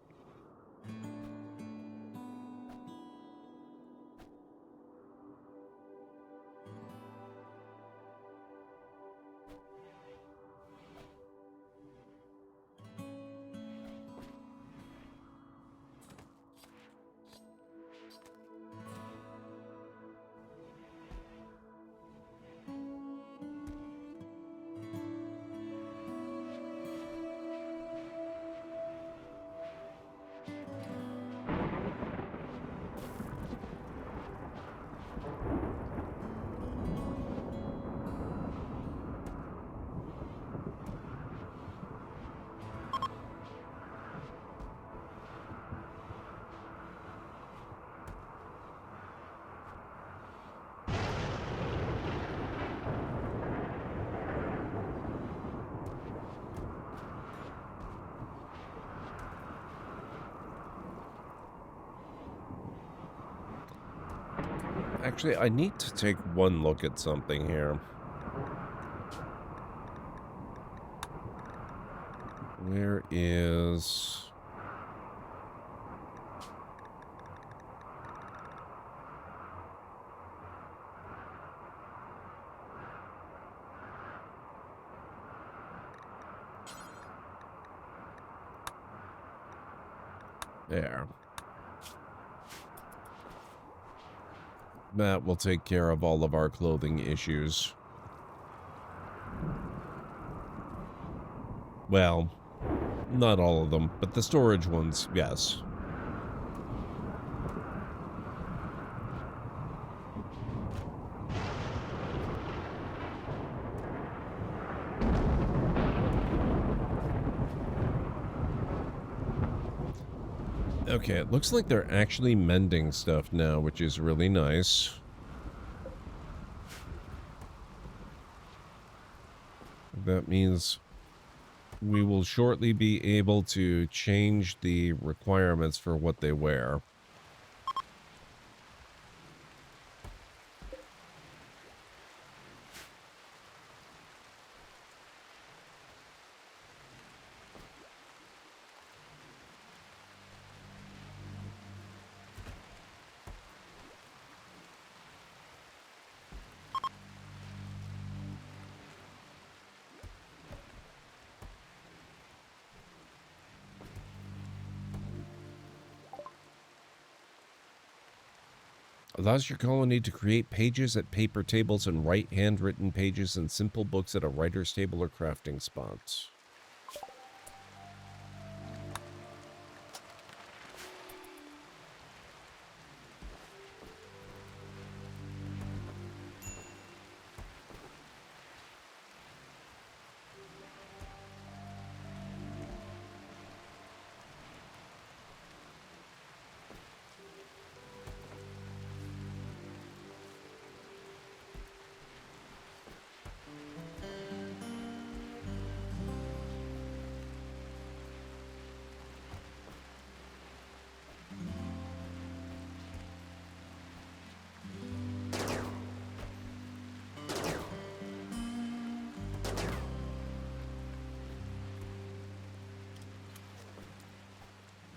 Actually, I need to take one look at something here. Where is... There. That will take care of all of our clothing issues. Well, not all of them, but the storage ones, yes. Okay, it looks like they're actually mending stuff now, which is really nice. That means we will shortly be able to change the requirements for what they wear. Allows your colony to create pages at paper tables and write handwritten pages and simple books at a writer's table or crafting spot.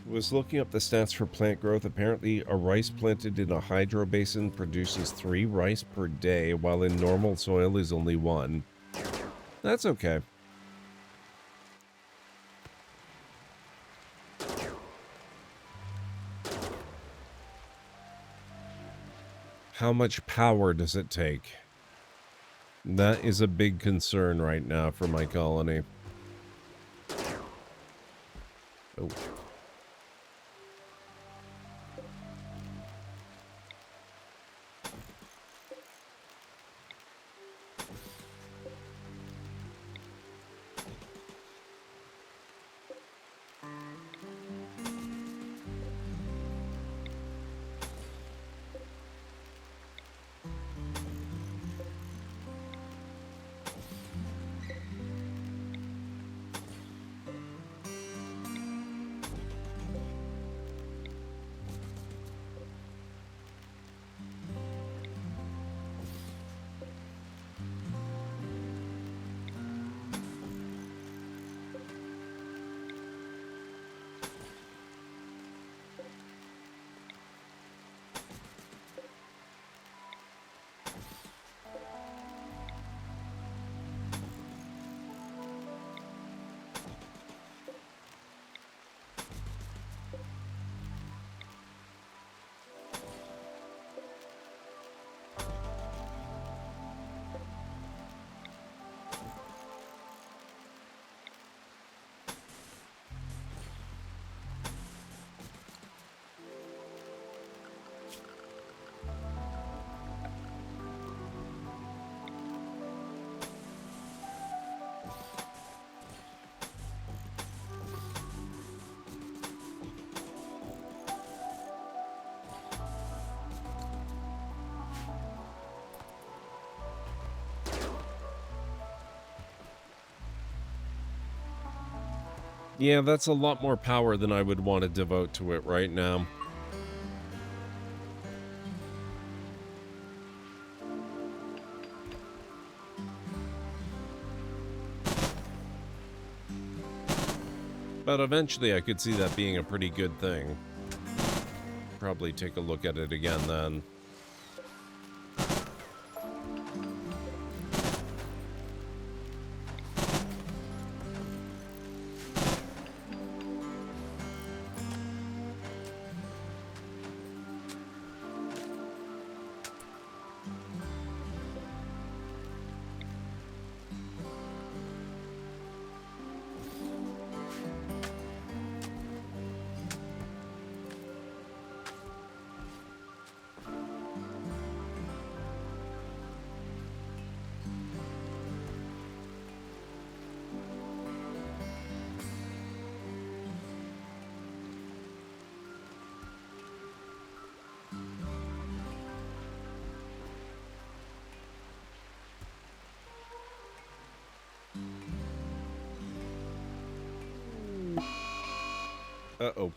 Was looking up the stats for plant growth. Apparently, a rice planted in a hydro basin produces 3 rice per day, while in normal soil is only 1. That's okay. How much power does it take? That is a big concern right now for my colony. Oh. Yeah, that's a lot more power than I would want to devote to it right now. But eventually I could see that being a pretty good thing. Probably take a look at it again then. Uh-oh.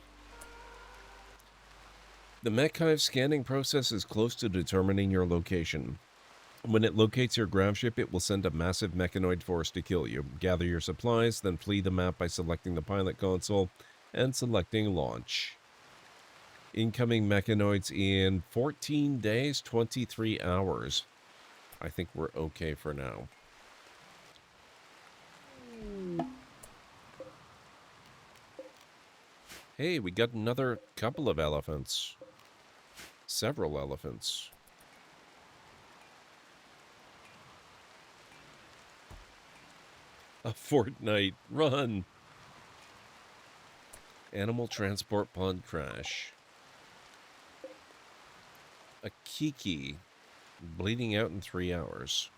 The mechanic scanning process is close to determining your location. When it locates your ground ship, it will send a massive mechanoid force to kill you. Gather your supplies, then flee the map by selecting the pilot console and selecting launch. Incoming mechanoids in 14 days, 23 hours. I think we're okay for now. Hey, we got another couple of elephants. Several elephants. A fortnight. Run! Animal transport pond crash. A kiki. Bleeding out in 3 hours.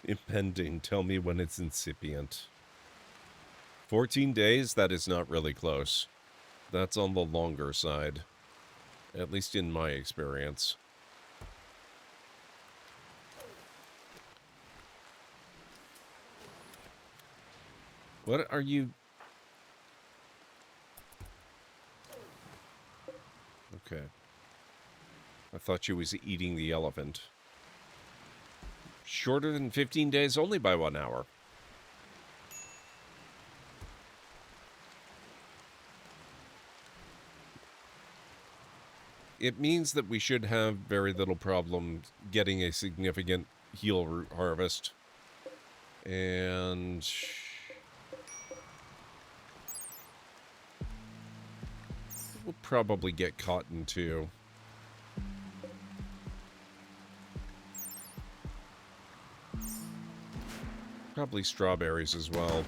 Impending. Tell me when it's incipient. 14 days? That is not really close. That's on the longer side. At least in my experience. What are you... Okay. I thought she was eating the elephant. Shorter than 15 days, only by 1 hour. It means that we should have very little problem getting a significant heel root harvest. And... we'll probably get cotton too. Probably strawberries as well.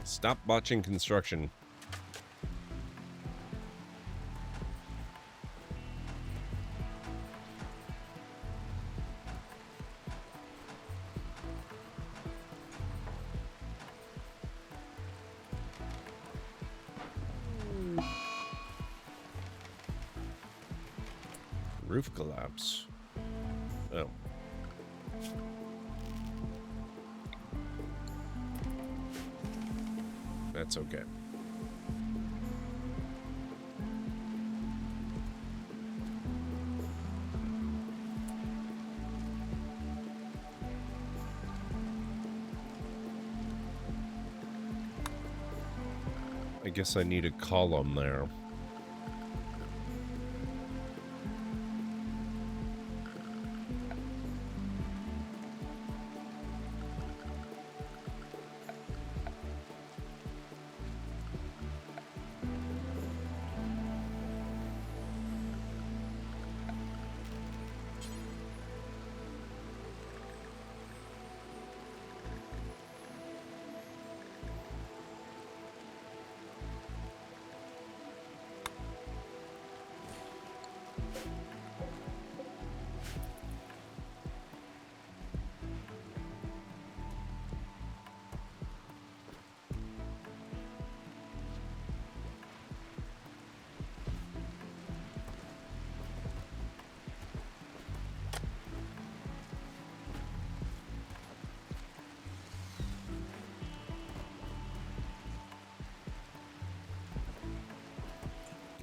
Stop botching construction. Roof collapse. Oh. That's okay. I guess I need a column there.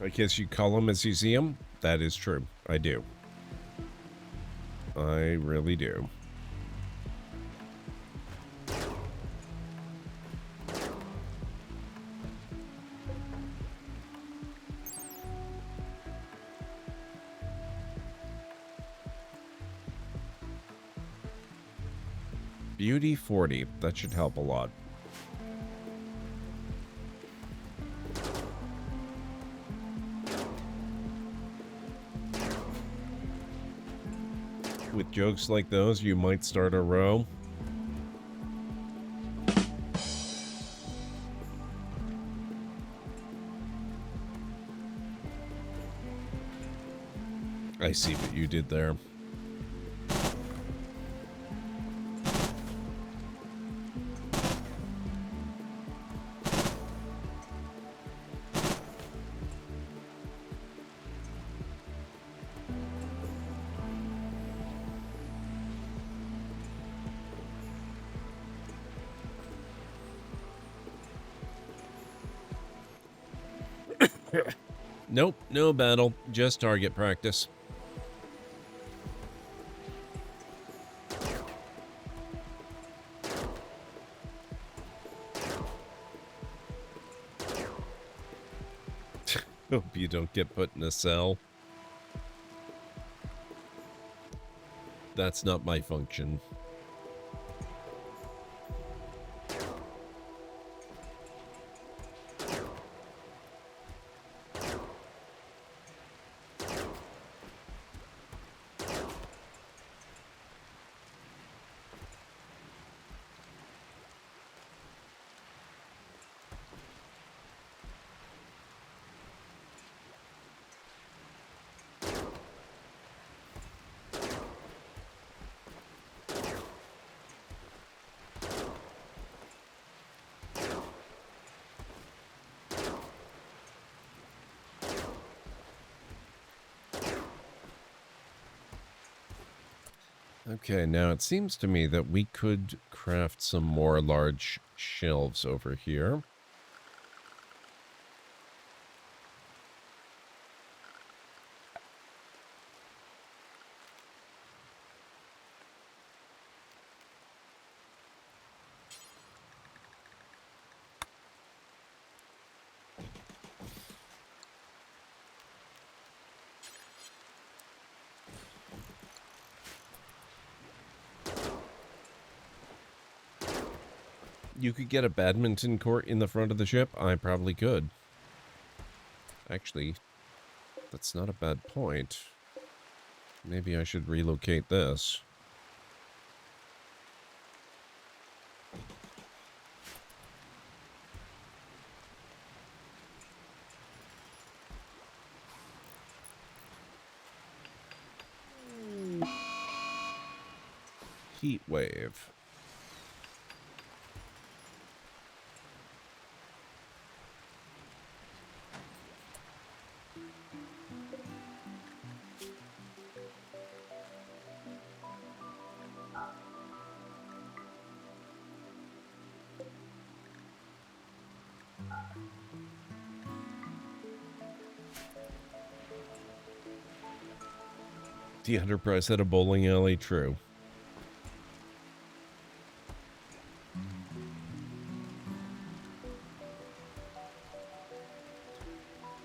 I guess you call them as you see them? That is true. I do. I really do. Beauty 40. That should help a lot. With jokes like those, you might start a row. I see what you did there. Nope, no battle, just target practice. Hope you don't get put in a cell. That's not my function. Okay, now it seems to me that we could craft some more large shelves over here. You could get a badminton court in the front of the ship? I probably could. Actually, that's not a bad point. Maybe I should relocate this. Heat wave. The Enterprise had a bowling alley, true.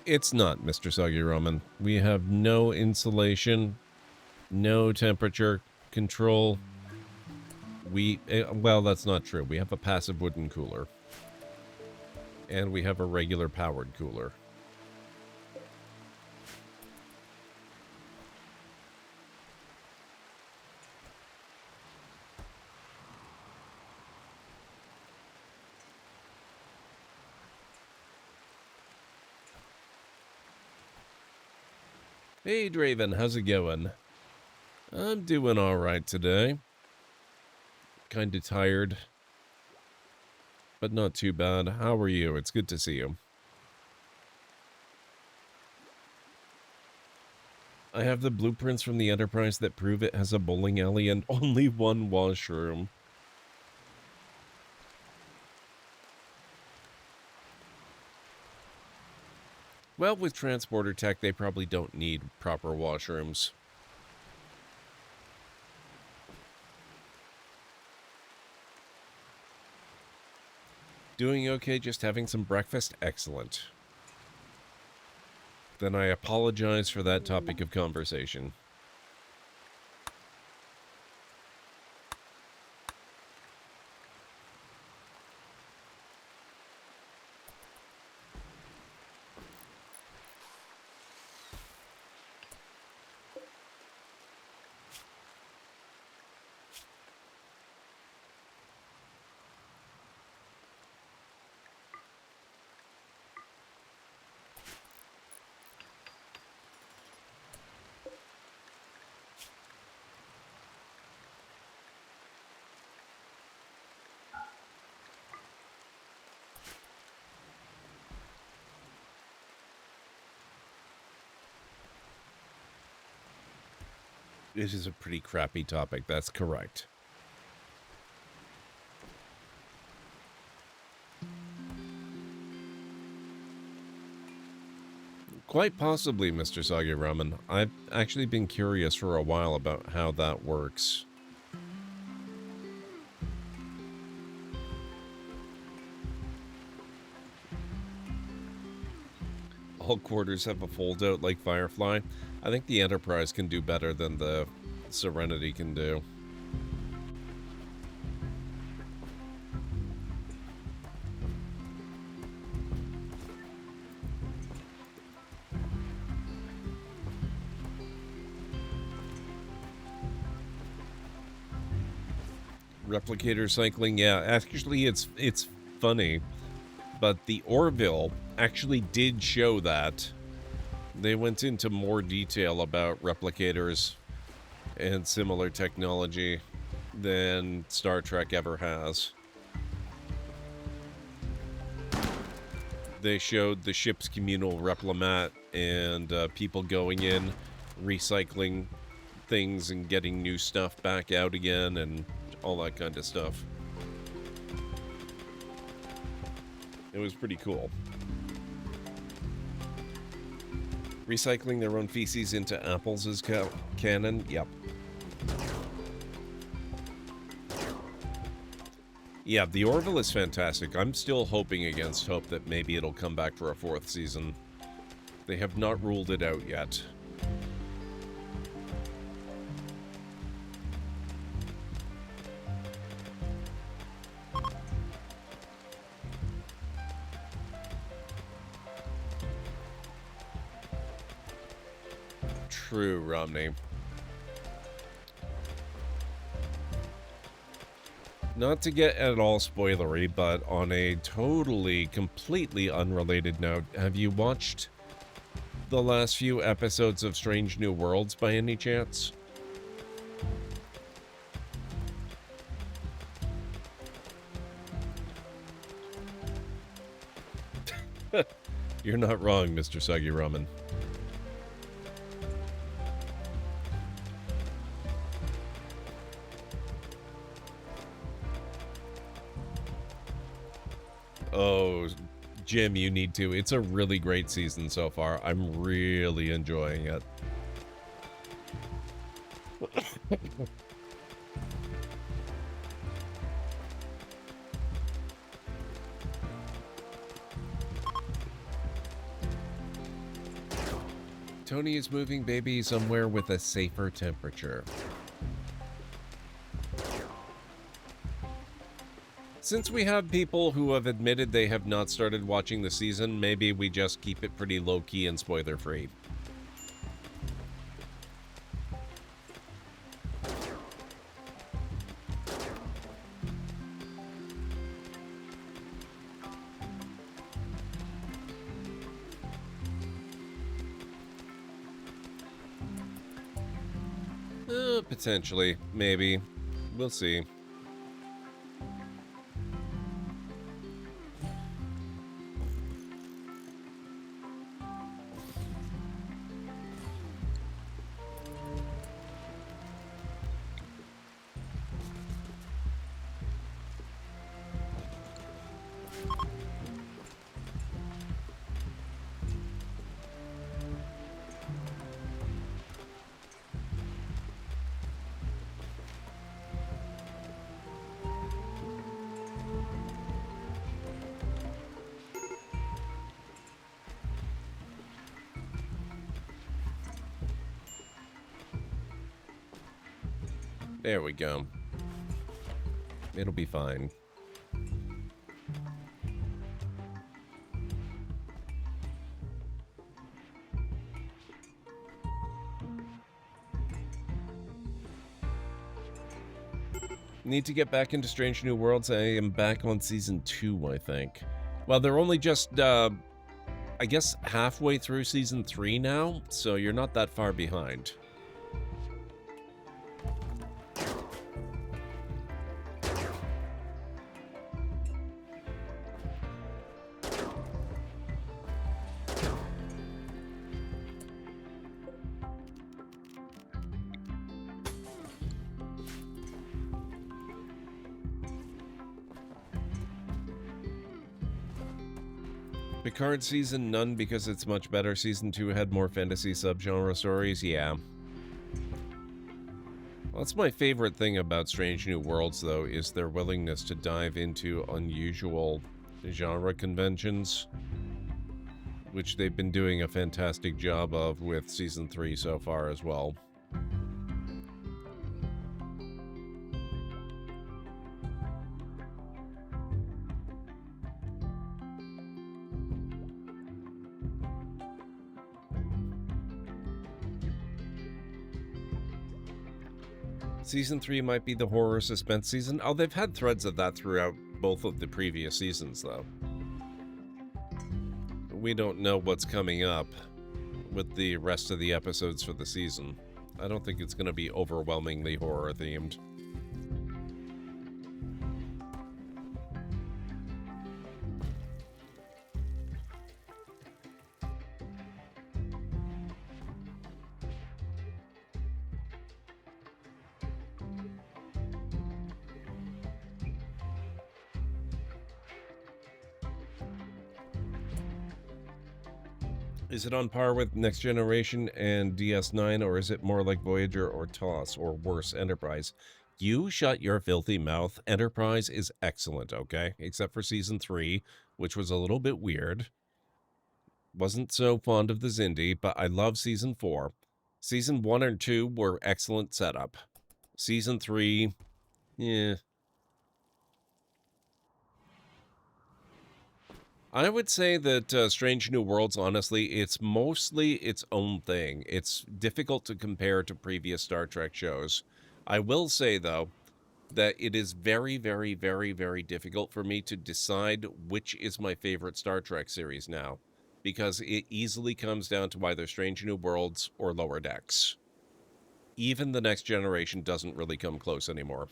It's not, Mr. Soggy Roman. We have no insulation, no temperature control. Well, that's not true. We have a passive wooden cooler. And we have a regular powered cooler. Hey, Draven, how's it going? I'm doing alright today. Kinda tired. But not too bad. How are you? It's good to see you. I have the blueprints from the Enterprise that prove it has a bowling alley and only one washroom. Well, with transporter tech, they probably don't need proper washrooms. Doing okay, just having some breakfast? Excellent. Then I apologize for that topic of conversation. It is a pretty crappy topic, that's correct. Quite possibly, Mr. Soggy Ramen. I've actually been curious for a while about how that works. All quarters have a fold-out like Firefly. I think the Enterprise can do better than the Serenity can do. Replicator cycling, yeah, actually it's funny, but the Orville actually did show that. They went into more detail about replicators and similar technology than Star Trek ever has. They showed the ship's communal replimat and people going in, recycling things and getting new stuff back out again and all that kind of stuff. It was pretty cool. Recycling their own feces into apples is canon? Yep. Yeah, the Orville is fantastic. I'm still hoping against hope that maybe it'll come back for a 4th season. They have not ruled it out yet. True, Romney. Not to get at all spoilery, but on a totally, completely unrelated note, have you watched the last few episodes of Strange New Worlds by any chance? You're not wrong, Mr. Suggy Ramen. Oh, Jim, you need to. It's a really great season so far. I'm really enjoying it. Tony is moving baby somewhere with a safer temperature. Since we have people who have admitted they have not started watching the season, maybe we just keep it pretty low-key and spoiler-free. Potentially. Maybe. We'll see. There we go. It'll be fine. Need to get back into Strange New Worlds. I am back on season 2, I think. Well, they're only just, I guess, halfway through season 3 now, so you're not that far behind. Picard season, none because it's much better. Season 2 had more fantasy subgenre stories, yeah. Well, that's my favorite thing about Strange New Worlds, though, is their willingness to dive into unusual genre conventions, which they've been doing a fantastic job of with Season 3 so far as well. Season 3 might be the horror suspense season. Oh, they've had threads of that throughout both of the previous seasons, though. We don't know what's coming up with the rest of the episodes for the season. I don't think it's going to be overwhelmingly horror-themed. Is it on par with Next Generation and DS9, or is it more like Voyager or TOS, or worse, Enterprise? You shut your filthy mouth. Enterprise is excellent, okay? Except for Season 3, which was a little bit weird. Wasn't so fond of the Xindi, but I love Season 4. Season 1 and 2 were excellent setup. Season 3, yeah. I would say that Strange New Worlds, honestly, it's mostly its own thing. It's difficult to compare to previous Star Trek shows. I will say, though, that it is very, very, very, very difficult for me to decide which is my favorite Star Trek series now, because it easily comes down to either Strange New Worlds or Lower Decks. Even the Next Generation doesn't really come close anymore.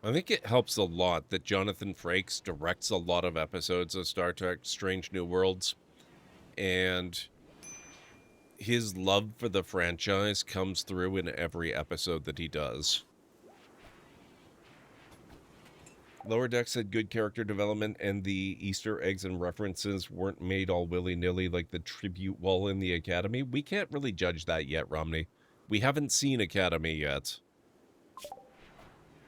I think it helps a lot that Jonathan Frakes directs a lot of episodes of Star Trek Strange New Worlds, and his love for the franchise comes through in every episode that he does. Lower Decks had good character development, and the Easter eggs and references weren't made all willy-nilly like the tribute wall in the Academy. We can't really judge that yet, Romney. We haven't seen Academy yet.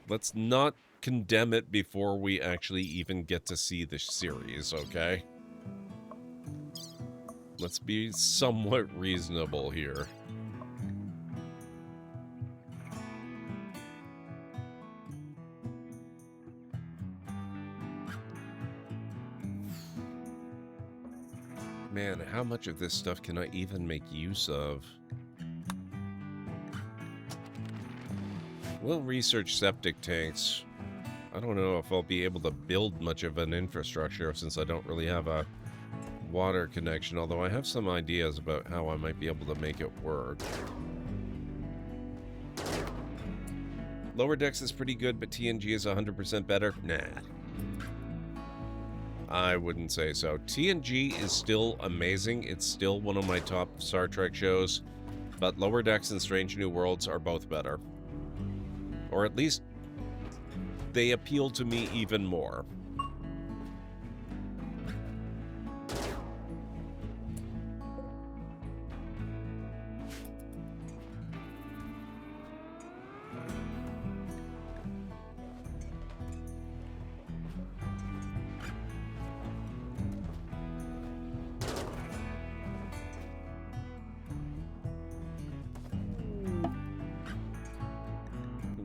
Let's not condemn it before we actually even get to see the series, okay? Let's be somewhat reasonable here. Man, how much of this stuff can I even make use of? We'll research septic tanks. I don't know if I'll be able to build much of an infrastructure since I don't really have a water connection, although I have some ideas about how I might be able to make it work. Lower Decks is pretty good, but TNG is 100% better? Nah. I wouldn't say so. TNG is still amazing. It's still one of my top Star Trek shows, but Lower Decks and Strange New Worlds are both better. Or at least, they appeal to me even more.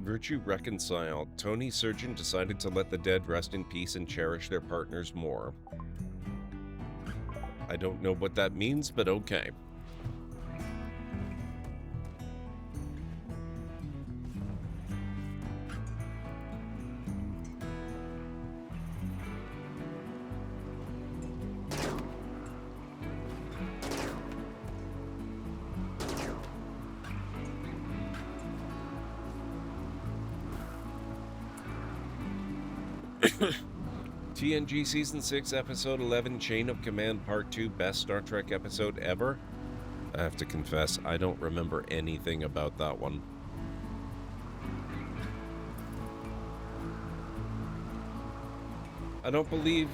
Virtue reconciled. Tony Surgeon decided to let the dead rest in peace and cherish their partners more. I don't know what that means, but okay. TNG Season 6, Episode 11, Chain of Command Part 2, best Star Trek episode ever? I have to confess, I don't remember anything about that one. I don't believe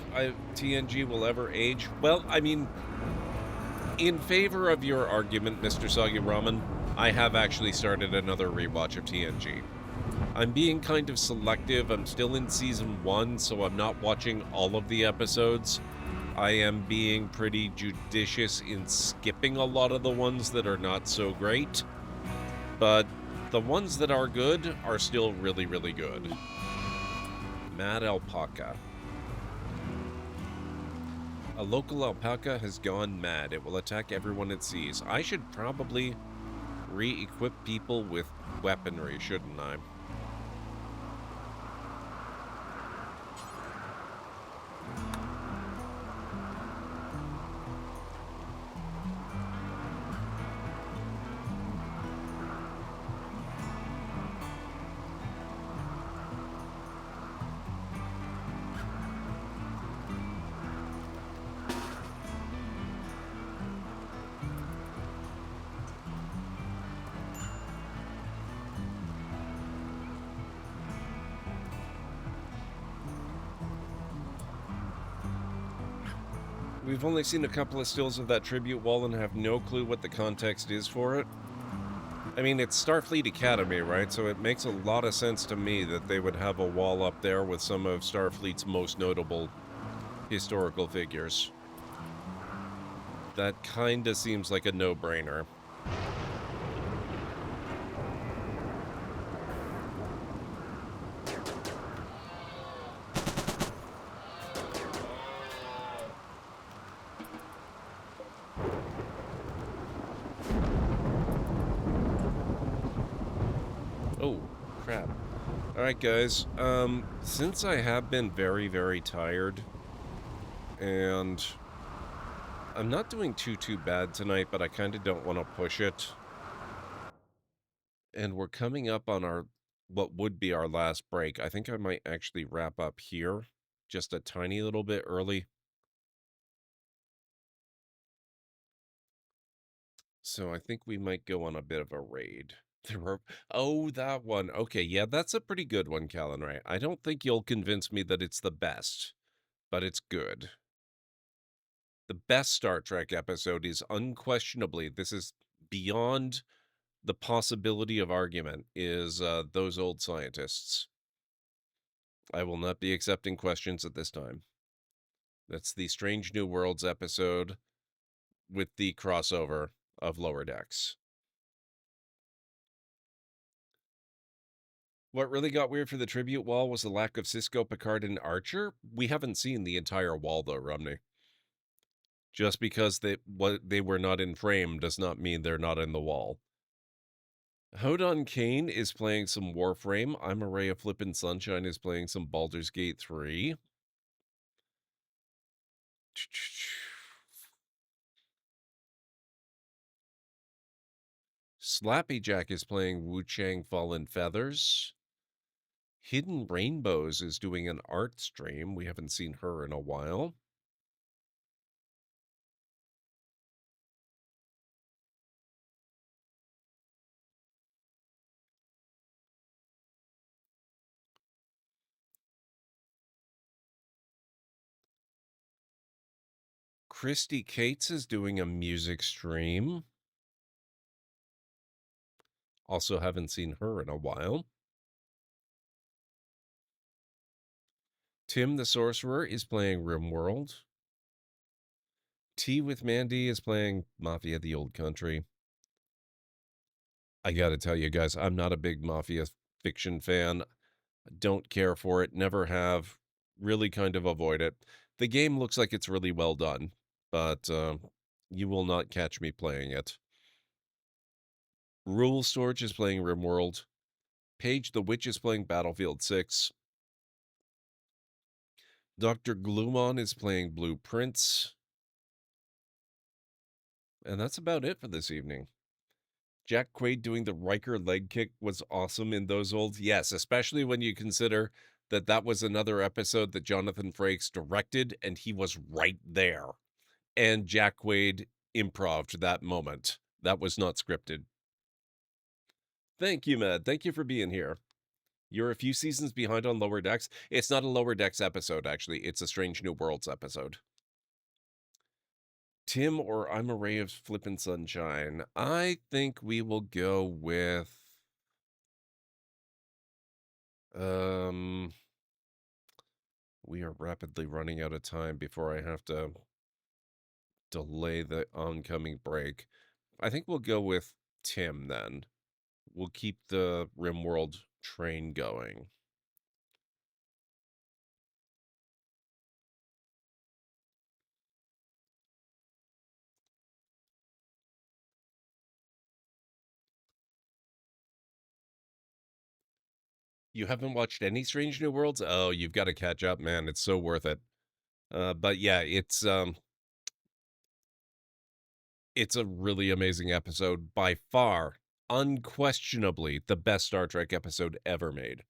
TNG will ever age. Well, I mean, in favor of your argument, Mr. Soggy Ramen, I have actually started another rewatch of TNG. I'm being kind of selective. I'm still in season 1, so I'm not watching all of the episodes. I am being pretty judicious in skipping a lot of the ones that are not so great. But the ones that are good are still really, really good. Mad Alpaca. A local alpaca has gone mad. It will attack everyone it sees. I should probably re-equip people with weaponry, shouldn't I? We've only seen a couple of stills of that tribute wall and have no clue what the context is for it. I mean, it's Starfleet Academy, right? So it makes a lot of sense to me that they would have a wall up there with some of Starfleet's most notable historical figures. That kinda seems like a no-brainer. Oh, crap. Alright, guys. Since I have been very, very tired, and I'm not doing too bad tonight, but I kind of don't want to push it. And we're coming up on what would be our last break. I think I might actually wrap up here just a tiny little bit early. So I think we might go on a bit of a raid. Oh, that one. Okay, yeah, that's a pretty good one, Callan Ray. I don't think you'll convince me that it's the best, but it's good. The best Star Trek episode is unquestionably, this is beyond the possibility of argument, is Those Old Scientists. I will not be accepting questions at this time. That's the Strange New Worlds episode with the crossover of Lower Decks. What really got weird for the tribute wall was the lack of Sisko, Picard, and Archer. We haven't seen the entire wall, though, Romney. Just because they were not in frame does not mean they're not in the wall. Hodon Kane is playing some Warframe. I'm a Ray of Flippin' Sunshine is playing some Baldur's Gate 3. Slappy Jack is playing Wu Chang Fallen Feathers. Hidden Rainbows is doing an art stream. We haven't seen her in a while. Christy Cates is doing a music stream. Also haven't seen her in a while. Tim the Sorcerer is playing RimWorld. Tea with Mandy is playing Mafia the Old Country. I gotta tell you guys, I'm not a big Mafia fiction fan. Don't care for it, never have. Really kind of avoid it. The game looks like it's really well done, but you will not catch me playing it. Rule Storage is playing RimWorld. Paige the Witch is playing Battlefield 6. Dr. Gloomon is playing Blueprints. And that's about it for this evening. Jack Quaid doing the Riker leg kick was awesome in Those Old. Yes, especially when you consider that was another episode that Jonathan Frakes directed, and he was right there. And Jack Quaid improv'd that moment. That was not scripted. Thank you, Matt. Thank you for being here. You're a few seasons behind on Lower Decks. It's not a Lower Decks episode, actually. It's a Strange New Worlds episode. Tim or I'm a Ray of Flippin' Sunshine. I think we will go with... We are rapidly running out of time before I have to delay the oncoming break. I think we'll go with Tim, then. We'll keep the RimWorld train going. You haven't watched any Strange New Worlds? Oh, you've got to catch up, man. It's so worth it. But yeah, it's a really amazing episode. By far, unquestionably, the best Star Trek episode ever made.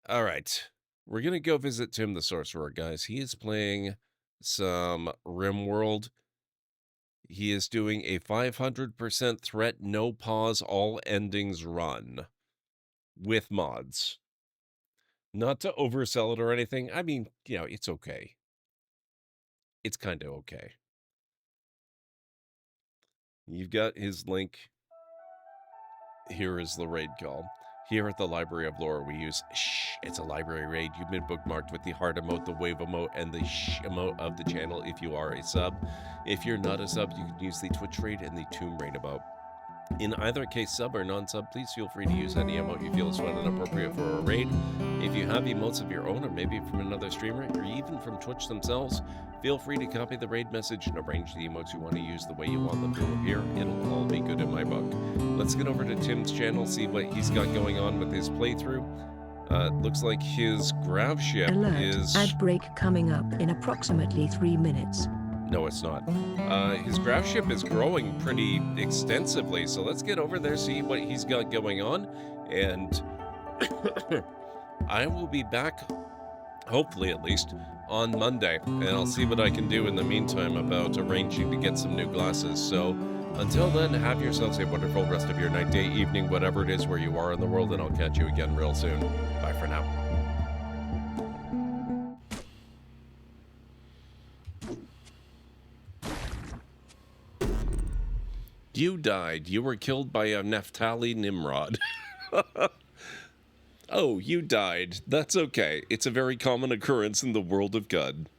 All right. We're going to go visit Tim the Sorcerer, guys. He is playing some RimWorld. He is doing a 500% threat, no pause, all endings run with mods. Not to oversell it or anything. I mean, you know, it's okay. It's kind of okay. You've got his link. Here is the raid call. Here at the Library of Lore, we use shh. It's a library raid. You've been bookmarked with the heart emote, the wave emote, and the shh emote of the channel if you are a sub. If you're not a sub, you can use the Twitch raid and the Tomb raid emote. In either case, sub or non-sub, please feel free to use any emote you feel is fun and appropriate for a raid. If you have emotes of your own, or maybe from another streamer, or even from Twitch themselves, feel free to copy the raid message and arrange the emotes you want to use the way you want them to appear. It'll all be good in my book. Let's get over to Tim's channel, see what he's got going on with his playthrough. Looks like his grav ship is... Ad break coming up in approximately 3 minutes. No, it's not. His grav ship is growing pretty extensively, so let's get over there, see what he's got going on, and I will be back, hopefully at least, on Monday, and I'll see what I can do in the meantime about arranging to get some new glasses. So until then, have yourselves a wonderful rest of your night, day, evening, whatever it is where you are in the world, and I'll catch you again real soon. Bye for now. You died. You were killed by a Neftali Nimrod. Oh, you died. That's okay. It's a very common occurrence in the world of God.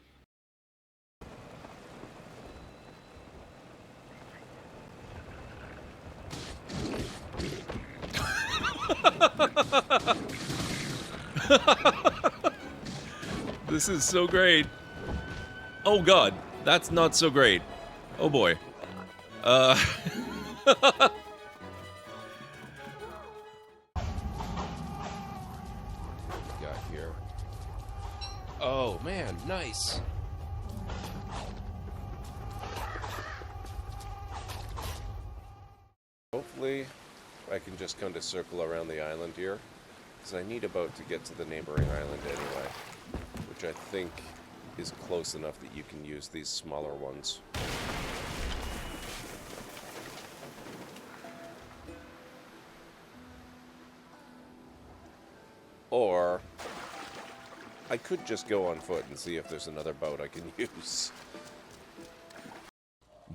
This is so great. Oh God, that's not so great. Oh boy. Got here. Oh man, nice. Hopefully I can just kind of circle around the island here, because I need a boat to get to the neighboring island anyway, which I think is close enough that you can use these smaller ones. Or I could just go on foot and see if there's another boat I can use.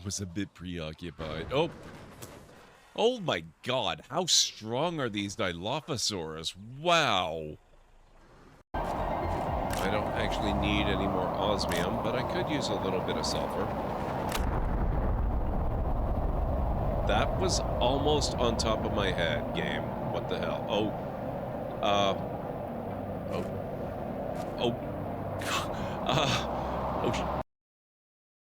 Was a bit preoccupied. Oh! Oh my God, how strong are these Dilophosaurs? Wow! I don't actually need any more osmium, but I could use a little bit of sulfur. That was almost on top of my head, game. What the hell? Oh. Oh. Oh. Oh.